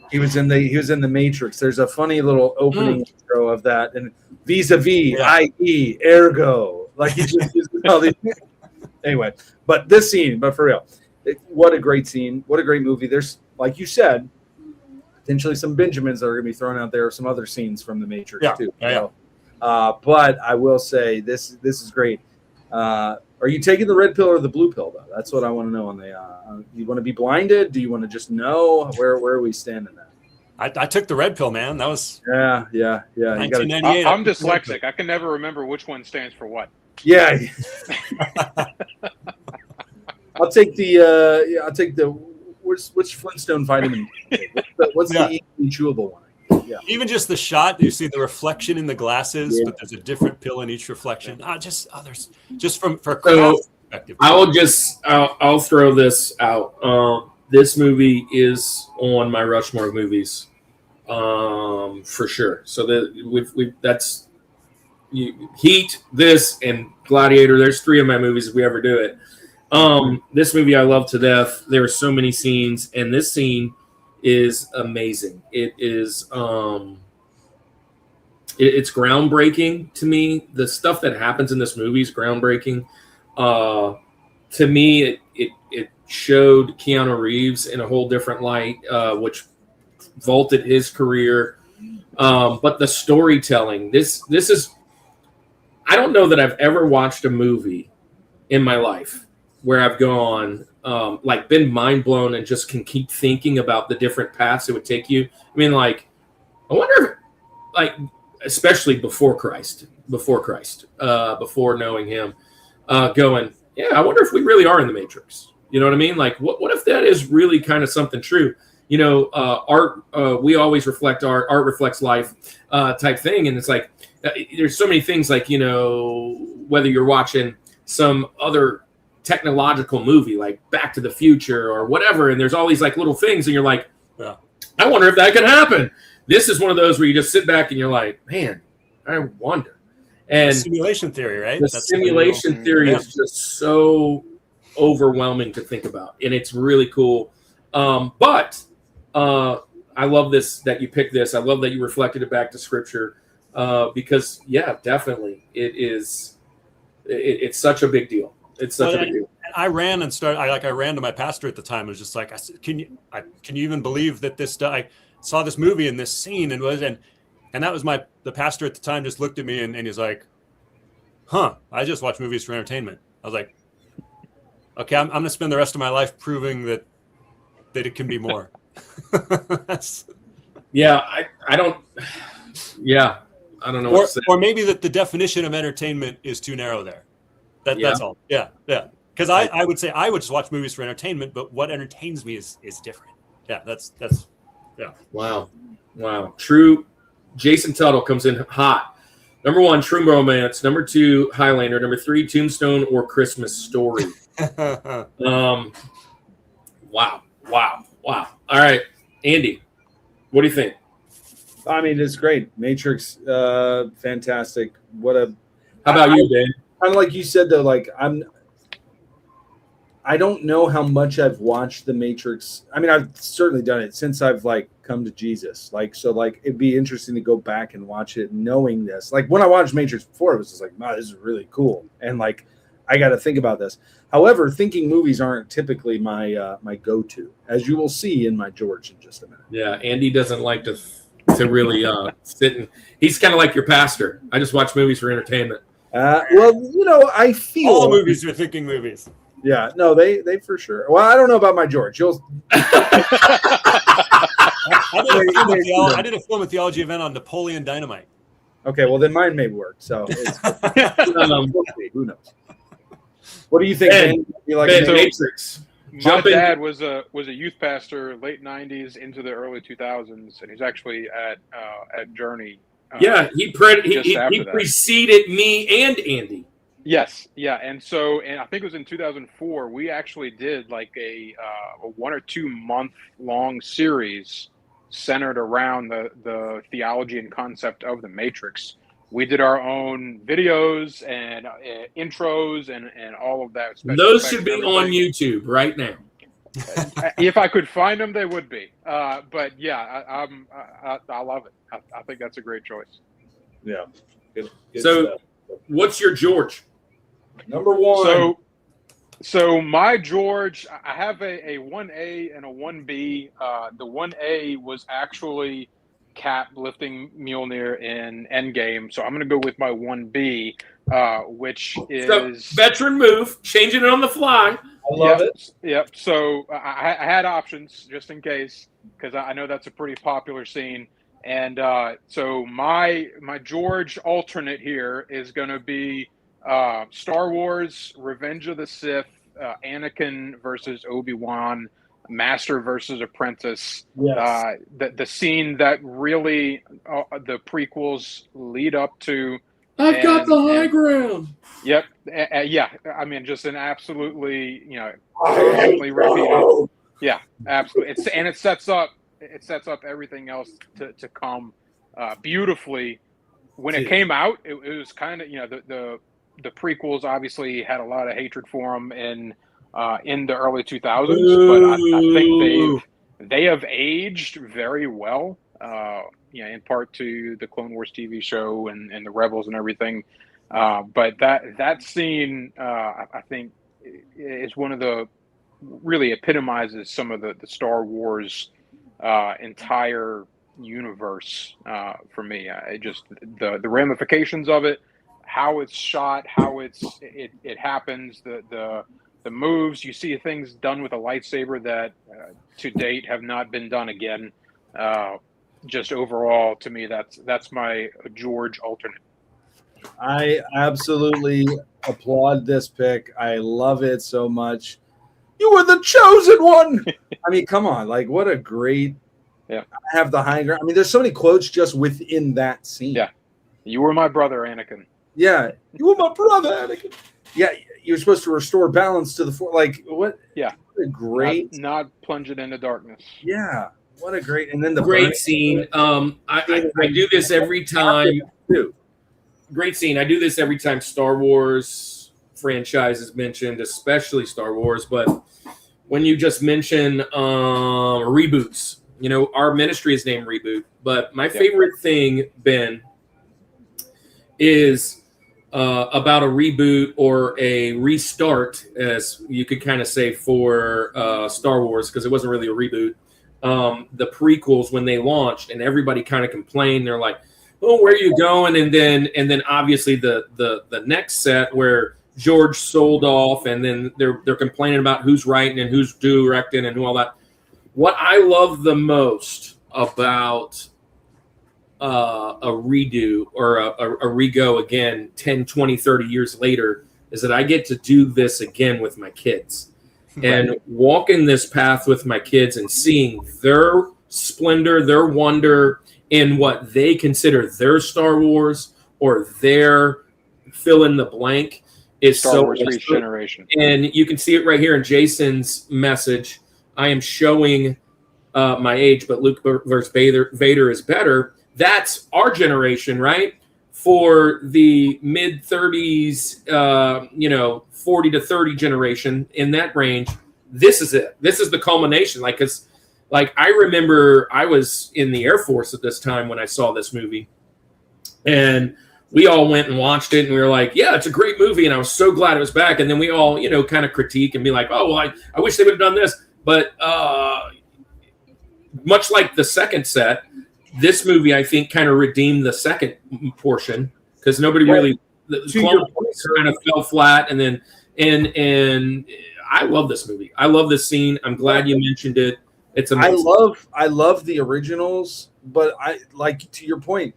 he was in the Matrix. There's a funny little opening intro of that, and vis-a-vis, i.e., ergo, like he just uses all these. Anyway, but this scene, but for real, what a great scene! What a great movie! There's, like you said, potentially some Benjamins that are going to be thrown out there, some other scenes from the Matrix too. Yeah. But I will say this is great. Are you taking the red pill or the blue pill though? That's what I want to know. On the, you want to be blinded? Do you want to just know where are we standing at? I took the red pill, man. That was Yeah. 1998. I'm dyslexic. I can never remember which one stands for what. Yeah. I'll take the which Flintstone vitamin? What's the chewable one? Yeah. Even just the shot, you see the reflection in the glasses, but there's a different pill in each reflection. There's just for craft perspective. I'll throw this out. This movie is on my Rushmore movies, for sure. So that's Heat, this, and Gladiator. There's 3 of my movies if we ever do it. This movie I love to death. There are so many scenes, and this scene is amazing. It is it's groundbreaking to me. The stuff that happens in this movie is groundbreaking. To me, it showed Keanu Reeves in a whole different light, which vaulted his career. But the storytelling, this is, I don't know that I've ever watched a movie in my life where I've gone, like been mind blown and just can keep thinking about the different paths it would take you. I mean, like, I wonder if, like, especially before knowing him, going, yeah, I wonder if we really are in the Matrix. You know what I mean? Like, what if that is really kind of something true? You know, art, we always reflect art reflects life type thing. And it's like, there's so many things, like, you know, whether you're watching some other technological movie like Back to the Future or whatever, and there's all these like little things, and you're like, Yeah. I wonder if that could happen. This is one of those where you just sit back and you're like, man, I wonder. And Simulation theory, right? the simulation theory is just so overwhelming to think about, and it's really cool. But I love this, that you picked this. I love that you reflected it back to scripture, because yeah, definitely it's such a big deal. It's such a big deal. I ran and started. I ran to my pastor at the time. I was just like, I said, can you even believe that this? I saw this movie and this scene and that was the pastor at the time just looked at me and he's like, huh? I just watch movies for entertainment. I was like, okay, I'm going to spend the rest of my life proving that it can be more. Yeah, I don't. Yeah, I don't know what to say. Or maybe that the definition of entertainment is too narrow there. That's all. Yeah. Because I would say I would just watch movies for entertainment, but what entertains me is different. Yeah, that's yeah. Wow. True. Jason Tuttle comes in hot. Number 1, True Romance. Number 2, Highlander. Number 3, Tombstone or Christmas Story. Wow. All right, Andy, what do you think? I mean, it's great. Matrix, fantastic. How about you, Dan? Kind of like you said, though, like I don't know how much I've watched The Matrix. I mean, I've certainly done it since I've like come to Jesus. Like, so like it'd be interesting to go back and watch it knowing this. Like when I watched Matrix before, it was just like, wow, this is really cool. And like, I got to think about this. However, thinking movies aren't typically my my go-to, as you will see in my George in just a minute. Yeah, Andy doesn't like to really sit and he's kind of like your pastor. I just watch movies for entertainment. Well, you know, I feel all movies are thinking movies. Yeah, no, they for sure. Well, I don't know about my George. I did a film and theology event on Napoleon Dynamite. Okay, well then mine may work. So it's, who knows? What do you think? Ben, you like Matrix? My dad was a youth pastor, late '90s into the early 2000s, and he's actually at Journey. Yeah, he preceded me and Andy. Yes, yeah, and I think it was in 2004. We actually did like a 1 or 2 month long series centered around the theology and concept of the Matrix. We did our own videos and intros and all of that. Those should be on YouTube right now. If I could find them, they would be. But yeah, I love it. I think that's a great choice. Yeah. Good so, stuff. What's your George? Number 1. So my George, I have a 1A and a 1B. The 1A was actually Cap lifting Mjolnir in Endgame. So I'm going to go with my 1B, which is... So, veteran move, changing it on the fly. I love it. Yep. So I had options just in case, because I know that's a pretty popular scene. And so my George alternate here is going to be Star Wars, Revenge of the Sith, Anakin versus Obi-Wan, Master versus Apprentice. Yes. The scene that really the prequels lead up to. I've got the high ground. Yep. Yeah. I mean, just an absolutely, constantly repeated. Yeah, absolutely. It sets up everything else to come beautifully. When it came out, it was kind of, the prequels obviously had a lot of hatred for them in the early 2000s, but I think they have aged very well. in part to the Clone Wars TV show and the Rebels and everything. But that scene, I think, is one of the really epitomizes some of the Star Wars entire universe for me. Just the ramifications of it, how it's shot, how it happens, the moves. You see things done with a lightsaber that to date have not been done again. Just overall, to me, that's my George alternate. I absolutely applaud this pick. I love it so much. You were the chosen one. I mean, come on. Like, what a great I have the high ground. I mean, there's so many quotes just within that scene. Yeah. You were my brother, Anakin. Yeah. You were my brother, Anakin. Yeah. You're supposed to restore balance to the Force. Like, what? Yeah. What a great. Not plunge it into darkness. Yeah. What a great. And then the great scene. I do this every time. Great scene. I do this every time Star Wars franchise is mentioned, especially Star Wars. But when you just mention reboots, our ministry is named Reboot. But my favorite thing, Ben, is about a reboot or a restart, as you could kind of say for Star Wars, because it wasn't really a reboot. The prequels, when they launched, and everybody kind of complained, they're like, "Oh, where are you going?" And then obviously the next set where George sold off, and then they're complaining about who's writing and who's directing and who all that. What I love the most about a redo or a rego again 10, 20, 30 years later is that I get to do this again with my kids. And walking this path with my kids and seeing their splendor, their wonder in what they consider their Star Wars or their fill in the blank is Star Wars Regeneration. And you can see it right here in Jason's message. I am showing my age, but Luke versus Vader is better. That's our generation, right? For the mid 30s, 40 to 30 generation, in that range, this is it. This is the culmination. I remember I was in the Air Force at this time when I saw this movie, and we all went and watched it, and we were like, yeah, it's a great movie, and I was so glad it was back. And then we all, kind of critique and be like, oh, well, I wish they would have done this. But much like the second set, this movie, I think, kind of redeemed the second portion because nobody really the Clone Wars kind of fell flat, and then and I love this movie. I love this scene. I'm glad you mentioned it. It's amazing. I love the originals, but I like to your point.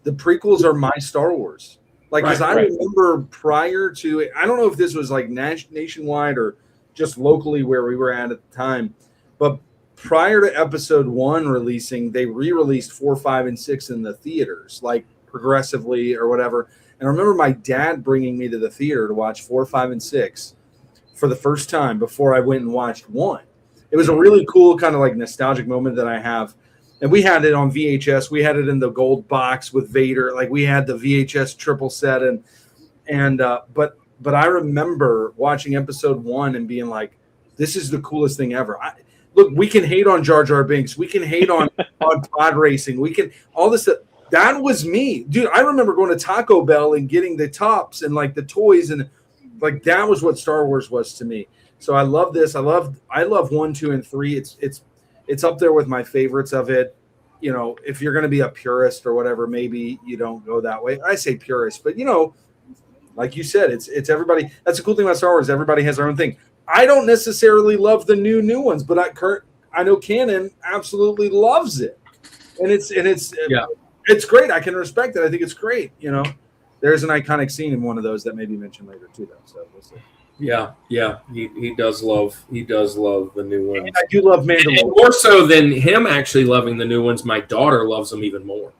The prequels are my Star Wars. Because I remember prior to, I don't know if this was like nationwide or just locally where we were at the time, but prior to Episode 1 releasing, they re-released 4, 5, and 6 in the theaters, like progressively or whatever. And I remember my dad bringing me to the theater to watch 4, 5, and 6 for the first time before I went and watched 1. It was a really cool kind of like nostalgic moment that I have. And we had it on VHS. We had it in the gold box with Vader. Like we had the VHS triple set. But I remember watching Episode 1 and being like, this is the coolest thing ever. Look, we can hate on Jar Jar Binks. We can hate on pod racing. We can all this stuff. That was me, dude. I remember going to Taco Bell and getting the tops and like the toys, and like that was what Star Wars was to me. So I love this. I love 1, 2, and 3. It's up there with my favorites of it. If you're going to be a purist or whatever, maybe you don't go that way. I say purist, but like you said, it's everybody. That's the cool thing about Star Wars. Everybody has their own thing. I don't necessarily love the new ones, but I know Canon absolutely loves it, and it's great. I can respect it. I think it's great. There's an iconic scene in one of those that may be mentioned later too, though. So we'll see. Yeah. He does love the new ones. And I do love Mandalorian. And more so than him actually loving the new ones, my daughter loves them even more.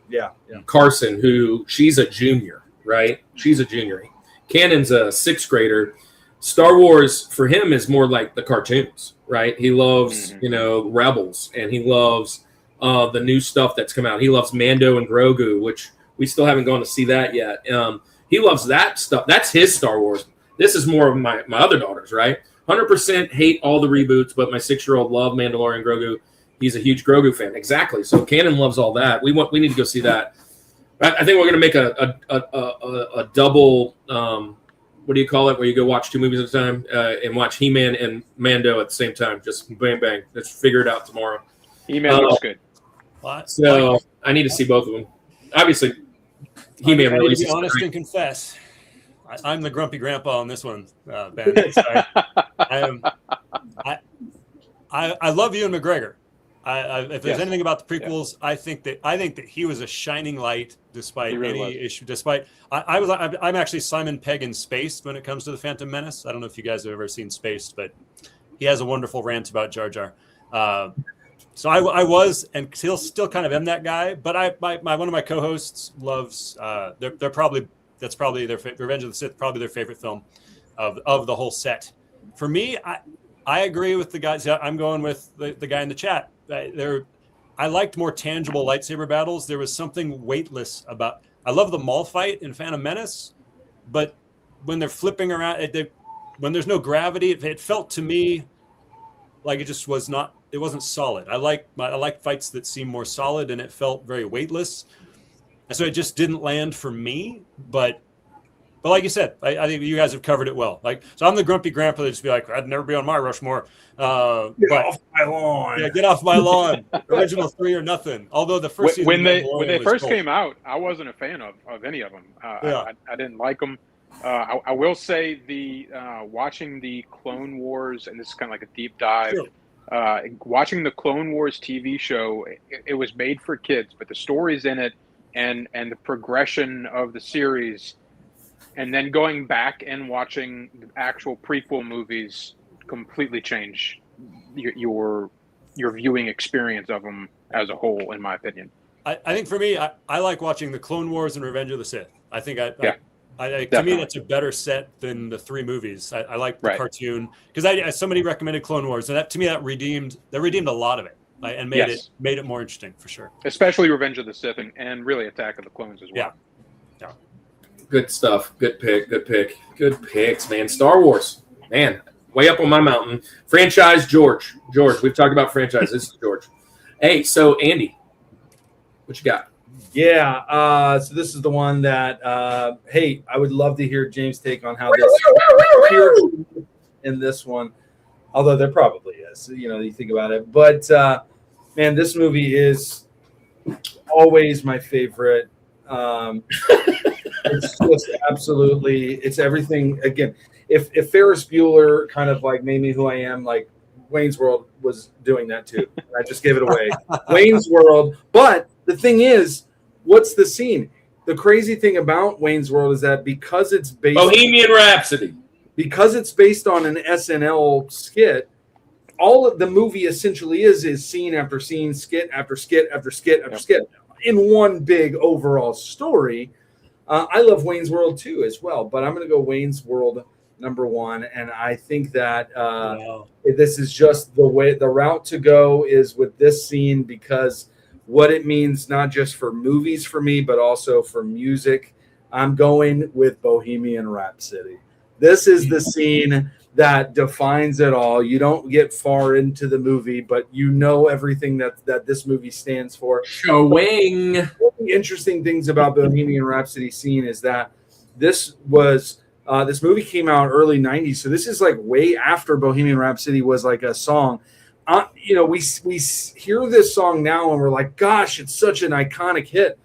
Yeah. Carson, she's a junior, right? She's a junior. Cannon's a 6th grader. Star Wars for him is more like the cartoons, right? He loves, Rebels, and he loves the new stuff that's come out. He loves Mando and Grogu, which we still haven't gone to see that yet. He loves that stuff. That's his Star Wars. This is more of my other daughters, right? 100% hate all the reboots, but my 6-year-old loved Mandalorian, Grogu. He's a huge Grogu fan. Exactly. So Cannon loves all that. We need to go see that. I think we're going to make a double. What do you call it? Where you go watch 2 movies at a time and watch He-Man and Mando at the same time. Just bang bang. Let's figure it out tomorrow. He-Man looks good. So I need to see both of them. Obviously, He-Man I need to releases. be honest and confess. I'm the grumpy grandpa on this one, Ben. I love Ewan McGregor. If there's anything about the prequels, I think that he was a shining light despite any issue. Despite I'm actually Simon Pegg in Spaced when it comes to the Phantom Menace. I don't know if you guys have ever seen Spaced, but he has a wonderful rant about Jar Jar. So I was and still kind of am that guy. But one of my co-hosts loves. They're probably their Revenge of the Sith, probably their favorite film of the whole set. For me, I agree with the guys. I'm going with the guy in the chat. I liked more tangible lightsaber battles. There was something weightless about. I love the Maul fight in Phantom Menace, but when they're flipping around, when there's no gravity, it felt to me like it just was not. It wasn't solid. I like fights that seem more solid, and it felt very weightless. And so it just didn't land for me. But like you said, I think you guys have covered it well. So I'm the grumpy grandpa that just be like, I'd never be on my Rushmore. Get off my lawn. Yeah, get off my lawn. Original 3 or nothing. Although the first season when they first came out, I wasn't a fan of any of them. Yeah. I didn't like them. I will say watching the Clone Wars, and this is kind of like a deep dive. Sure. Watching the Clone Wars TV show, it was made for kids, but the stories in it and the progression of the series, and then going back and watching the actual prequel movies completely change your viewing experience of them as a whole, in my opinion. I think for me, I like watching the Clone Wars and Revenge of the Sith. I think to me, that's a better set than the 3 movies. I like the cartoon because somebody recommended Clone Wars, and that to me that redeemed a lot of it and made it more interesting for sure. Especially Revenge of the Sith and really Attack of the Clones as well. Yeah. Good stuff. Good pick. Good picks, man. Star Wars, man, way up on my mountain. Franchise George. We've talked about franchise. This is George. Hey, so Andy, what you got? Yeah, so this is the one that, hey, I would love to hear James' take on how this in this one, although there probably is, you think about it. But, man, this movie is always my favorite. It's just absolutely, it's everything. Again, if Ferris Bueller kind of like made me who I am, like Wayne's World was doing that too. I just gave it away. Wayne's World. But the thing is, what's the scene? The crazy thing about Wayne's World is that because it's based Bohemian Rhapsody. Because it's based on an SNL skit, all of the movie essentially is scene after scene, skit after skit after skit after skit in one big overall story. I love Wayne's World too as well, but I'm going to go Wayne's World number 1, and I think that this is just the route to go is with this scene because what it means not just for movies for me, but also for music. I'm going with Bohemian Rhapsody. This is the scene that defines it all. You don't get far into the movie, but you know everything that this movie stands for. Showing. One of the interesting things about Bohemian Rhapsody scene is that this movie came out early 90s. So this is like way after Bohemian Rhapsody was like a song. We hear this song now and we're like, gosh, it's such an iconic hit.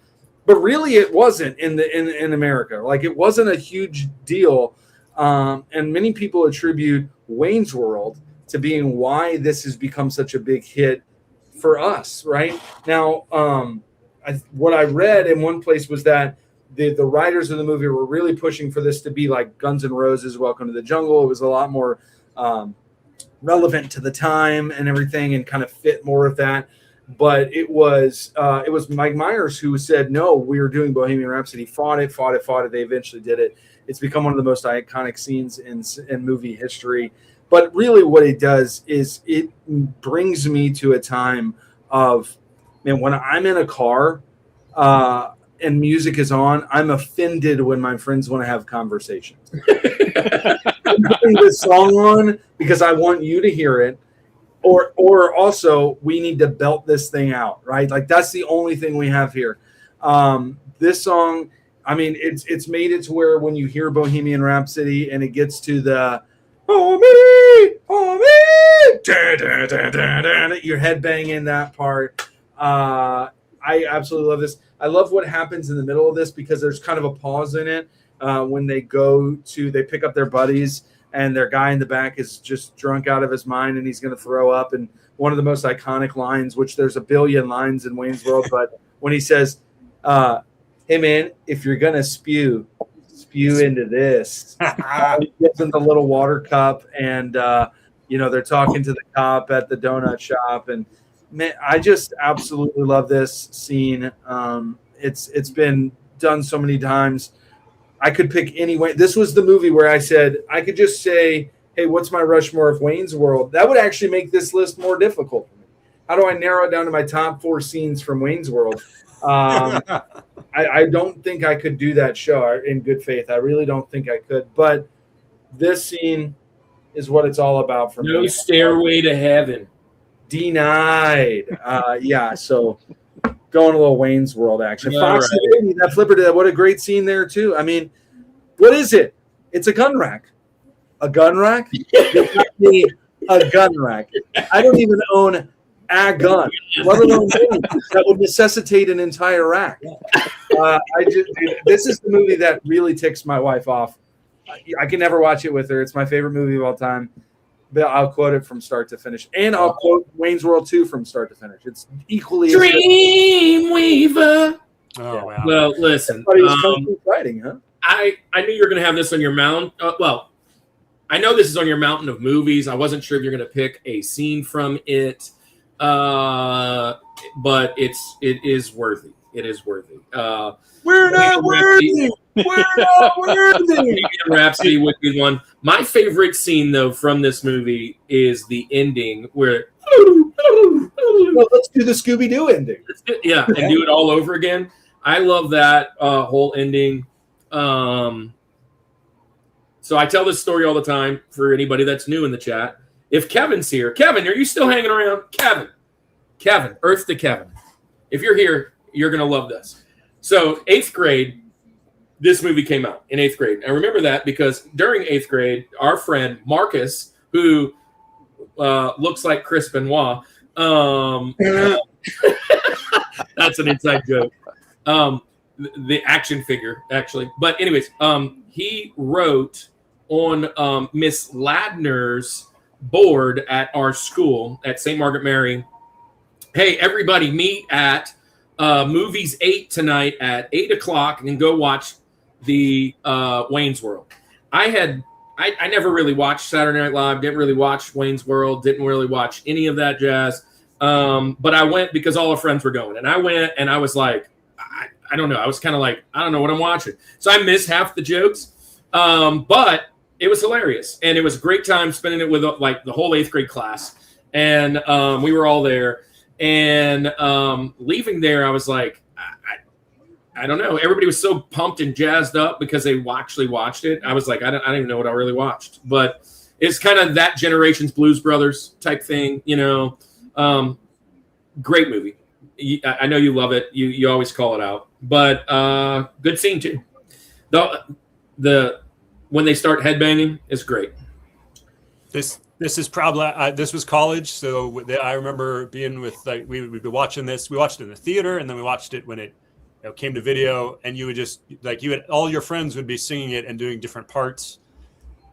But really it wasn't in America. Like it wasn't a huge deal. And many people attribute Wayne's World to being why this has become such a big hit for us, right? Now, what I read in one place was that the writers of the movie were really pushing for this to be like Guns N' Roses, Welcome to the Jungle. It was a lot more relevant to the time and everything and kind of fit more of that. But it was Mike Myers who said, no, we were doing Bohemian Rhapsody, fought it. They eventually did it. It's become one of the most iconic scenes in movie history. But really what it does is it brings me to a time of, man, when I'm in a car and music is on, I'm offended when my friends want to have conversations. I'm putting this song on because I want you to hear it. or also we need to belt this thing out, right? Like that's the only thing we have here. This song, I mean, it's made it to where when you hear Bohemian Rhapsody and it gets to the oh me, your head banging that part. I absolutely love this. I love what happens in the middle of this because there's kind of a pause in it when they pick up their buddies and their guy in the back is just drunk out of his mind and he's going to throw up. And one of the most iconic lines, which there's a billion lines in Wayne's World, but when he says, hey man, if you're going to spew into this. He gives him the little water cup and, they're talking to the cop at the donut shop. And man, I just absolutely love this scene. It's been done so many times. I could pick any way. This was the movie where I said I could just say, hey, what's my Rushmore of Wayne's World? That would actually make this list more difficult for me. How do I narrow it down to my top 4 scenes from Wayne's World? I don't think I could do that show in good faith. I really don't think I could. But this scene is what it's all about for me. No Stairway to Heaven. Denied. So going a little Wayne's World action. All Fox right. and Baby, that flipper did that. What a great scene there too. I mean, what is it? It's a gun rack. A gun rack? A gun rack. I don't even own a gun, let alone that would necessitate an entire rack. This is the movie that really ticks my wife off. I can never watch it with her. It's my favorite movie of all time. But I'll quote it from start to finish, and I'll quote Wayne's World 2 from start to finish. It's equally Dreamweaver. Oh wow. Well, listen. Fighting, huh? I knew you were going to have this on your mountain. I know this is on your mountain of movies. I wasn't sure if you're going to pick a scene from it, but it is worthy. It is worthy. We're not worthy. We're not worthy. Rhapsody would be one. My favorite scene, though, from this movie is the ending where. Well, let's do the Scooby-Doo ending. Yeah, and do it all over again. I love that whole ending. So I tell this story all the time for anybody that's new in the chat. If Kevin's here, Kevin, are you still hanging around? Kevin, Earth to Kevin. If you're here, you're going to love this. So 8th grade, this movie came out in 8th grade. I remember that because during 8th grade, our friend Marcus, who looks like Chris Benoit, that's an inside joke. The action figure, actually. But anyways, he wrote on Miss Ladner's board at our school at St. Margaret Mary, hey, everybody meet at Movies 8 tonight at 8 o'clock and go watch the Wayne's World. I never really watched Saturday Night Live, didn't really watch Wayne's World, didn't really watch any of that jazz. But I went because all our friends were going. And I went and I was like, I don't know. I was kind of like, I don't know what I'm watching. So I missed half the jokes. But it was hilarious. And it was a great time spending it with like the whole 8th grade class. And we were all there. And leaving there, I was like, I don't know. Everybody was so pumped and jazzed up because they actually watched it. I was like, I don't even know what I really watched. But it's kind of that generation's Blues Brothers type thing, you know. Great movie. I know you love it. You always call it out. But good scene, too. The when they start headbanging is great. This is probably this was college, so I remember being with like we'd be watching this. We watched it in the theater, and then we watched it when it came to video. And you would just all your friends would be singing it and doing different parts.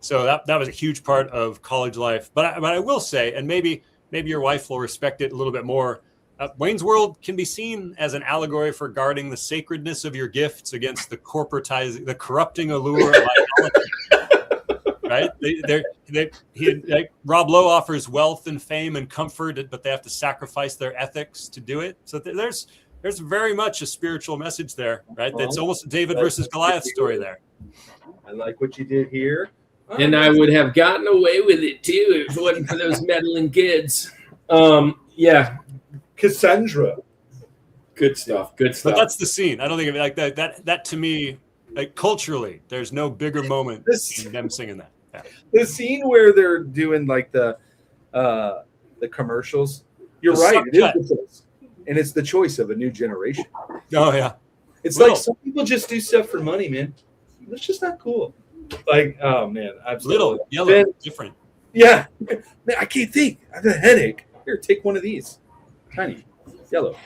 So that was a huge part of college life. But I will say, and maybe your wife will respect it a little bit more. Wayne's World can be seen as an allegory for guarding the sacredness of your gifts against the the corrupting allure of idolatry. Right? Rob Lowe offers wealth and fame and comfort, but they have to sacrifice their ethics to do it. So there's very much a spiritual message there, right? That's almost a David versus Goliath story there. I like what you did here. And I would have gotten away with it too if it wasn't for those meddling kids. Yeah. Cassandra. Good stuff. Good stuff. But that's the scene. I don't think of it like that. That to me, like culturally, there's no bigger moment than them singing that. Yeah. The scene where they're doing like the the commercials. You're The right. suck It is cut. the choice. And it's the choice of a new generation. Oh yeah. It's Little. like some people just do stuff for money, man. That's just not cool. Like, oh man, absolutely. Little, yellow, Ben, different. yeah. Man, I can't think. I have a headache. Here, take one of these. Tiny, yellow,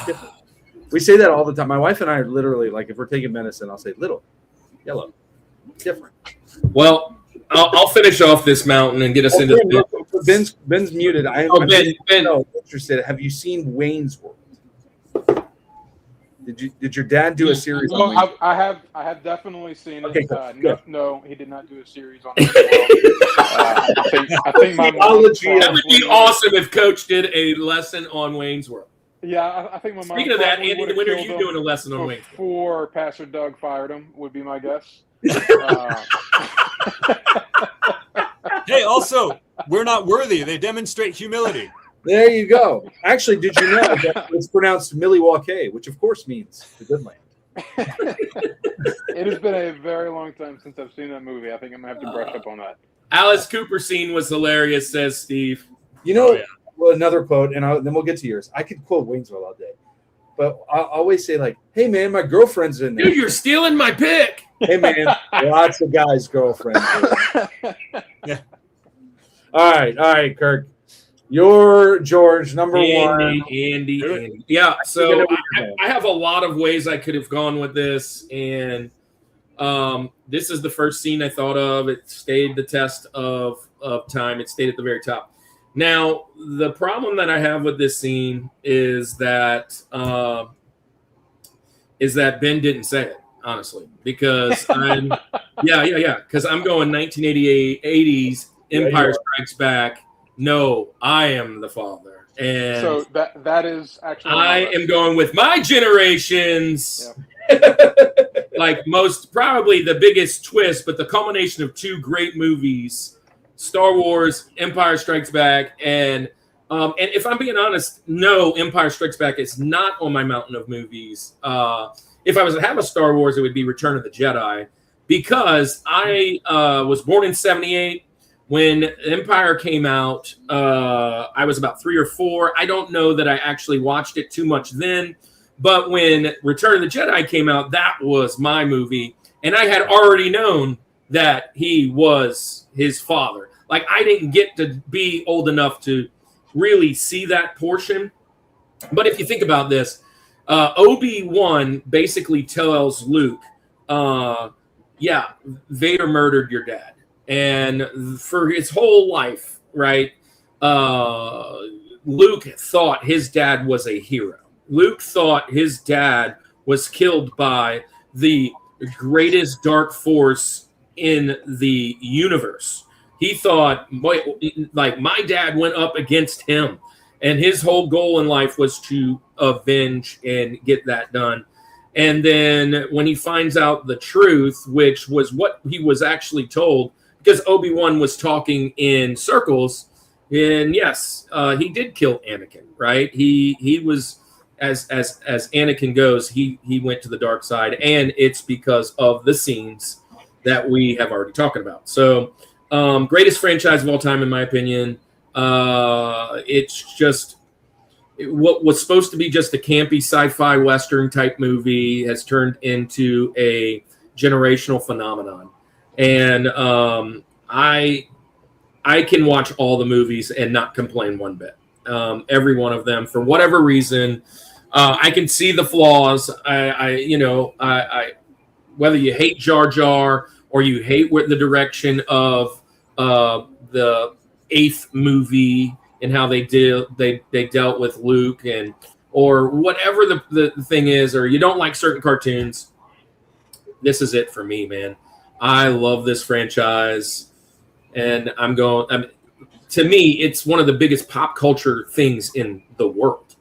different. We say that all the time. My wife and I are literally like, if we're taking medicine, I'll say little, yellow, different. Well, I'll finish off this mountain and get us into the Ben's muted. I'm Ben. interested. Have you seen Wayne's World? Did your dad do a series on Wayne's World? I have definitely seen Okay, it. good. No, he did not do a series on it. I think my mom That would be awesome if Coach did a lesson on Wayne's World. Yeah, I think my mom. Speaking of that, probably Andy, would've when are killed you him doing a lesson on Wayne's World? before Pastor Doug fired him? Would be my guess. Hey, also, we're not worthy. They demonstrate humility. There you go. Actually, did you know that it's pronounced Milwaukee, which of course means the good land? It has been a very long time since I've seen that movie. I think I'm gonna have to brush up on that. Alice Cooper scene was hilarious, says Steve. You know, Oh, yeah. well, another quote, and then we'll get to yours. I could quote Wayne's World all day, but I always say like, "Hey man, my girlfriend's in there." Dude, you're stealing my pick. Hey man, lots of guys' girlfriends. Yeah. All right, Kirk. You're George, number one. Andy. Yeah, so I have a lot of ways I could have gone with this, and this is the first scene I thought of. It stayed the test of time. It stayed at the very top. Now, the problem that I have with this scene is that Ben didn't say it, honestly, because I'm because I'm going 1988, 80s, Empire Strikes Back. No, I am the father, and So that is actually. I am going with my generation's like most probably the biggest twist, but the culmination of two great movies, Star Wars, Empire Strikes Back, and if I'm being honest, no, Empire Strikes Back is not on my mountain of movies. If I was to have a Star Wars, it would be Return of the Jedi, because I was born in '78. When Empire came out, I was about 3 or 4. I don't know that I actually watched it too much then, but when Return of the Jedi came out, that was my movie, and I had already known that he was his father. Like, I didn't get to be old enough to really see that portion. But if you think about this, Obi-Wan basically tells Luke, Vader murdered your dad. And for his whole life, right, Luke thought his dad was a hero. Luke thought his dad was killed by the greatest dark force in the universe. He thought, like, my dad went up against him, and his whole goal in life was to avenge and get that done. And then when he finds out the truth, which was what he was actually told, because Obi-Wan was talking in circles, and yes, he did kill Anakin, right? He was, as Anakin goes, he went to the dark side, and it's because of the scenes that we have already talked about. So, greatest franchise of all time, in my opinion. It's just what was supposed to be just a campy sci-fi Western type movie has turned into a generational phenomenon. And I can watch all the movies and not complain one bit. Every one of them, for whatever reason, I can see the flaws. I whether you hate Jar Jar or you hate the direction of the 8th movie and how they dealt with Luke, and or whatever the thing is, or you don't like certain cartoons. This is it for me, man. I love this franchise, and to me, it's one of the biggest pop culture things in the world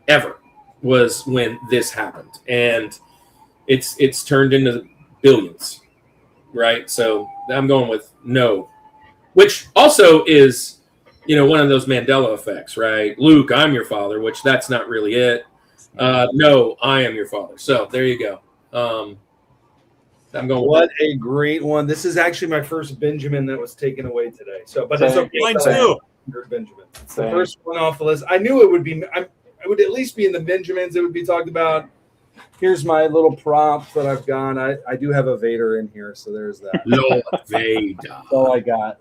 ever, was when this happened. And it's turned into billions, right? So I'm going with no, which also is, one of those Mandela effects, right? Luke, I'm your father, which that's not really it. No, I am your father. So there you go. I'm going. What a great one! This is actually my first Benjamin that was taken away today. So, but it's okay. Mine too. Benjamin. It's the first one off the list. I knew it would be. It would at least be in the Benjamins. It would be talked about. Here's my little prop that I've got. I do have a Vader in here, so there's that. Lord Vader. That's all I got.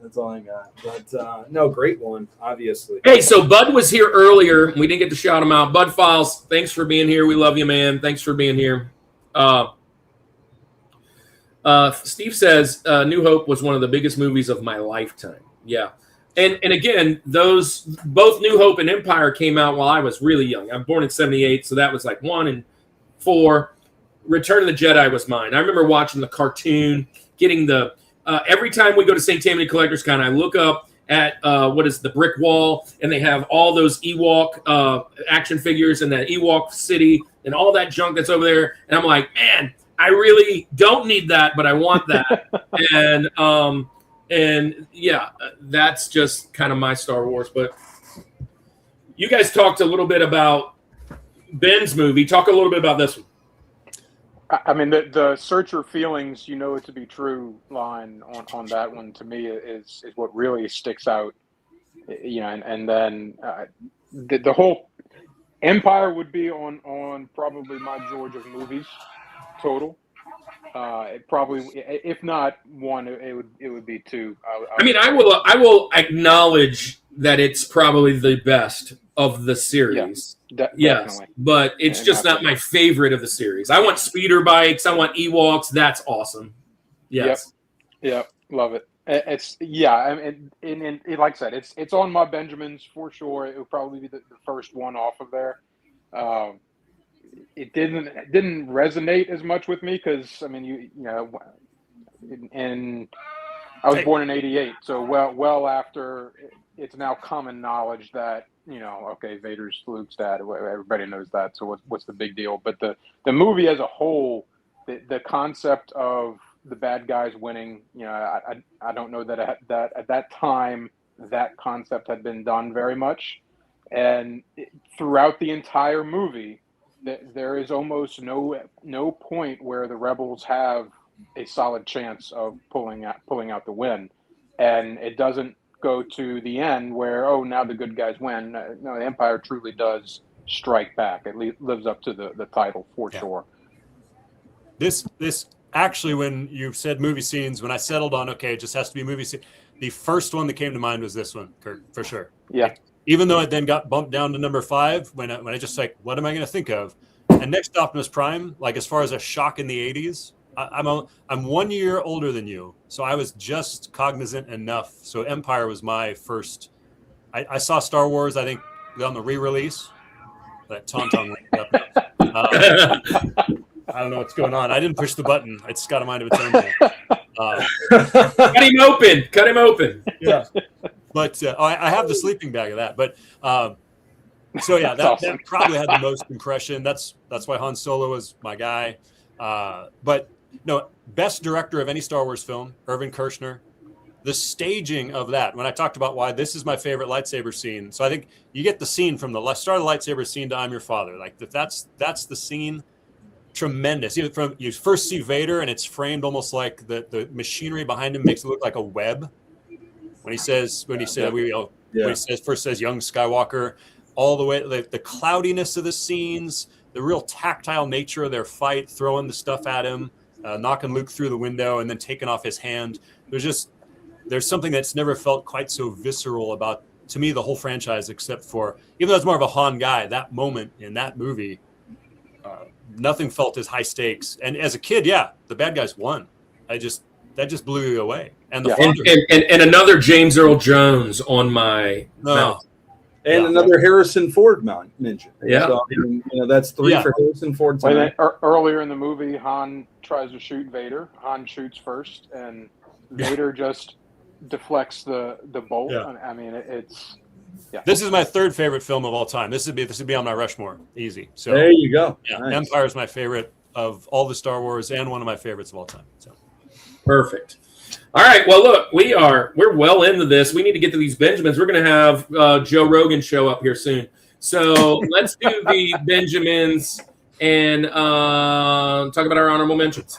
But no, great one, obviously. Hey, so Bud was here earlier. We didn't get to shout him out. Bud Files, thanks for being here. We love you, man. Thanks for being here. Steve says New Hope was one of the biggest movies of my lifetime. Yeah. And again, those both New Hope and Empire came out while I was really young. I'm born in 78, so that was like 1 and 4. Return of the Jedi was mine. I remember watching the cartoon, getting the every time we go to St. Tammany Collector's Con, I look up at what is the brick wall, and they have all those Ewok action figures and that Ewok city and all that junk that's over there. And I'm like, man, I really don't need that, but I want that. and yeah, that's just kind of my Star Wars. But you guys talked a little bit about Ben's movie. Talk a little bit about this one. I mean, the search your feelings, you know it to be true line on that one to me is what really sticks out. You know, and then the whole Empire would be on probably my George of movies total. It probably, if not one, it would be 2. I will acknowledge that it's probably the best of the series. Yes, definitely. But it's just not my favorite of the series. I want speeder bikes. I want Ewoks. That's awesome. Yes. Yep. Love it. It's and like I said, it's on my Benjamins for sure. It would probably be the first one off of there. It didn't resonate as much with me because I mean you know, and I was born in '88, so well after it's now common knowledge that you know, okay, Vader's Luke's dad. Everybody knows that. So what's the big deal? But the movie as a whole, the concept of the bad guys winning, you know, I don't know that at that time that concept had been done very much, and throughout the entire movie, there is almost no point where the rebels have a solid chance of pulling out the win, and it doesn't go to the end where now the good guys win. No, the Empire truly does strike back. It lives up to the title for sure. This actually, when you said movie scenes, when I settled on it just has to be movie scene, the first one that came to mind was this one, Kurt, for sure. Yeah. Even though it then got bumped down to number 5, when I just like, what am I going to think of? And next Optimus Prime, like as far as a shock in the 80s, I'm 1 year older than you, so I was just cognizant enough. So Empire was my first. I saw Star Wars, I think, on the re-release. That Tauntaun. I don't know what's going on. I didn't push the button. It's got a mind of its own. Cut him open. Yeah. But I have the sleeping bag of that. But so yeah, that probably had the most impression. That's why Han Solo was my guy. But no, best director of any Star Wars film, Irvin Kershner. The staging of that, when I talked about why this is my favorite lightsaber scene. So I think you get the scene from the start of the lightsaber scene to I'm Your Father. Like that's the scene. Tremendous. You first see Vader and it's framed almost like the machinery behind him makes it look like a web. When he says young Skywalker, all the way the cloudiness of the scenes, the real tactile nature of their fight, throwing the stuff at him, knocking Luke through the window and then taking off his hand. There's something that's never felt quite so visceral about, to me, the whole franchise, except for, even though it's more of a Han guy, that moment in that movie, nothing felt as high stakes. And as a kid, the bad guys won. That just blew you away. And and another James Earl Jones on my mouth. And another Harrison Ford mention. Yeah. So, that's 3 for Harrison Ford tonight. Earlier in the movie, Han tries to shoot Vader. Han shoots first, and Vader just deflects the bolt. Yeah. I mean, it's... Yeah. This is my 3rd favorite film of all time. This would be on my Rushmore, easy. So there you go. Yeah, nice. Empire is my favorite of all the Star Wars and one of my favorites of all time. So perfect. All right. Well, look, we're well into this. We need to get to these Benjamins. We're going to have Joe Rogan show up here soon. So let's do the Benjamins and talk about our honorable mentions.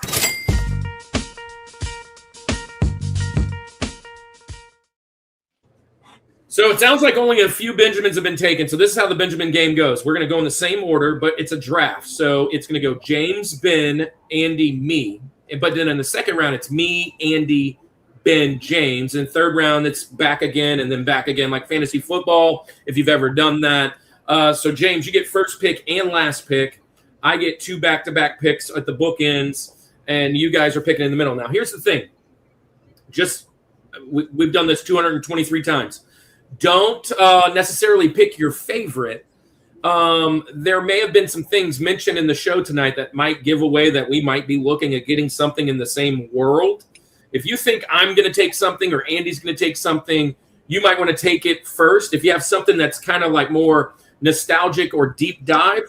So it sounds like only a few Benjamins have been taken. So this is how the Benjamin game goes. We're going to go in the same order, but it's a draft. So it's going to go James, Ben, Andy, me. But then in the second round, it's me, Andy, Ben, James. And third round, it's back again and then back again, like fantasy football, if you've ever done that. So James, you get first pick and last pick. I get 2 back-to-back picks at the bookends, and you guys are picking in the middle. Now, here's the thing. We've done this 223 times. Don't necessarily pick your favorite. There may have been some things mentioned in the show tonight that might give away that we might be looking at getting something in the same world. If you think I'm going to take something or Andy's going to take something, you might want to take it first. If you have something that's kind of like more nostalgic or deep dive,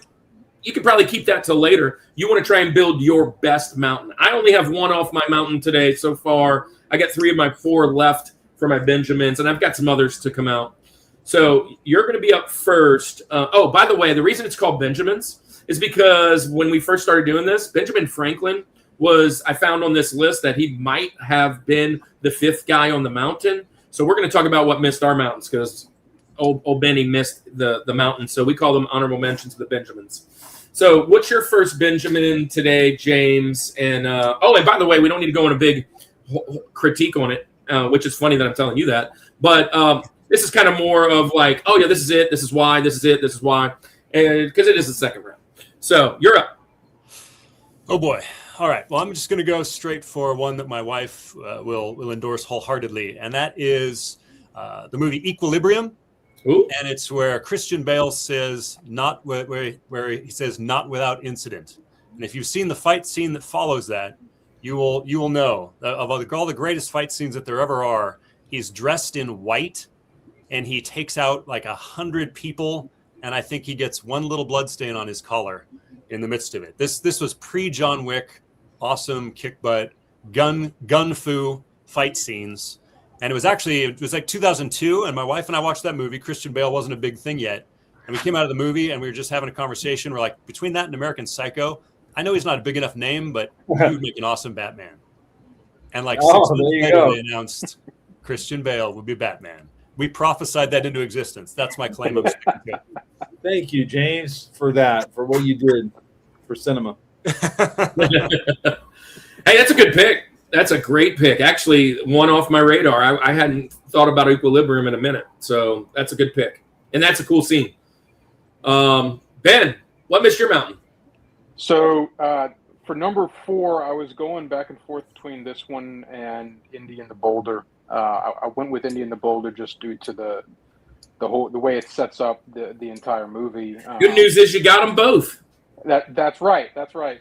you could probably keep that till later. You want to try and build your best mountain. I only have 1 off my mountain today so far. I got 3 of my 4 left for my Benjamins, and I've got some others to come out. So you're going to be up first. Oh, by the way, the reason it's called Benjamins is because when we first started doing this, Benjamin Franklin I found on this list that he might have been the 5th guy on the mountain. So we're going to talk about what missed our mountains because old Benny missed the mountain. So we call them honorable mentions of the Benjamins. So what's your first Benjamin today, James? And and by the way, we don't need to go in a big critique on it. Which is funny that I'm telling you that. But this is kind of more of like, oh, yeah, this is it. This is why. This is it. This is why. And because it is the second round. So you're up. Oh, boy. All right. Well, I'm just going to go straight for one that my wife will endorse wholeheartedly. And that is the movie Equilibrium. Ooh. And it's where Christian Bale says, where he says, not without incident. And if you've seen the fight scene that follows that, you will know of all the greatest fight scenes that there ever are. He's dressed in white, and he takes out like 100 people, and I think he gets one little blood stain on his collar in the midst of it. This was pre-John Wick, awesome kick butt, gun fu fight scenes, and it was like 2002, and my wife and I watched that movie. Christian Bale wasn't a big thing yet, and we came out of the movie, and we were just having a conversation. We're like, between that and American Psycho, I know he's not a big enough name, but he would make an awesome Batman. And like 6 months later, they announced Christian Bale would be Batman. We prophesied that into existence. That's my claim of speaking. Thank you, James, for what you did for cinema. Hey, that's a good pick. That's a great pick. Actually, one off my radar. I hadn't thought about Equilibrium in a minute. So that's a good pick. And that's a cool scene. Ben, what missed your mountain? So for number 4, I was going back and forth between this one and Indy and the Boulder. I went with Indy and the Boulder just due to the way it sets up the entire movie. Good news is you got them both. That's right.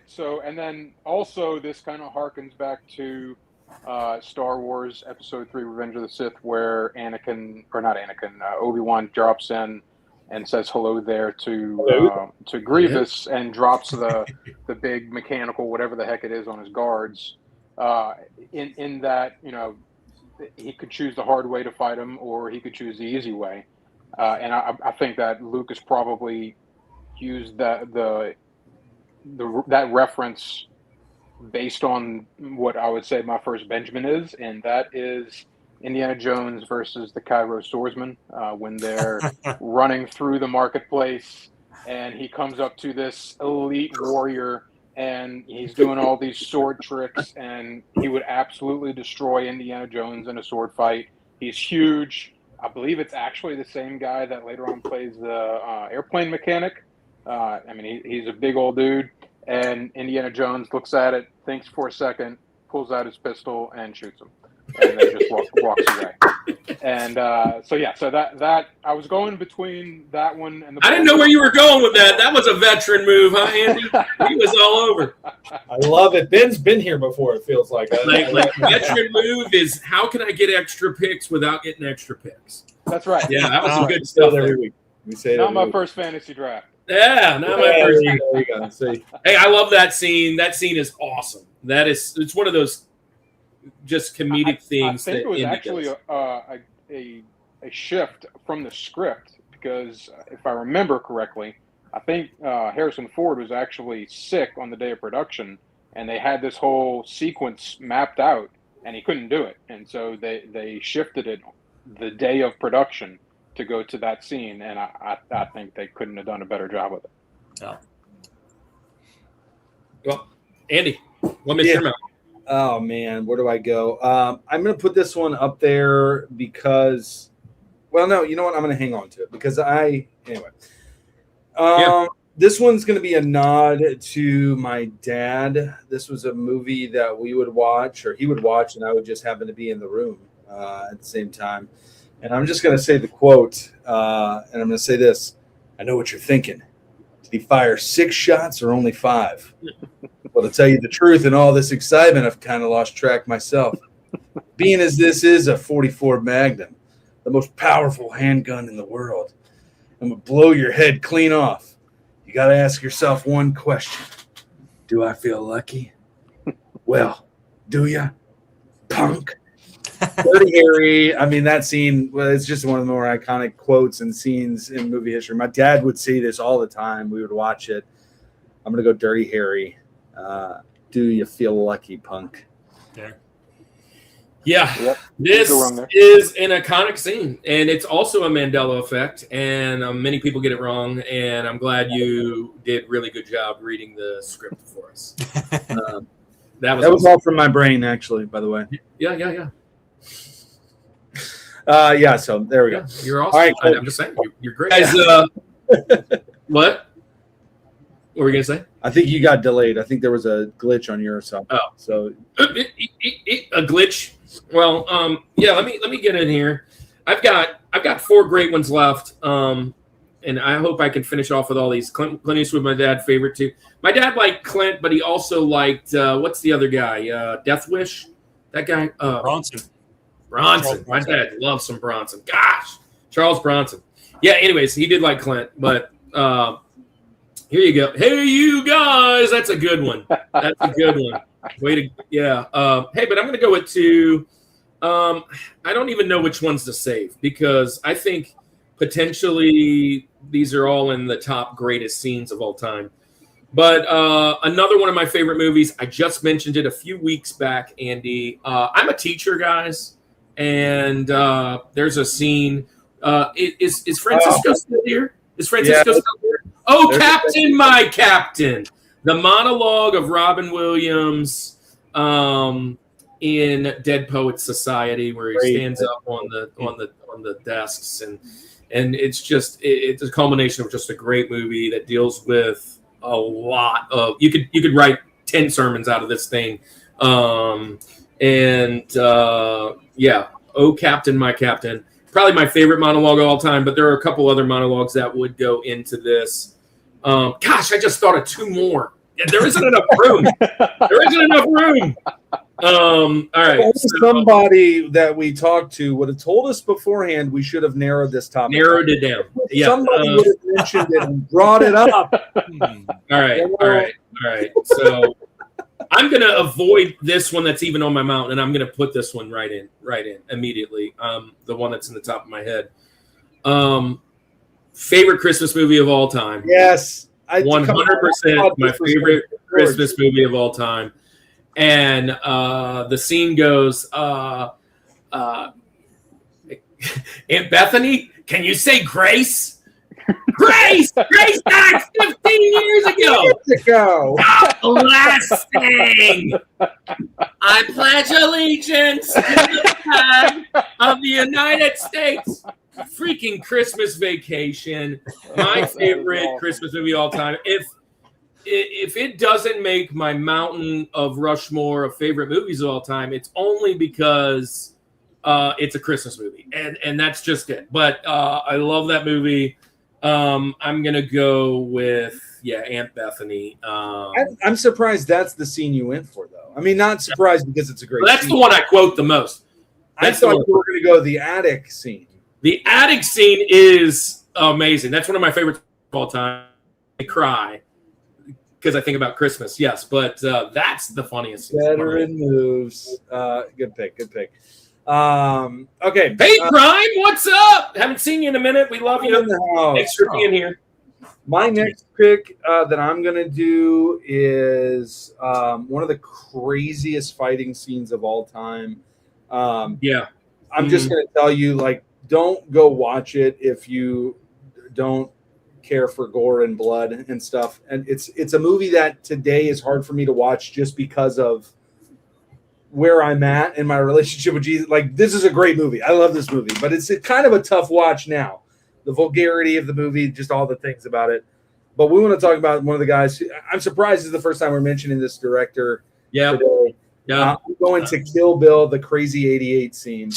So, and then also this kind of harkens back to Star Wars Episode 3: Revenge of the Sith, where Obi-Wan drops in and says hello there to Grievous and drops the big mechanical whatever the heck it is on his guards. In that, he could choose the hard way to fight him, or he could choose the easy way. And I think that Lucas probably used that reference based on what I would say my first Benjamin is, and that is Indiana Jones versus the Cairo swordsman when they're running through the marketplace, and he comes up to this elite warrior, and he's doing all these sword tricks, and he would absolutely destroy Indiana Jones in a sword fight. He's huge. I believe it's actually the same guy that later on plays the airplane mechanic. He's a big old dude, and Indiana Jones looks at it, thinks for a second, pulls out his pistol, and shoots him. And then just walks away. And so that I was going between that one and the. I didn't know where you were going with that. That was a veteran move, huh, Andy? He was all over. I love it. Ben's been here before. It feels like. Veteran move is how can I get extra picks without getting extra picks? That's right. Yeah, that was some good stuff every week. We say not my first fantasy draft. Yeah, not my first. There you go. See. Hey, I love that scene. That scene is awesome. It's one of those just comedic things. I think it was actually a shift from the script because if I remember correctly, I think Harrison Ford was actually sick on the day of production, and they had this whole sequence mapped out, and he couldn't do it, and so they shifted it the day of production, to go to that scene, and I think they couldn't have done a better job with it. Yeah. Well, Andy, what makes your mouth? Oh man, where do I go? I'm gonna put this one up there because, well, no, you know what? I'm gonna hang on to it because anyway. This one's gonna be a nod to my dad. This was a movie that we would watch, or he would watch, and I would just happen to be in the room at the same time. And I'm just gonna say the quote, and I'm gonna say this: I know what you're thinking. Did he fire 6 shots or only 5? Well, to tell you the truth, in all this excitement, I've kind of lost track myself. Being as this is a 44 Magnum, the most powerful handgun in the world, and would blow your head clean off, you got to ask yourself one question. Do I feel lucky? Well, do ya, punk? Dirty Harry. I mean, that scene, well, it's just one of the more iconic quotes and scenes in movie history. My dad would say this all the time. We would watch it. I'm going to go Dirty Harry. Do you feel lucky, punk? There. Yeah, Yep. this Go wrong there. is an iconic scene, and it's also a Mandela effect, and many people get it wrong, and I'm glad you did really good job reading the script for us. That was all from my brain, actually, by the way. Yeah. Yeah, so there we go. Yeah, you're awesome. All right, cool. I'm just saying, you're great. Guys, what? What were we going to say? I think you got delayed. I think there was a glitch on your side. Oh. So A glitch. Well, yeah, let me get in here. I've got 4 great ones left. And I hope I can finish off with all these. Clint Eastwood, my dad, favorite too. My dad liked Clint, but he also liked what's the other guy? Death Wish. That guy. Bronson. Bronson. My dad loves some Bronson. Gosh, Charles Bronson. Yeah. Anyways, he did like Clint, but here you go. Hey, you guys, that's a good one. That's a good one. Way to yeah. Hey, but I'm gonna go with 2. I don't even know which ones to save because I think potentially these are all in the top greatest scenes of all time. But another one of my favorite movies, I just mentioned it a few weeks back, Andy. I'm a teacher, guys, and there's a scene. Is Francisco still here? Is Francisco still here? Oh, there's Captain, my Captain. The monologue of Robin Williams in Dead Poets Society, where he stands up on the desks, and it's just it's a culmination of just a great movie that deals with a lot of you could write 10 sermons out of this thing. Yeah, oh Captain, my Captain, probably my favorite monologue of all time, but there are a couple other monologues that would go into this. Gosh, I just thought of 2 more. There isn't enough room. All right. Somebody that we talked to would have told us beforehand we should have narrowed this topic. Narrowed it down. Yeah. Somebody would have mentioned it and brought it up. All right. So I'm going to avoid this one that's even on my mountain, and I'm going to put this one right in immediately. The one that's in the top of my head. Favorite Christmas movie of all time. Yes. 100% my favorite Christmas movie of all time. And the scene goes, Aunt Bethany, can you say grace? Grace died 15 years ago. The last thing. I pledge allegiance to the flag of the United States. Freaking Christmas Vacation. My favorite Christmas movie of all time. If it doesn't make my mountain of Rushmore of favorite movies of all time, it's only because it's a Christmas movie, and that's just it. But I love that movie. I'm gonna go with Aunt Bethany. I'm surprised that's the scene you went for, though. I mean, not surprised because it's a great. That's scene. the one I quote the most. I thought you were gonna go the attic scene. The attic scene is amazing. That's one of my favorites of all time. I cry because I think about Christmas. Yes, but that's the funniest. Veteran moves. Good pick. Okay. Hey, Prime, what's up? Haven't seen you in a minute. We love you. Thanks for being here. My next pick that I'm going to do is one of the craziest fighting scenes of all time. I'm just going to tell you, like, don't go watch it if you don't care for gore and blood and stuff. And it's a movie that today is hard for me to watch just because of where I'm at in my relationship with Jesus. Like, this is a great movie. I love this movie, but it's kind of a tough watch now. The vulgarity of the movie, just all the things about it. But we want to talk about one of the guys. I'm surprised this is the first time we're mentioning this director today. Yeah. I'm going to Kill Bill. The crazy 88 scene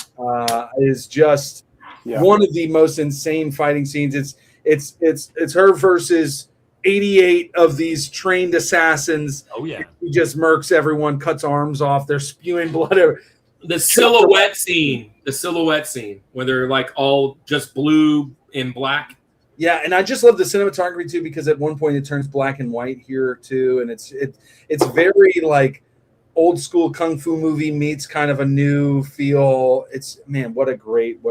is just one of the most insane fighting scenes. It's her versus 88 of these trained assassins. Oh yeah. He just murks everyone, cuts arms off. They're spewing blood. The silhouette scene where they're like all just blue and black. Yeah, and I just love the cinematography too, because at one point it turns black and white here too, and it's very like old school kung fu movie meets kind of a new feel. It's, man, what a great.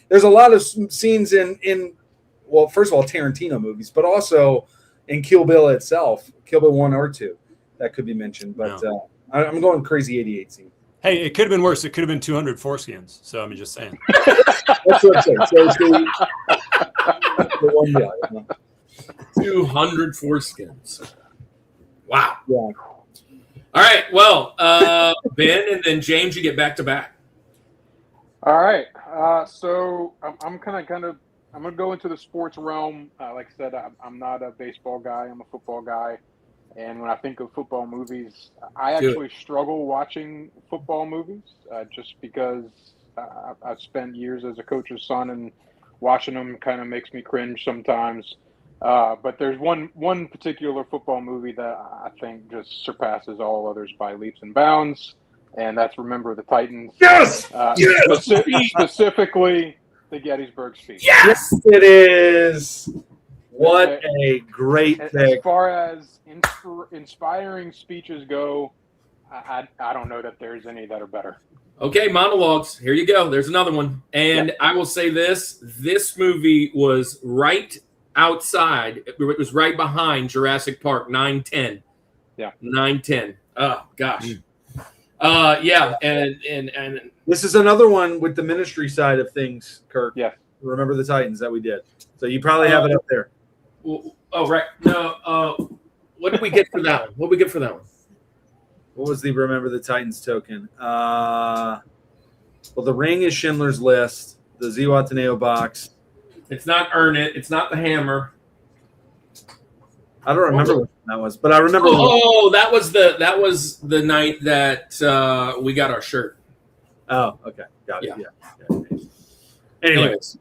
There's a lot of scenes in well, first of all, Tarantino movies, but also in Kill Bill itself, Kill Bill 1 or 2, that could be mentioned. But I'm going crazy 88 scene. Hey, it could have been worse. It could have been 200 foreskins. So I'm just saying. That's what I'm saying. So 200 foreskins. Wow. Yeah. All right. Well, Ben and then James, you get back to back. All right. So I'm going to go into the sports realm. Like I said, I'm not a baseball guy. I'm a football guy. And when I think of football movies, I actually struggle watching football movies just because I've spent years as a coach's son, and watching them kind of makes me cringe sometimes. But there's one particular football movie that I think just surpasses all others by leaps and bounds, and that's Remember the Titans. Yes! Specifically, the Gettysburg Speech. Yes, it is. What a great pick. As far as inspiring speeches go, I don't know that there's any that are better. Okay, monologues. Here you go. There's another one. And I will say this movie was right outside. It was right behind Jurassic Park, 9-10. Yeah. 9-10. Oh, gosh. Yeah, and this is another one with the ministry side of things, Kirk. Yeah. Remember the Titans that we did. So you probably have it up there. Oh, right. No, what did we get for that one? What did we get for that one? What was the Remember the Titans token? Well, the ring is Schindler's List. The Zihuatanejo box. It's not Earn It. It's not the hammer. I don't remember what that was, but I remember. Oh, that was the night that we got our shirt. Oh, okay, got it. Yeah. Anyways,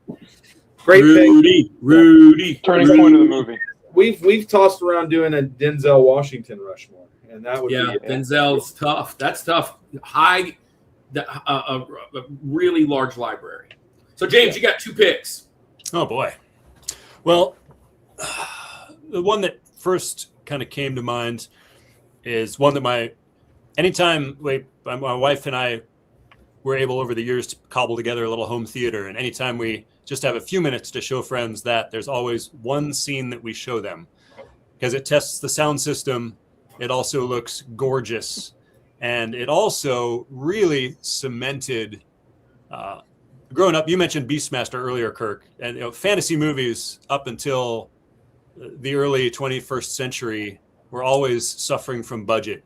great Rudy. Turning point of the movie. We've tossed around doing a Denzel Washington Rushmore, and that would be Denzel's tough. That's tough. A really large library. So James, you got 2 picks. Oh boy. Well, the one that first kind of came to mind is one that anytime my wife and I were able over the years to cobble together a little home theater, and anytime we just have a few minutes to show friends that, there's always one scene that we show them because it tests the sound system. It also looks gorgeous, and it also really cemented growing up. You mentioned Beastmaster earlier, Kirk, and fantasy movies up until the early 21st century were always suffering from budget.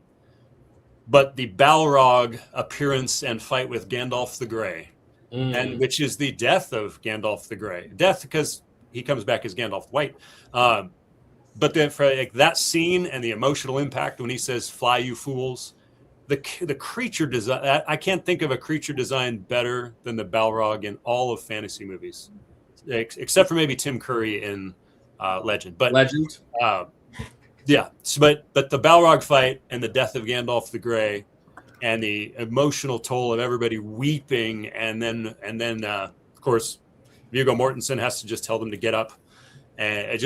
But the Balrog appearance and fight with Gandalf the Grey, and which is the death of Gandalf the Grey. Death because he comes back as Gandalf White. But then for that scene and the emotional impact when he says, "Fly, you fools," the creature design. I can't think of a creature design better than the Balrog in all of fantasy movies, except for maybe Tim Curry in Legend. But Legend. Yeah, but the Balrog fight and the death of Gandalf the Grey, and the emotional toll of everybody weeping, and then of course Viggo Mortensen has to just tell them to get up, and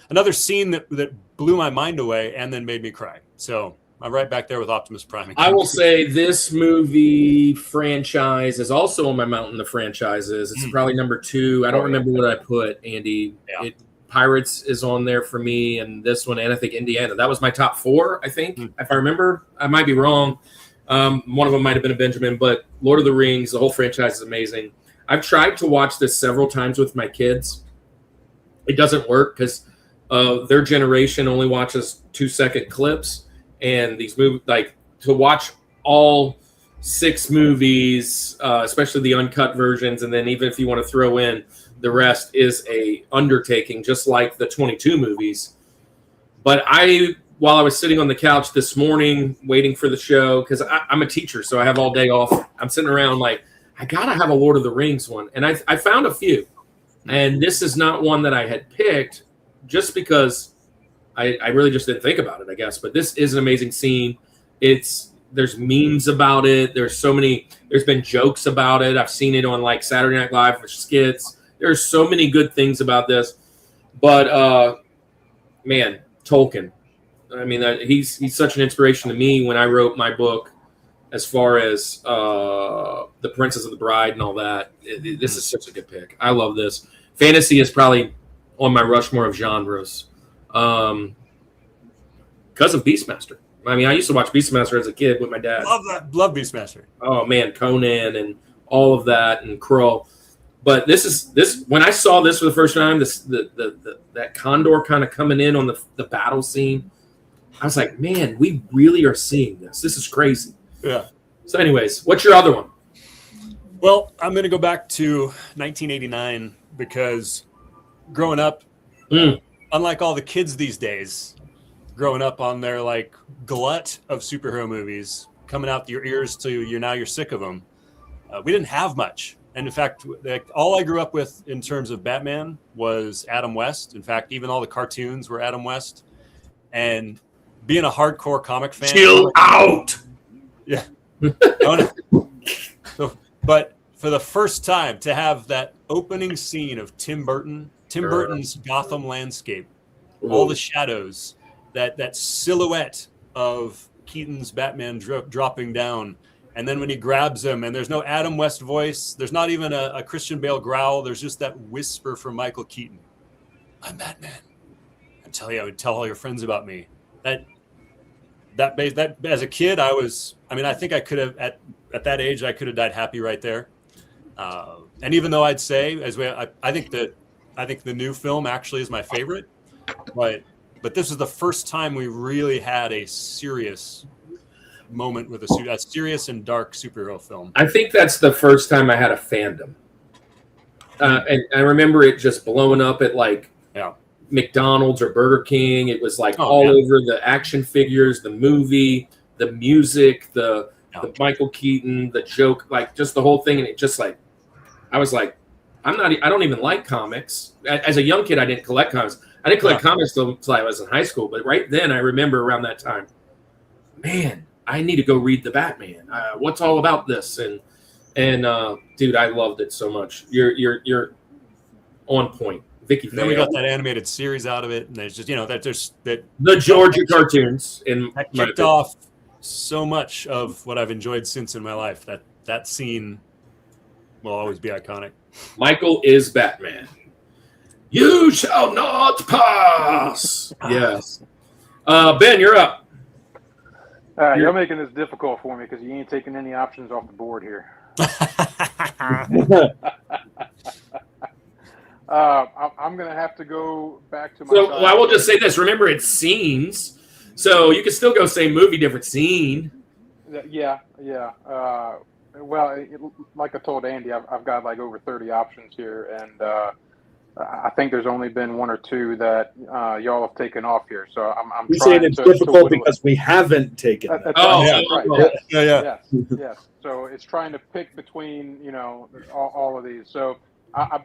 another scene that blew my mind away and then made me cry. So I'm right back there with Optimus Prime. I will say this movie franchise is also on my mountain of franchises. It's probably number 2. I don't remember what I put, Andy. Yeah. Pirates is on there for me, and this one, and I think Indiana. That was my top 4, I think, if I remember. I might be wrong. One of them might have been a Benjamin, but Lord of the Rings, the whole franchise is amazing. I've tried to watch this several times with my kids. It doesn't work because their generation only watches 2-second clips, and these movies, like, to watch all 6 movies, especially the uncut versions, and then even if you want to throw in the rest, is a undertaking, just like the 22 movies. But while I was sitting on the couch this morning waiting for the show, because I'm a teacher, so I have all day off, I'm sitting around like, I gotta have a Lord of the Rings one, and I found a few, and this is not one that I had picked just because I really just didn't think about it, I guess. But this is an amazing scene. There's memes about it. There's been jokes about it. I've seen it on like Saturday Night Live for skits. There's so many good things about this. But man, Tolkien. I mean, he's such an inspiration to me when I wrote my book, as far as The Princess of the Bride and all that. This is such a good pick. I love this. Fantasy is probably on my Rushmore of genres because of Beastmaster. I mean, I used to watch Beastmaster as a kid with my dad. Love Beastmaster. Oh man, Conan and all of that, and Crow. But this when I saw this for the first time, that condor kind of coming in on the battle scene, I was like, man, we really are seeing this. This is crazy. Yeah. So anyways, what's your other one? Well, I'm going to go back to 1989 because growing up, unlike all the kids these days, growing up on their like glut of superhero movies coming out your ears till you're sick of them, we didn't have much. And in fact, all I grew up with in terms of Batman was Adam West. In fact, even all the cartoons were Adam West. And being a hardcore comic fan, Chill out. Yeah. But for the first time to have that opening scene of Tim Burton's Gotham landscape, all the shadows, that silhouette of Keaton's Batman dropping down, and then when he grabs him, and there's no Adam West voice, there's not even a Christian Bale growl, there's just that whisper from Michael Keaton. I'm Batman. I would tell all your friends about me. That as a kid, I think I could have at that age I could have died happy right there. And even though I'd say I think the new film actually is my favorite, but this is the first time we really had a serious moment with a serious and dark superhero film. I think that's the first time I had a fandom, and I remember it just blowing up at like McDonald's or Burger King. It was like over the action figures, the movie, the music, the Michael Keaton, the joke, like just the whole thing. And it just like, I was like, I don't even like comics. As a young kid, I didn't collect comics. I didn't collect comics till I was in high school. But right then, I remember around that time, man, I need to go read the Batman. What's all about this? And dude, I loved it so much. You're on point. Vicky. Then we got that animated series out of it, and there's just the Georgia cartoons and kicked off so much of what I've enjoyed since in my life. That scene will always be iconic. Michael is Batman. You shall not pass. Yes. Ben, you're up. You're making this difficult for me because you ain't taking any options off the board here. I'm going to have to go back to my... So I will just say this. Remember, it's scenes. So you can still go say movie, different scene. Yeah. Like I told Andy, I've got like over 30 options here, and I think there's only been one or two that y'all have taken off here. So I'm You're trying saying it's difficult because we haven't taken them. Right. Yeah. Yes. So it's trying to pick between all of these. So,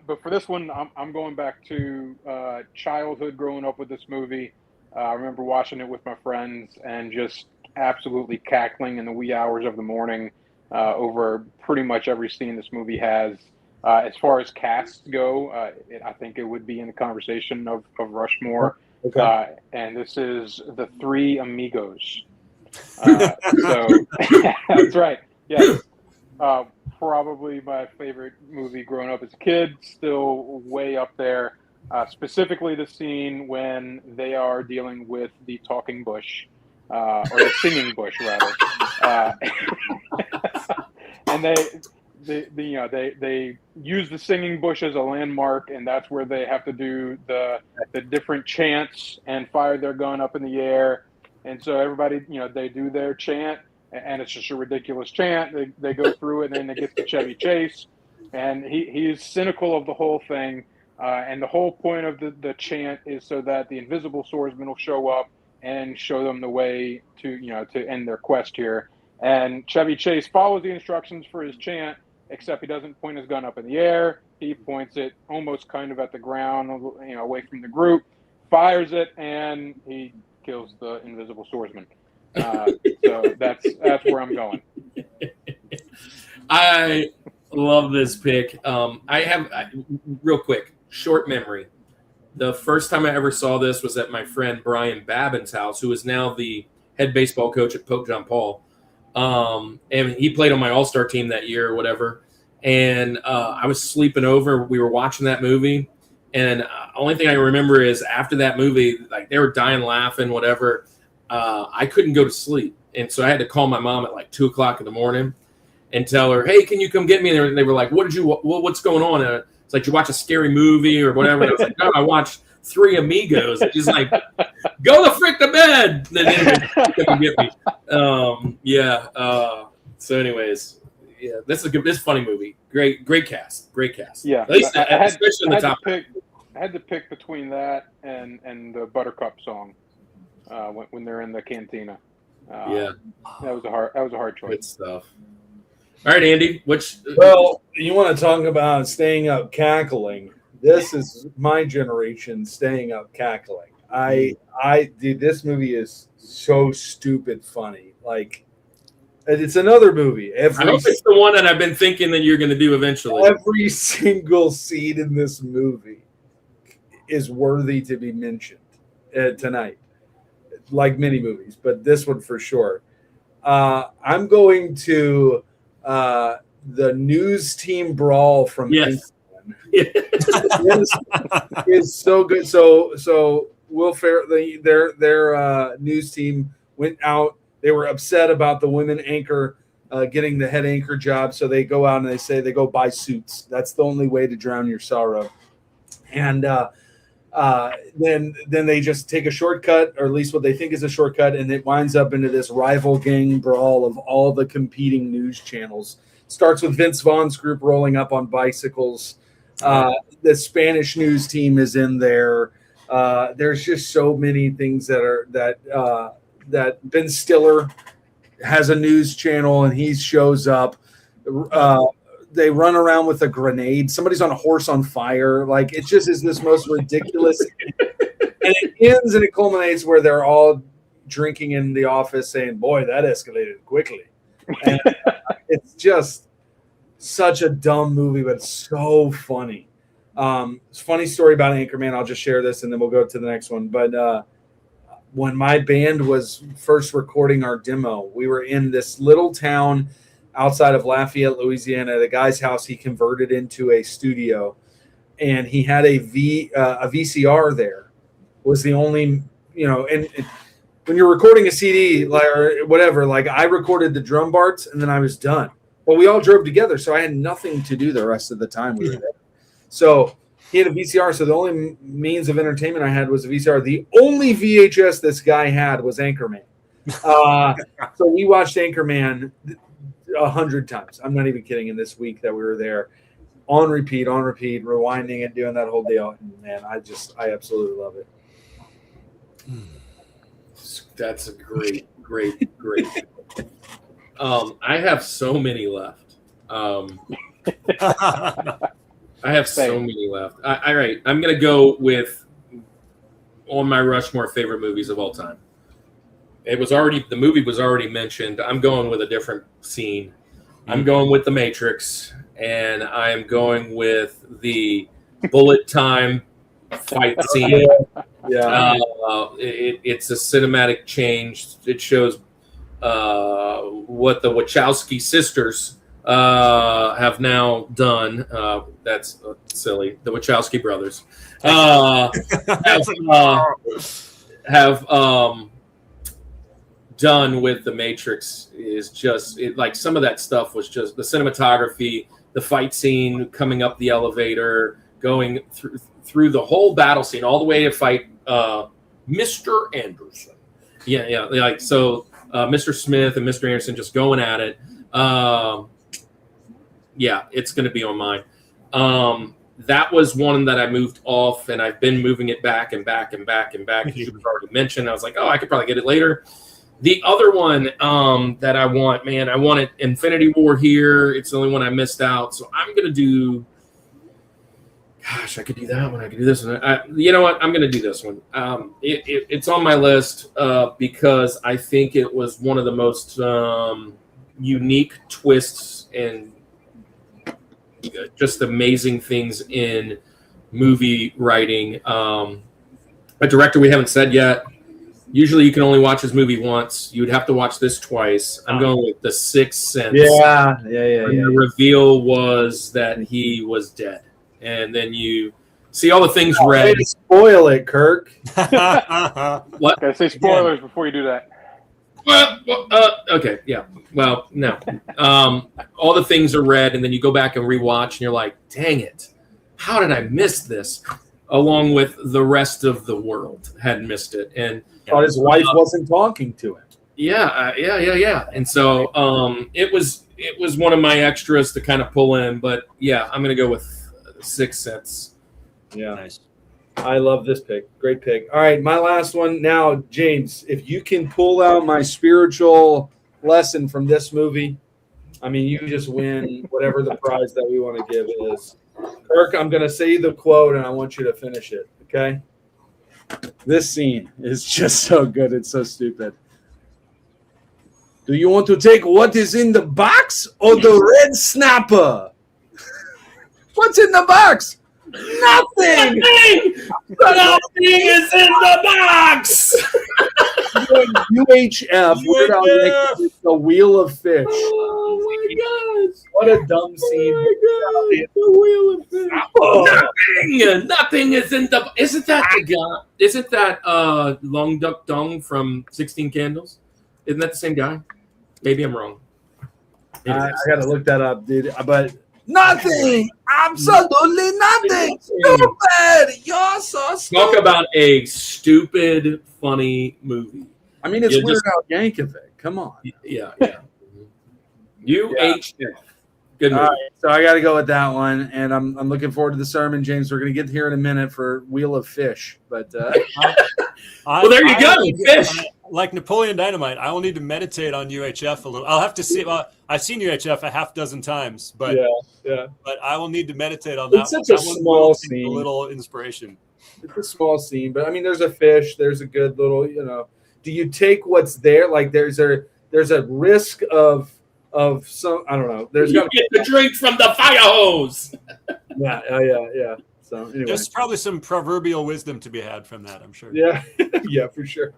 but for this one, I'm going back to childhood, growing up with this movie. I remember watching it with my friends and just absolutely cackling in the wee hours of the morning over pretty much every scene this movie has. As far as casts go, I think it would be in the conversation of Rushmore. Okay. And this is The Three Amigos. So that's right. Yes. Probably my favorite movie growing up as a kid, still way up there. Specifically the scene when they are dealing with the talking bush, or the singing bush rather. And they use the singing bush as a landmark, and that's where they have to do the different chants and fire their gun up in the air. And so everybody, they do their chant, and it's just a ridiculous chant. They go through it, and then it gets to Chevy Chase, and he's cynical of the whole thing. And the whole point of the chant is so that the invisible swordsman will show up and show them the way to end their quest here. And Chevy Chase follows the instructions for his chant, except he doesn't point his gun up in the air. He points it almost kind of at the ground, away from the group, fires it, and he kills the invisible swordsman. So that's where I'm going. I love this pick. Real quick, short memory. The first time I ever saw this was at my friend Brian Babin's house, who is now the head baseball coach at Pope John Paul. And he played on my all-star team that year or whatever. And I was sleeping over. We were watching that movie. And only thing I remember is after that movie, like they were dying laughing, whatever. I couldn't go to sleep. And so I had to call my mom at like 2 o'clock in the morning and tell her, hey, can you come get me? And they were like, what's going on? And it's like, did you watch a scary movie or whatever? And I was like, no, I watched Three Amigos. And she's like, go the frick to bed. And then come get me. So anyways, yeah, this is a funny movie. Great cast. Yeah. At least, especially in the top. I had to pick between that and the Buttercup song when they're in the cantina. That was a hard choice. Good stuff. All right, Andy. Well, you want to talk about staying up cackling? This is my generation staying up cackling. Dude, this movie is so stupid funny. Like, it's another movie. I hope it's the one that I've been thinking that you're going to do eventually. Every single scene in this movie is worthy to be mentioned tonight, like many movies, but this one for sure. I'm going to the news team brawl from yes. is so good. So Will Ferrell, their news team went out. They were upset about the women anchor getting the head anchor job, so they go out and they go buy suits. That's the only way to drown your sorrow. And then they just take a shortcut, or at least what they think is a shortcut, and it winds up into this rival gang brawl of all the competing news channels. Starts with Vince Vaughn's group rolling up on bicycles. The Spanish news team is in there. There's just so many things that Ben Stiller has a news channel and he shows up. They run around with a grenade. Somebody's on a horse on fire. Like, it just is this most ridiculous. And it ends and it culminates where they're all drinking in the office saying, boy, that escalated quickly. And it's just such a dumb movie, but so funny. It's a funny story about Anchorman. I'll just share this and then we'll go to the next one. But when my band was first recording our demo, we were in this little town outside of Lafayette, Louisiana. The guy's house he converted into a studio, and he had a VCR there. Was the only, and when you're recording a CD or whatever, like I recorded the drum parts and then I was done. Well, we all drove together, so I had nothing to do the rest of the time we were there. So he had a VCR, so the only means of entertainment I had was a VCR. The only VHS this guy had was Anchorman. So we watched Anchorman 100 times. I'm not even kidding. In this week that we were there, on repeat, rewinding and doing that whole deal. And man, I absolutely love it. That's a great. I have so many left. I have so many left. All right, I'm gonna go with on my Rushmore favorite movies of all time. The movie was already mentioned. I'm going with a different scene. I'm going with The Matrix, and I'm going with the bullet time fight scene. Yeah. It's a cinematic change. It shows what the Wachowski sisters have now done. That's silly. The Wachowski brothers have done with the Matrix is just like some of that stuff was just the cinematography, the fight scene coming up the elevator, going through the whole battle scene all the way to fight Mr. Anderson. Yeah, like so Mr. Smith and Mr. Anderson just going at it. Yeah, it's going to be on mine. That was one that I moved off, and I've been moving it back and back and back and back. You already mentioned. I was like, oh, I could probably get it later. The other one that I want, man, I wanted Infinity War here. It's the only one I missed out, so I'm going to do. Gosh, I could do that one. I could do this one. You know what? I'm going to do this one. It's on my list because I think it was one of the most unique twists and just amazing things in movie writing. A director we haven't said yet. Usually you can only watch his movie once. You would have to watch this twice. I'm going with The Sixth Sense. Yeah. The reveal was that he was dead. And then you see all the things red. Way to spoil it, Kirk. What? Gotta say spoilers before you do that. Well, okay, yeah. Well, no. All the things are red, and then you go back and rewatch, and you're like, dang it. How did I miss this? Along with the rest of the world had missed it. And thought his wife wasn't talking to him. Yeah. And so it was one of my extras to kind of pull in, but yeah, I'm going to go with Sixth Sense. Yeah. Nice. I love this pick. Great pick. All right, my last one. Now, James, if you can pull out my spiritual lesson from this movie, I mean, you just win whatever the prize that we want to give is. Kirk, I'm going to say the quote, and I want you to finish it, okay? This scene is just so good. It's so stupid. Do you want to take what is in the box or the red snapper? What's in the box? Nothing! Nothing is in the box! UHF, Weird Al Yankovic, The Wheel of Fish. Oh my gosh! What a dumb scene. The Wheel of Fish. Nothing is in the. Isn't that the guy? Isn't that Long Duck Dong from 16 Candles? Isn't that the same guy? Maybe I'm wrong. I got to look that up, dude. But nothing. Absolutely nothing. Stupid. You're so stupid. Talk about a stupid, funny movie. I mean, it's Weird Al Yankovic. Come on. Yeah. UHF. Good movie. All right, so I got to go with that one, and I'm looking forward to the sermon, James. We're going to get here in a minute for Wheel of Fish, but well, there you go, fish. Like Napoleon Dynamite, I will need to meditate on UHF a little. I'll have to see. Well, I've seen UHF a half dozen times, but yeah. But I will need to meditate on that. It's such a small scene. A little inspiration. It's a small scene, but I mean, there's a fish. There's a good little, Do you take what's there? Like there's a risk of some. I don't know. There's you get the drink from the fire hose. Yeah. So anyway. There's probably some proverbial wisdom to be had from that, I'm sure. Yeah, yeah, for sure.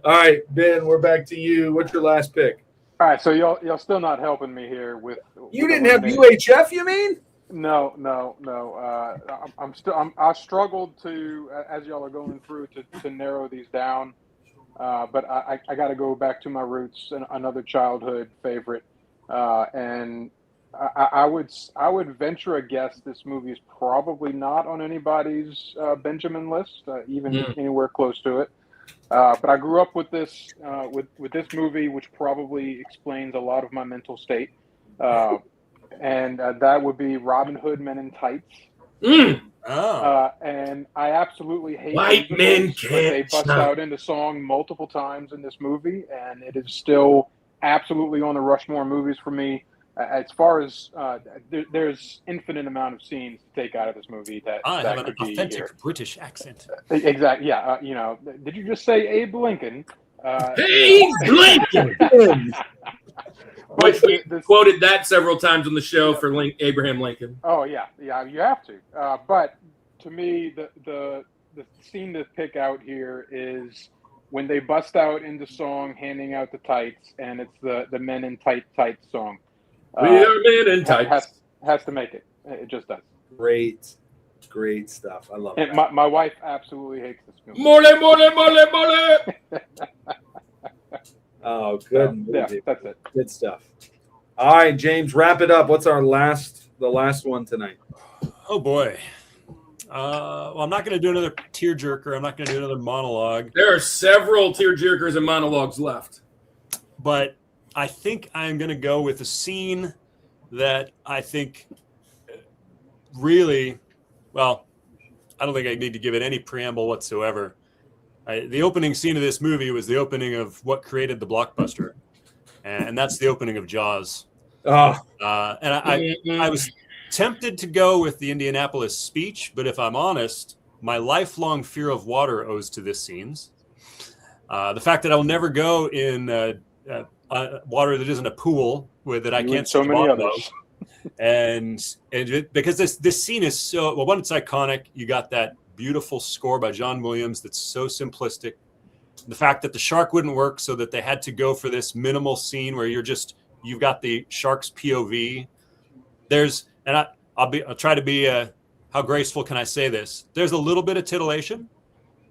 All right, Ben, we're back to you. What's your last pick? All right, so y'all still not helping me here with. You didn't have UHF, you mean? No. I struggled to, as y'all are going through, to narrow these down. But I got to go back to my roots, another childhood favorite, and I would venture a guess this movie is probably not on anybody's Benjamin list, even anywhere close to it. But I grew up with this movie, which probably explains a lot of my mental state, and that would be Robin Hood Men in Tights. And I absolutely hate white men can't. They bust out into song multiple times in this movie, and it is still absolutely on the Rushmore movies for me. As far as there's infinite amount of scenes to take out of this movie that have an could be authentic here. British accent. Exactly. Yeah. Did you just say Abe Lincoln? Abe Lincoln. Which we quoted that several times on the show for Abraham Lincoln. Oh yeah, you have to. But to me, the scene to pick out here is when they bust out into song, handing out the tights, and it's the Men in Tights song. We are men in tights. Has to make it. It just does. Great stuff. I love it. And my wife absolutely hates this movie. Mole. Oh, good Yeah, movie. that's it. Good stuff. All right, James, wrap it up. What's the last one tonight? Oh boy. Well, I'm not going to do another tearjerker. I'm not going to do another monologue. There are several tearjerkers and monologues left. But I think I'm going to go with a scene that I think really, well, I don't think I need to give it any preamble whatsoever. The opening scene of this movie was the opening of what created the blockbuster, and that's the opening of Jaws. Oh, And I was tempted to go with the Indianapolis speech, but if I'm honest, my lifelong fear of water owes to this scenes. The fact that I will never go in water that isn't a pool that I can't so see the many bottom others. of. And because this scene is so, well, one, it's iconic. You got that beautiful score by John Williams that's so simplistic. The fact that the shark wouldn't work, so that they had to go for this minimal scene where you've got the shark's POV. I'll try to be how graceful can I say this? There's a little bit of titillation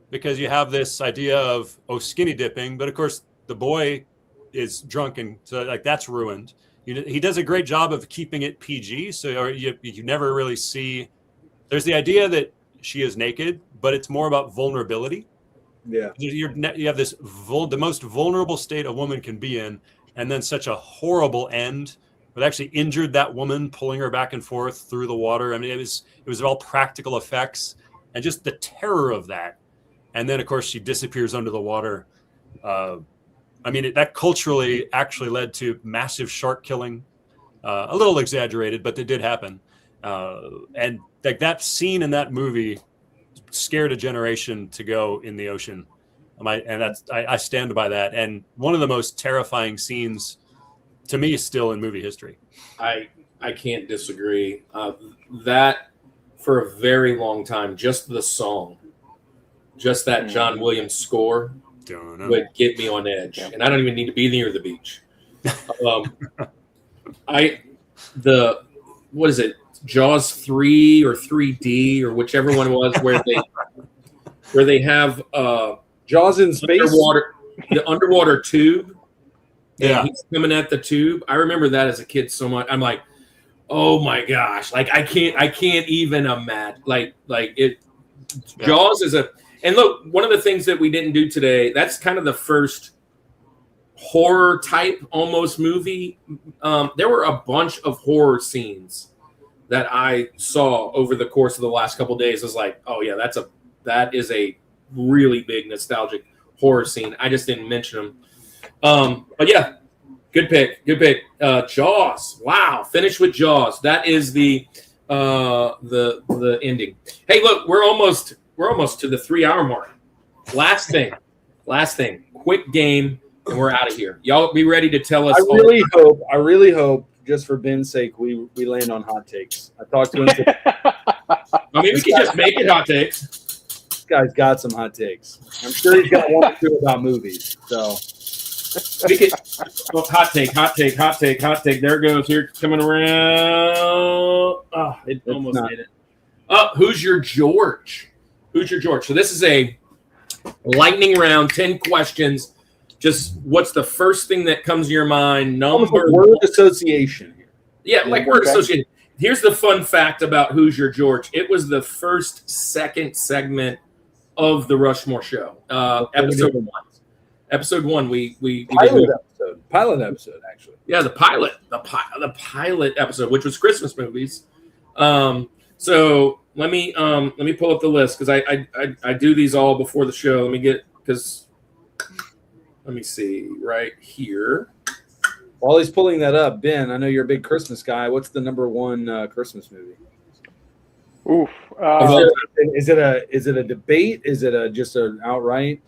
because you have this idea of skinny dipping, but of course the boy is drunk, and so like that's ruined. He does a great job of keeping it PG, so you never really see. There's the idea that she is naked, but it's more about vulnerability. yeah. You have this the most vulnerable state a woman can be in, and then such a horrible end. It actually injured that woman, pulling her back and forth through the water. I mean, it was all practical effects, and just the terror of that. And then, of course, she disappears under the water. I mean, that culturally actually led to massive shark killing. A little exaggerated, but it did happen. And like that scene in that movie scared a generation to go in the ocean. I stand by that. And one of the most terrifying scenes to me is still in movie history. I can't disagree. That for a very long time, just the song, just that John Williams score would get me on edge, and I don't even need to be near the beach. What is it? Jaws 3 or 3D or whichever one it was, where they have Jaws in space. the underwater tube. Yeah, and he's coming at the tube. I remember that as a kid so much. I'm like, oh my gosh, like I can't even imagine. Like it. Yeah. Jaws is and look, one of the things that we didn't do today. That's kind of the first horror type almost movie. There were a bunch of horror scenes that I saw over the course of the last couple of days. I was like, oh yeah, that is a really big nostalgic horror scene. I just didn't mention them. But yeah, good pick. Jaws. Wow. Finish with Jaws. That is the ending. Hey, look, we're almost to the 3-hour mark. Last thing. Quick game, and we're out of here. Y'all be ready to tell us. I really hope, just for Ben's sake, we land on hot takes. I talked to him today. I mean, we could just make it hot takes. This guy's got some hot takes. I'm sure he's got one or two about movies. So we could hot take. There it goes. Here, coming around. Oh, it almost made it. Who's your George? So this is a lightning round, 10 questions. Just what's the first thing that comes to your mind? Number word association here. Yeah, like word association. Here's the fun fact about Who's Your George. It was the second segment of the Rushmore Show. Episode 1. Episode 1. We pilot episode actually. Yeah, the pilot episode, which was Christmas movies. So let me pull up the list because I do these all before the show. Let me see right here. While he's pulling that up, Ben, I know you're a big Christmas guy. What's the number one Christmas movie? Oof. Is it a debate? Is it just an outright?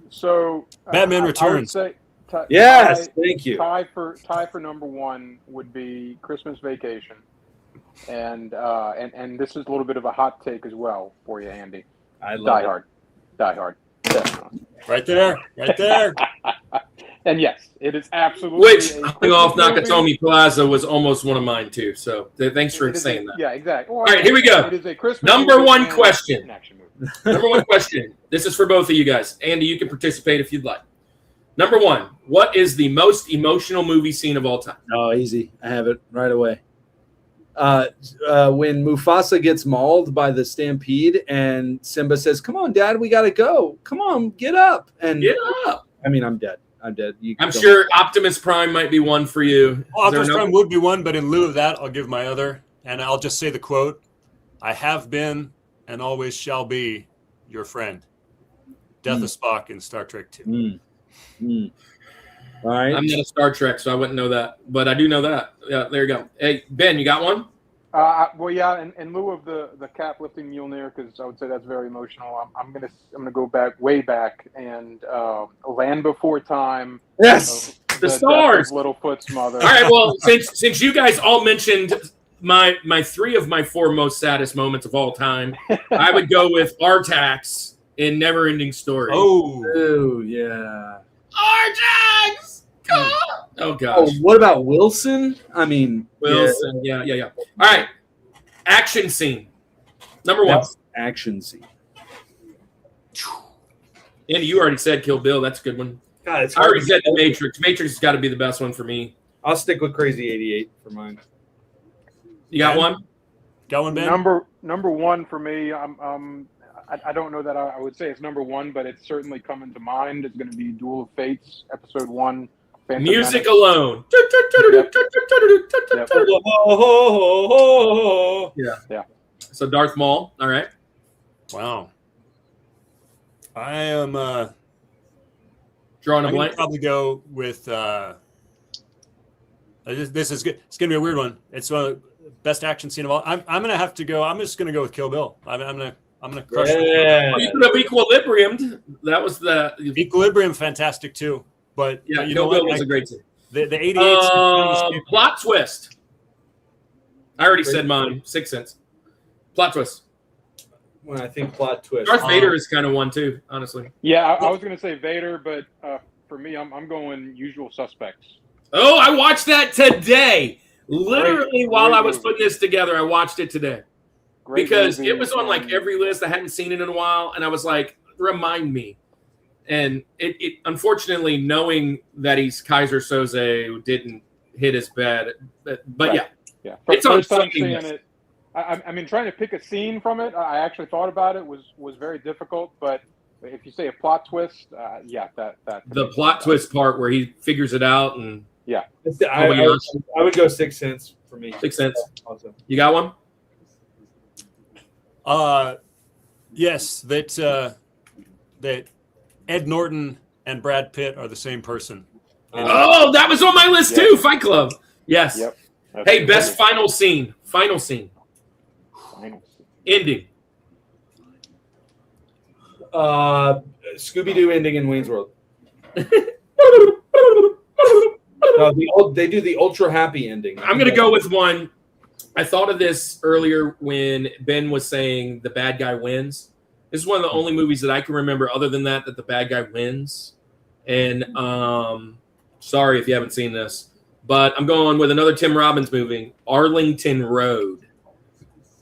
So Batman Returns. I would say yes, thank you. Tie for number one would be Christmas Vacation, and this is a little bit of a hot take as well for you, Andy. I love Die Hard. Definitely. Right there. And yes, it is absolutely. Which off Nakatomi Plaza was almost one of mine too. So thanks for saying that. Yeah, exactly. All right, here we go. It is a Christmas Number movie one and question. an action movie. Number one question. This is for both of you guys. Andy, you can participate if you'd like. Number 1. What is the most emotional movie scene of all time? Oh, easy. I have it right away. When Mufasa gets mauled by the stampede and Simba says, "Come on, Dad, we got to go. Come on, get up." And Get up. I mean, I'm dead. I'm dead. I'm sure Optimus Prime might be one for you. Well, Optimus Prime would be one, but in lieu of that, I'll give my other. And I'll just say the quote, "I have been and always shall be your friend." Death of Spock in Star Trek 2. All right. I'm not a Star Trek, so I wouldn't know that. But I do know that. Yeah, there you go. Hey, Ben, you got one? Well, yeah. In lieu of the cap lifting Mjolnir, because I would say that's very emotional. I'm gonna go way back and Land Before Time. Yes. The stars. Littlefoot's mother. All right. Well, since you guys all mentioned my 3 of my 4 most saddest moments of all time, I would go with Artax in Neverending Story. Oh yeah. Artax! Oh gosh. Oh, what about Wilson? I mean, Wilson. Yeah. All right. Action scene. Number 1. Action scene. Andy, you already said Kill Bill. That's a good one. God, it's I hard. already said The Matrix. Matrix has got to be the best one for me. I'll stick with Crazy 88 for mine. You got one? Got one, Ben? Number 1 for me. I don't know that I would say it's number 1, but it's certainly coming to mind. It's going to be Duel of Fates, Episode 1. Phantom Music Menace. alone. Yep. Yeah. So Darth Maul. All right. Wow. I am Drawing a I'm gonna blank. probably go with this is good. It's gonna be a weird one. It's one of the best action scene of all. I'm gonna have to go. I'm just gonna go with Kill Bill. I'm gonna crush it. Oh, you could have Equilibriumed. That was the Equilibrium, fantastic too. But yeah. you Kill know Bill what? was a great scene. The 88 Plot twist. I already said mine. 6 cents. Plot twist. When I think plot twist, Darth Vader is kind of one too, honestly. Yeah, I was going to say Vader, but for me, I'm going Usual Suspects. Oh, I watched that today. Literally, Great while I was movie. putting this together, I watched it today. Great Because movie, it was on like and- every list. I hadn't seen it in a while, and I was like, remind me. And it unfortunately, knowing that he's Kaiser Soze didn't hit his bed. But Right. yeah, Yeah, It's on first time something seeing list. it. I mean, trying to pick a scene from it, I actually thought about it was very difficult. But if you say a plot twist, yeah, that the plot twist part where he figures it out and I would go 6 cents for me. 6 cents. Awesome. You got one? Yes, that Ed Norton and Brad Pitt are the same person. Oh, that was on my list Yeah. too. Fight Club. Yes. Yep. That's Hey, good. best final scene. Final scene. Final. Ending. Scooby-Doo ending in Wayne's World. No, they do the ultra happy ending. I'm going to go with one. I thought of this earlier when Ben was saying the bad guy wins. This is one of the only movies that I can remember other than that the bad guy wins. And sorry if you haven't seen this, but I'm going with another Tim Robbins movie, Arlington Road.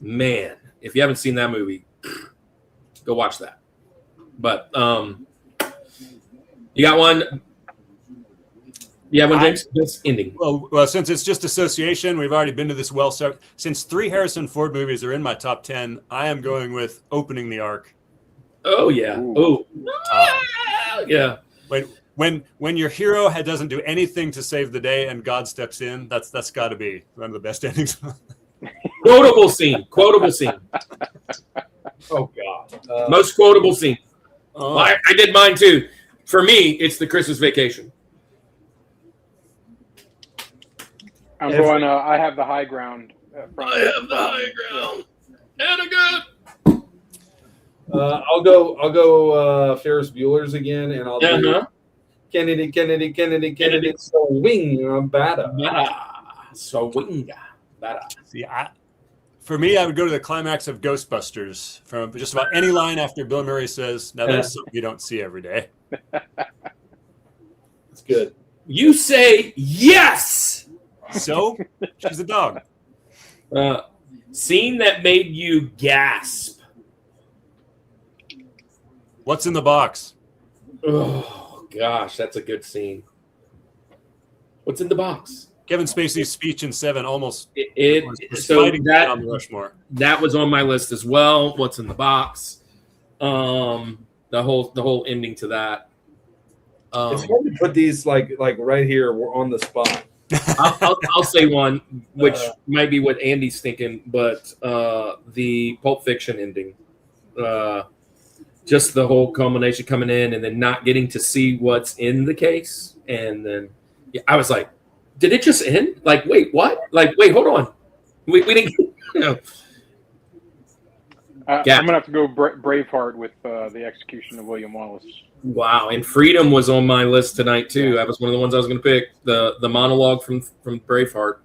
Man, if you haven't seen that movie, go watch that. But you got one? You have one, James? This ending. Well, since it's just association, we've already been to this well. So since 3 Harrison Ford movies are in my top 10, I am going with Opening the Ark. Oh yeah. Ooh. Oh yeah. When your hero doesn't do anything to save the day and God steps in, that's got to be one of the best endings. Quotable scene. Quotable scene. Oh God. Most quotable scene. Oh. Well, I did mine too. For me, it's the Christmas Vacation. I'm going. I have the high ground. I have the high ground. And a good. I'll go Ferris Bueller's again, and I'll do Uh-huh. Kennedy. So wing bada. Swinga. See, for me, I would go to the climax of Ghostbusters from just about any line after Bill Murray says, "Now that's something you don't see every day." It's good. You say yes. So she's a dog. Scene that made you gasp. What's in the box? Oh gosh, that's a good scene. What's in the box? Kevin Spacey's speech in Seven almost was So fighting on the Rushmore. That was on my list as well. What's in the box? The whole ending to that. It's hard to put these like right here. We're on the spot. I'll say one, which might be what Andy's thinking, but the Pulp Fiction ending. Just the whole culmination coming in and then not getting to see what's in the case. And then I was like, did it just end? Like, wait, what? Like, wait, hold on. We didn't, you know. I'm going to have to go Braveheart with the execution of William Wallace. Wow. And Freedom was on my list tonight, too. That was one of the ones I was going to pick. The monologue from Braveheart.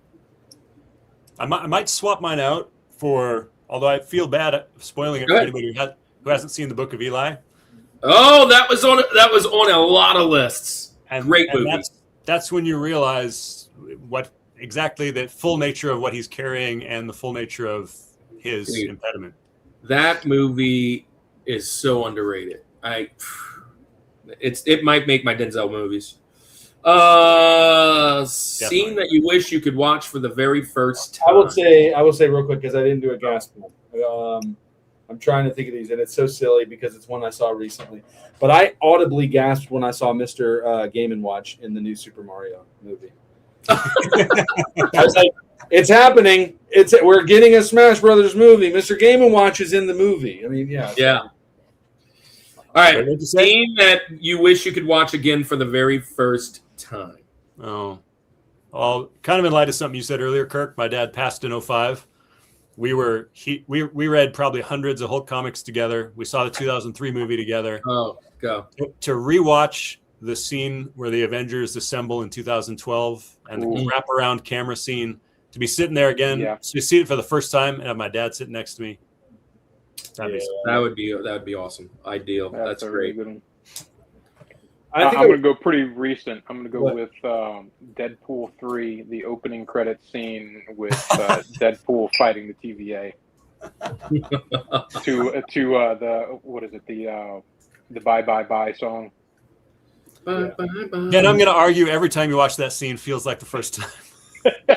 I might swap mine out for, although I feel bad at spoiling it for anybody who hasn't seen The Book of Eli. Oh, that was on a lot of lists. Great movie. That's when you realize what exactly the full nature of what he's carrying and the full nature of his impediment. That movie is so underrated. It might make my Denzel movies. Scene that you wish you could watch for the very first time. I will say real quick because I didn't do a gasp one. I'm trying to think of these, and it's so silly because it's one I saw recently. But I audibly gasped when I saw Mr. Game & Watch in the new Super Mario movie. I was like, "It's happening! We're getting a Smash Brothers movie. Mr. Game & Watch is in the movie." I mean, yeah. All right, scene that you wish you could watch again for the very first time. Oh, well, kind of in light of something you said earlier, Kirk. My dad passed in 2005. We read probably hundreds of Hulk comics together. We saw the 2003 movie together. Oh, go. To rewatch the scene where the Avengers assemble in 2012 and the wraparound camera scene, to be sitting there again, to see it for the first time and have my dad sitting next to me. That would be awesome. Ideal. That's great. Really good one. I'm going to go pretty recent. I'm going to go with Deadpool 3, the opening credit scene with Deadpool fighting the TVA. to the what is it, the Bye Bye Bye song. Bye, bye, bye. And I'm going to argue every time you watch that scene feels like the first time.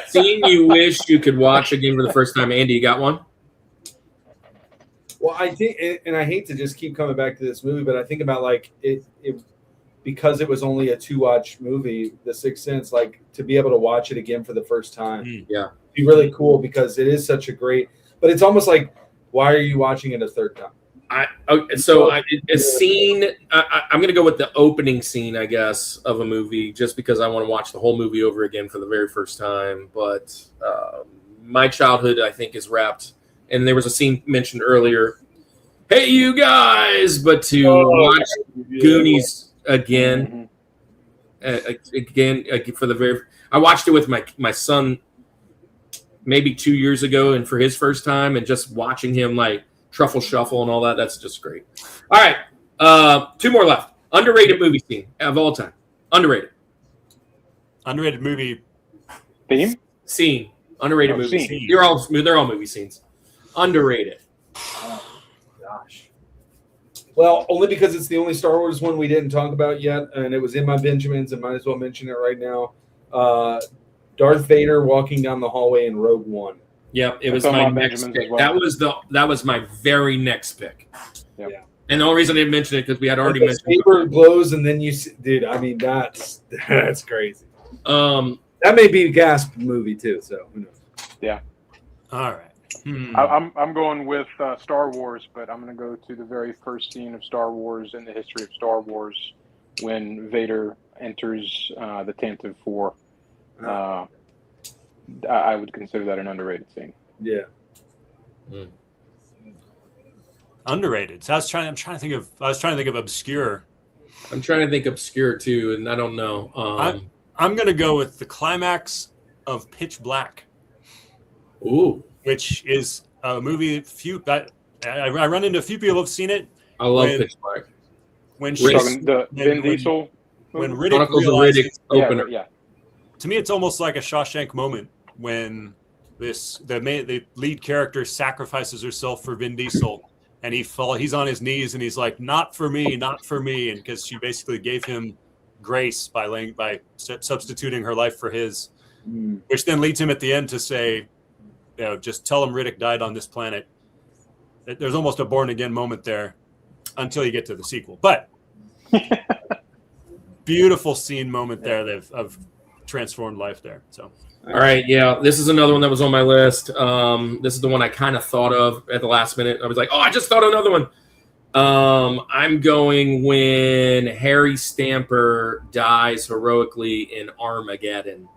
Scene you wish you could watch again for the first time. Andy, you got one? Well, I think, and I hate to just keep coming back to this movie, but I think about like it because it was only a 2-watch movie, The Sixth Sense, like to be able to watch it again for the first time. Be really cool because it is such a great, but it's almost like, why are you watching it a third time? A scene, I'm going to go with the opening scene, I guess, of a movie, just because I want to watch the whole movie over again for the very first time. But my childhood, I think, is wrapped. And there was a scene mentioned earlier. Hey, you guys! But to watch Goonies again, for the very, I watched it with my son maybe 2 years ago, and for his first time, and just watching him like truffle shuffle and all that, that's just great. All right, 2 more left. Underrated movie scene of all time. Underrated movie theme scene. Underrated movie scene. They're all movie scenes. Underrated. Oh, gosh. Well, only because it's the only Star Wars one we didn't talk about yet, and it was in my Benjamins, and might as well mention it right now. Darth Vader walking down the hallway in Rogue One. Yep, it was my next pick. Well. That was my very next pick. Yep. Yeah. And the only reason I didn't mention it because we had already mentioned it. Saber glows, and then you see, dude. I mean, that's crazy. That may be a gasp movie too. So who knows? Yeah. All right. I'm going with Star Wars, but I'm going to go to the very first scene of Star Wars in the history of Star Wars when Vader enters the Tantive 4. I would consider that an underrated scene. Yeah. Underrated. So I'm trying to think of obscure. I'm trying to think obscure too, and I don't know. I'm going to go with the climax of Pitch Black. Ooh. Which is a movie I run into a few people who have seen it. I love Pitch Black. When the Vin Diesel, when Riddick realizes, opener. Yeah. To me, it's almost like a Shawshank moment when the lead character sacrifices herself for Vin Diesel, and he's on his knees and he's like, "Not for me," and because she basically gave him grace by substituting her life for his, which then leads him at the end to say, just tell him Riddick died on this planet. There's almost a born again moment there until you get to the sequel. But beautiful scene moment there of transformed life there. So. All right, yeah, this is another one that was on my list. This is the one I kind of thought of at the last minute. I was like, I just thought of another one. I'm going when Harry Stamper dies heroically in Armageddon.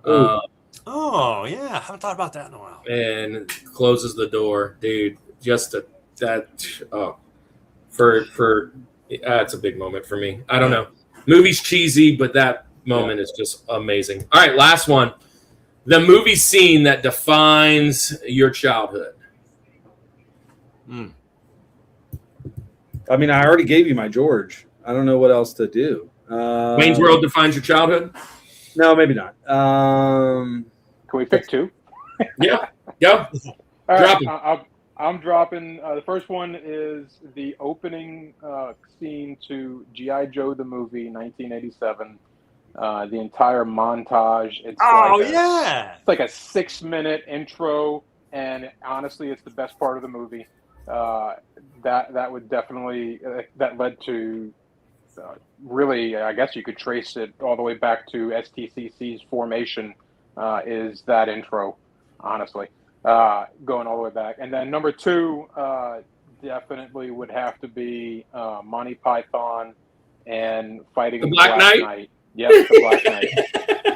Yeah, I haven't thought about that in a while. And closes the door, dude. Just it's a big moment for me. I don't know. Movie's cheesy, but that moment is just amazing. All right, last one. The movie scene that defines your childhood. I mean, I already gave you my George. I don't know what else to do. Wayne's World defines your childhood? No, maybe not. Can we pick two? Yeah. Go. All Drop right, I'm dropping. The first one is the opening scene to G.I. Joe the movie, 1987. The entire montage. It's it's like a 6-minute intro, and honestly, it's the best part of the movie. That would definitely that led to really, I guess you could trace it all the way back to STCC's formation. Is that intro, honestly, going all the way back. And then number two definitely would have to be Monty Python and fighting the Black Knight. Yep, the Black Knight.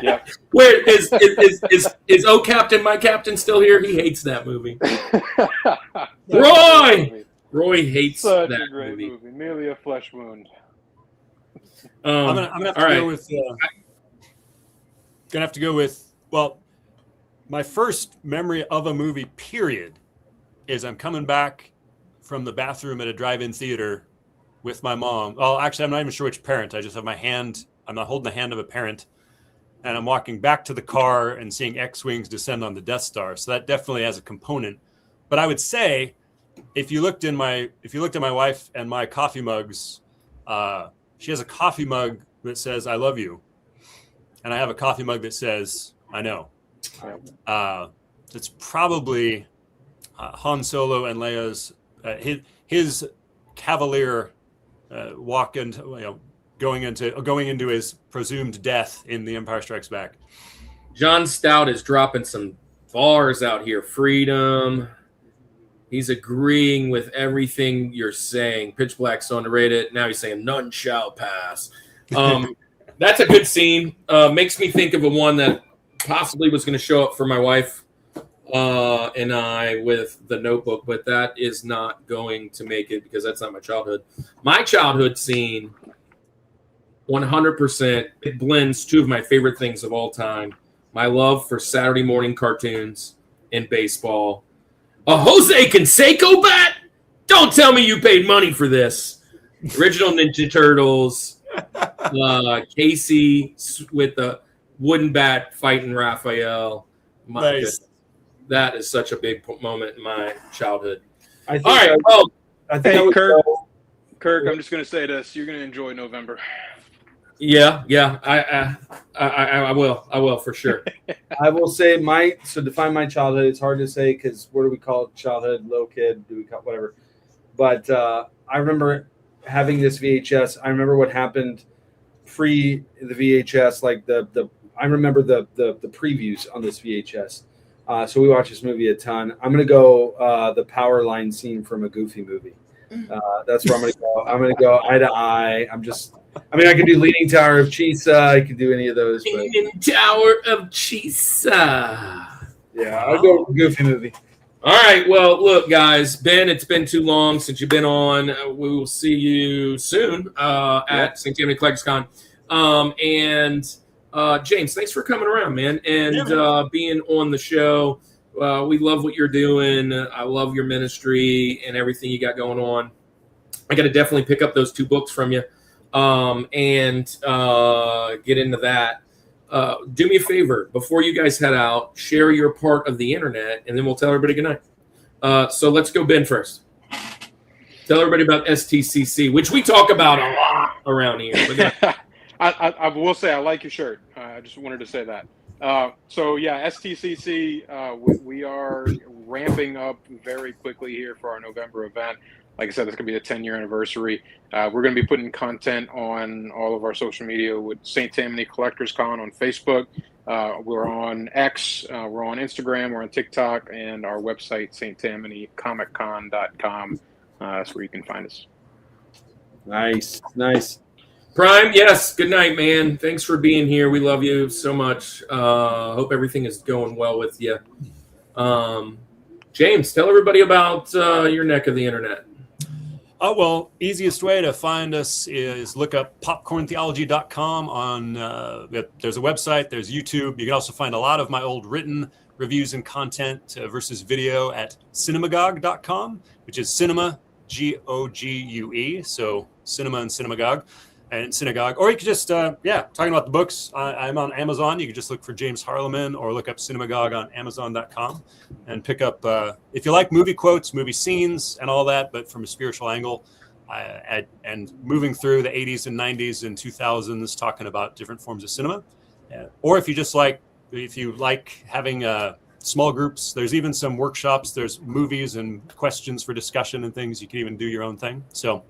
Yep. Where is Oh Captain, My Captain still here? He hates that movie. Roy hates Such that a great movie. Merely a flesh wound. I'm gonna have to go with. Well, my first memory of a movie, period, is I'm coming back from the bathroom at a drive-in theater with my mom. Well, actually, I'm not even sure which parent. I just have my hand. I'm not holding the hand of a parent, and I'm walking back to the car and seeing X-wings descend on the Death Star. So that definitely has a component. But I would say, if you looked at my wife and my coffee mugs, she has a coffee mug that says "I love you," and I have a coffee mug that says "I know." It's probably Han Solo and Leia's his cavalier walk into going into his presumed death in The Empire Strikes Back. John Stout is dropping some bars out here. Freedom. He's agreeing with everything you're saying. Pitch Black's underrated. Now he's saying none shall pass. That's a good scene. Makes me think of a one that possibly was going to show up for my wife and I with The Notebook, but that is not going to make it because that's not my childhood. My childhood scene, 100%, it blends two of my favorite things of all time. My love for Saturday morning cartoons and baseball. A Jose Canseco bat? Don't tell me you paid money for this. Original Ninja Turtles. Casey with the wooden bat fighting Raphael. My goodness. That is such a big moment in my childhood. I think all right. I think Kirk, I'm just going to say this. You're going to enjoy November. Yeah. I will for sure. I will say define my childhood. It's hard to say because what do we call childhood? Little kid? Do we call whatever? But I remember having this VHS. I remember what happened pre the VHS. Like I remember the previews on this VHS. So we watched this movie a ton. I'm gonna go the power line scene from a Goofy movie. That's where I'm gonna go. I'm gonna go eye to eye. I could do Leaning Tower of Chisa. I could do any of those. Leaning Tower of Chisa. Yeah, I'll go with Goofy movie. All right. Well, look, guys. Ben, it's been too long since you've been on. We will see you soon at St. Tammany Collectors Con. James, thanks for coming around, man, and being on the show. We love what you're doing. I love your ministry and everything you got going on. I got to definitely pick up those 2 books from you and get into that. Do me a favor. Before you guys head out, share your part of the internet, and then we'll tell everybody good night. So let's go Ben first. Tell everybody about STCC, which we talk about a lot around here. I will say I like your shirt. I just wanted to say that. So yeah, STCC, we are ramping up very quickly here for our November event. Like I said, it's going to be the 10-year anniversary. We're going to be putting content on all of our social media with St. Tammany Collectors Con on Facebook. We're on X, we're on Instagram, we're on TikTok, and our website, sttammanycomiccon.com. That's where you can find us. Nice. Prime, yes. Good night, man. Thanks for being here. We love you so much. Hope everything is going well with you. James, tell everybody about your neck of the internet. Oh, well, easiest way to find us is look up popcorntheology.com on, there's a website, there's YouTube. You can also find a lot of my old written reviews and content versus video at cinemagogue.com, which is cinema, Gogue. So cinema and synagogue. And synagogue, or you could just talking about the books. I'm on Amazon. You can just look for James Harleman or look up Cinemagogue on Amazon.com and pick up if you like movie quotes, movie scenes, and all that, but from a spiritual angle. And moving through the 80s and 90s and 2000s, talking about different forms of cinema. Or if you like having small groups, there's even some workshops. There's movies and questions for discussion and things. You can even do your own thing. So.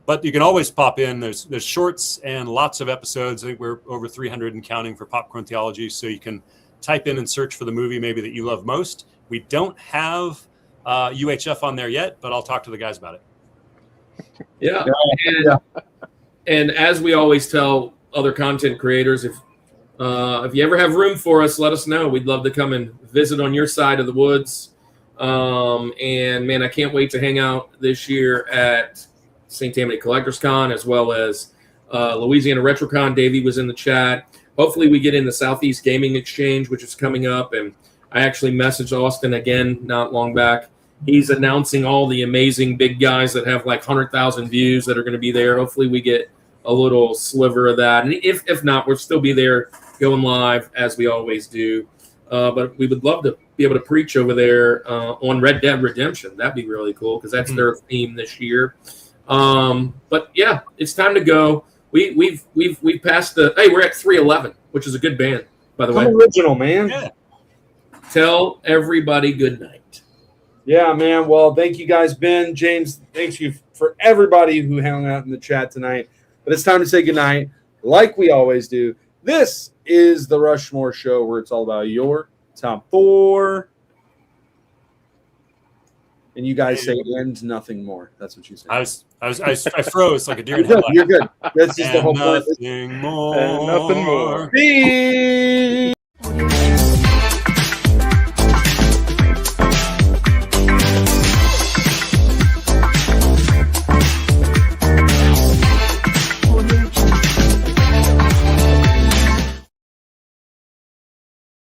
But you can always pop in. There's shorts and lots of episodes. I think we're over 300 and counting for Popcorn Theology. So you can type in and search for the movie maybe that you love most. We don't have UHF on there yet, but I'll talk to the guys about it. Yeah. And as we always tell other content creators, if you ever have room for us, let us know. We'd love to come and visit on your side of the woods. And man, I can't wait to hang out this year at St. Tammany Collectors Con, as well as Louisiana RetroCon. Davey was in the chat. Hopefully we get in the Southeast Gaming Exchange, which is coming up. And I actually messaged Austin again not long back. He's announcing all the amazing big guys that have like 100,000 views that are going to be there. Hopefully we get a little sliver of that. And if not, we'll still be there going live as we always do. But we would love to be able to preach over there on Red Dead Redemption. That'd be really cool because that's their theme this year. But yeah, it's time to go. We've passed we're at 311, which is a good band, by the way. Original, man. Yeah. Tell everybody good night. Yeah, man. Well, thank you guys, Ben, James. Thank you for everybody who hung out in the chat tonight. But it's time to say goodnight, like we always do. This is the Rushmore Show, where it's all about your top four. And you guys say "and nothing more." That's what you say. I froze like a deer in You're good. headlights. You're good. That's just the whole point. Nothing more. And nothing more. Peace.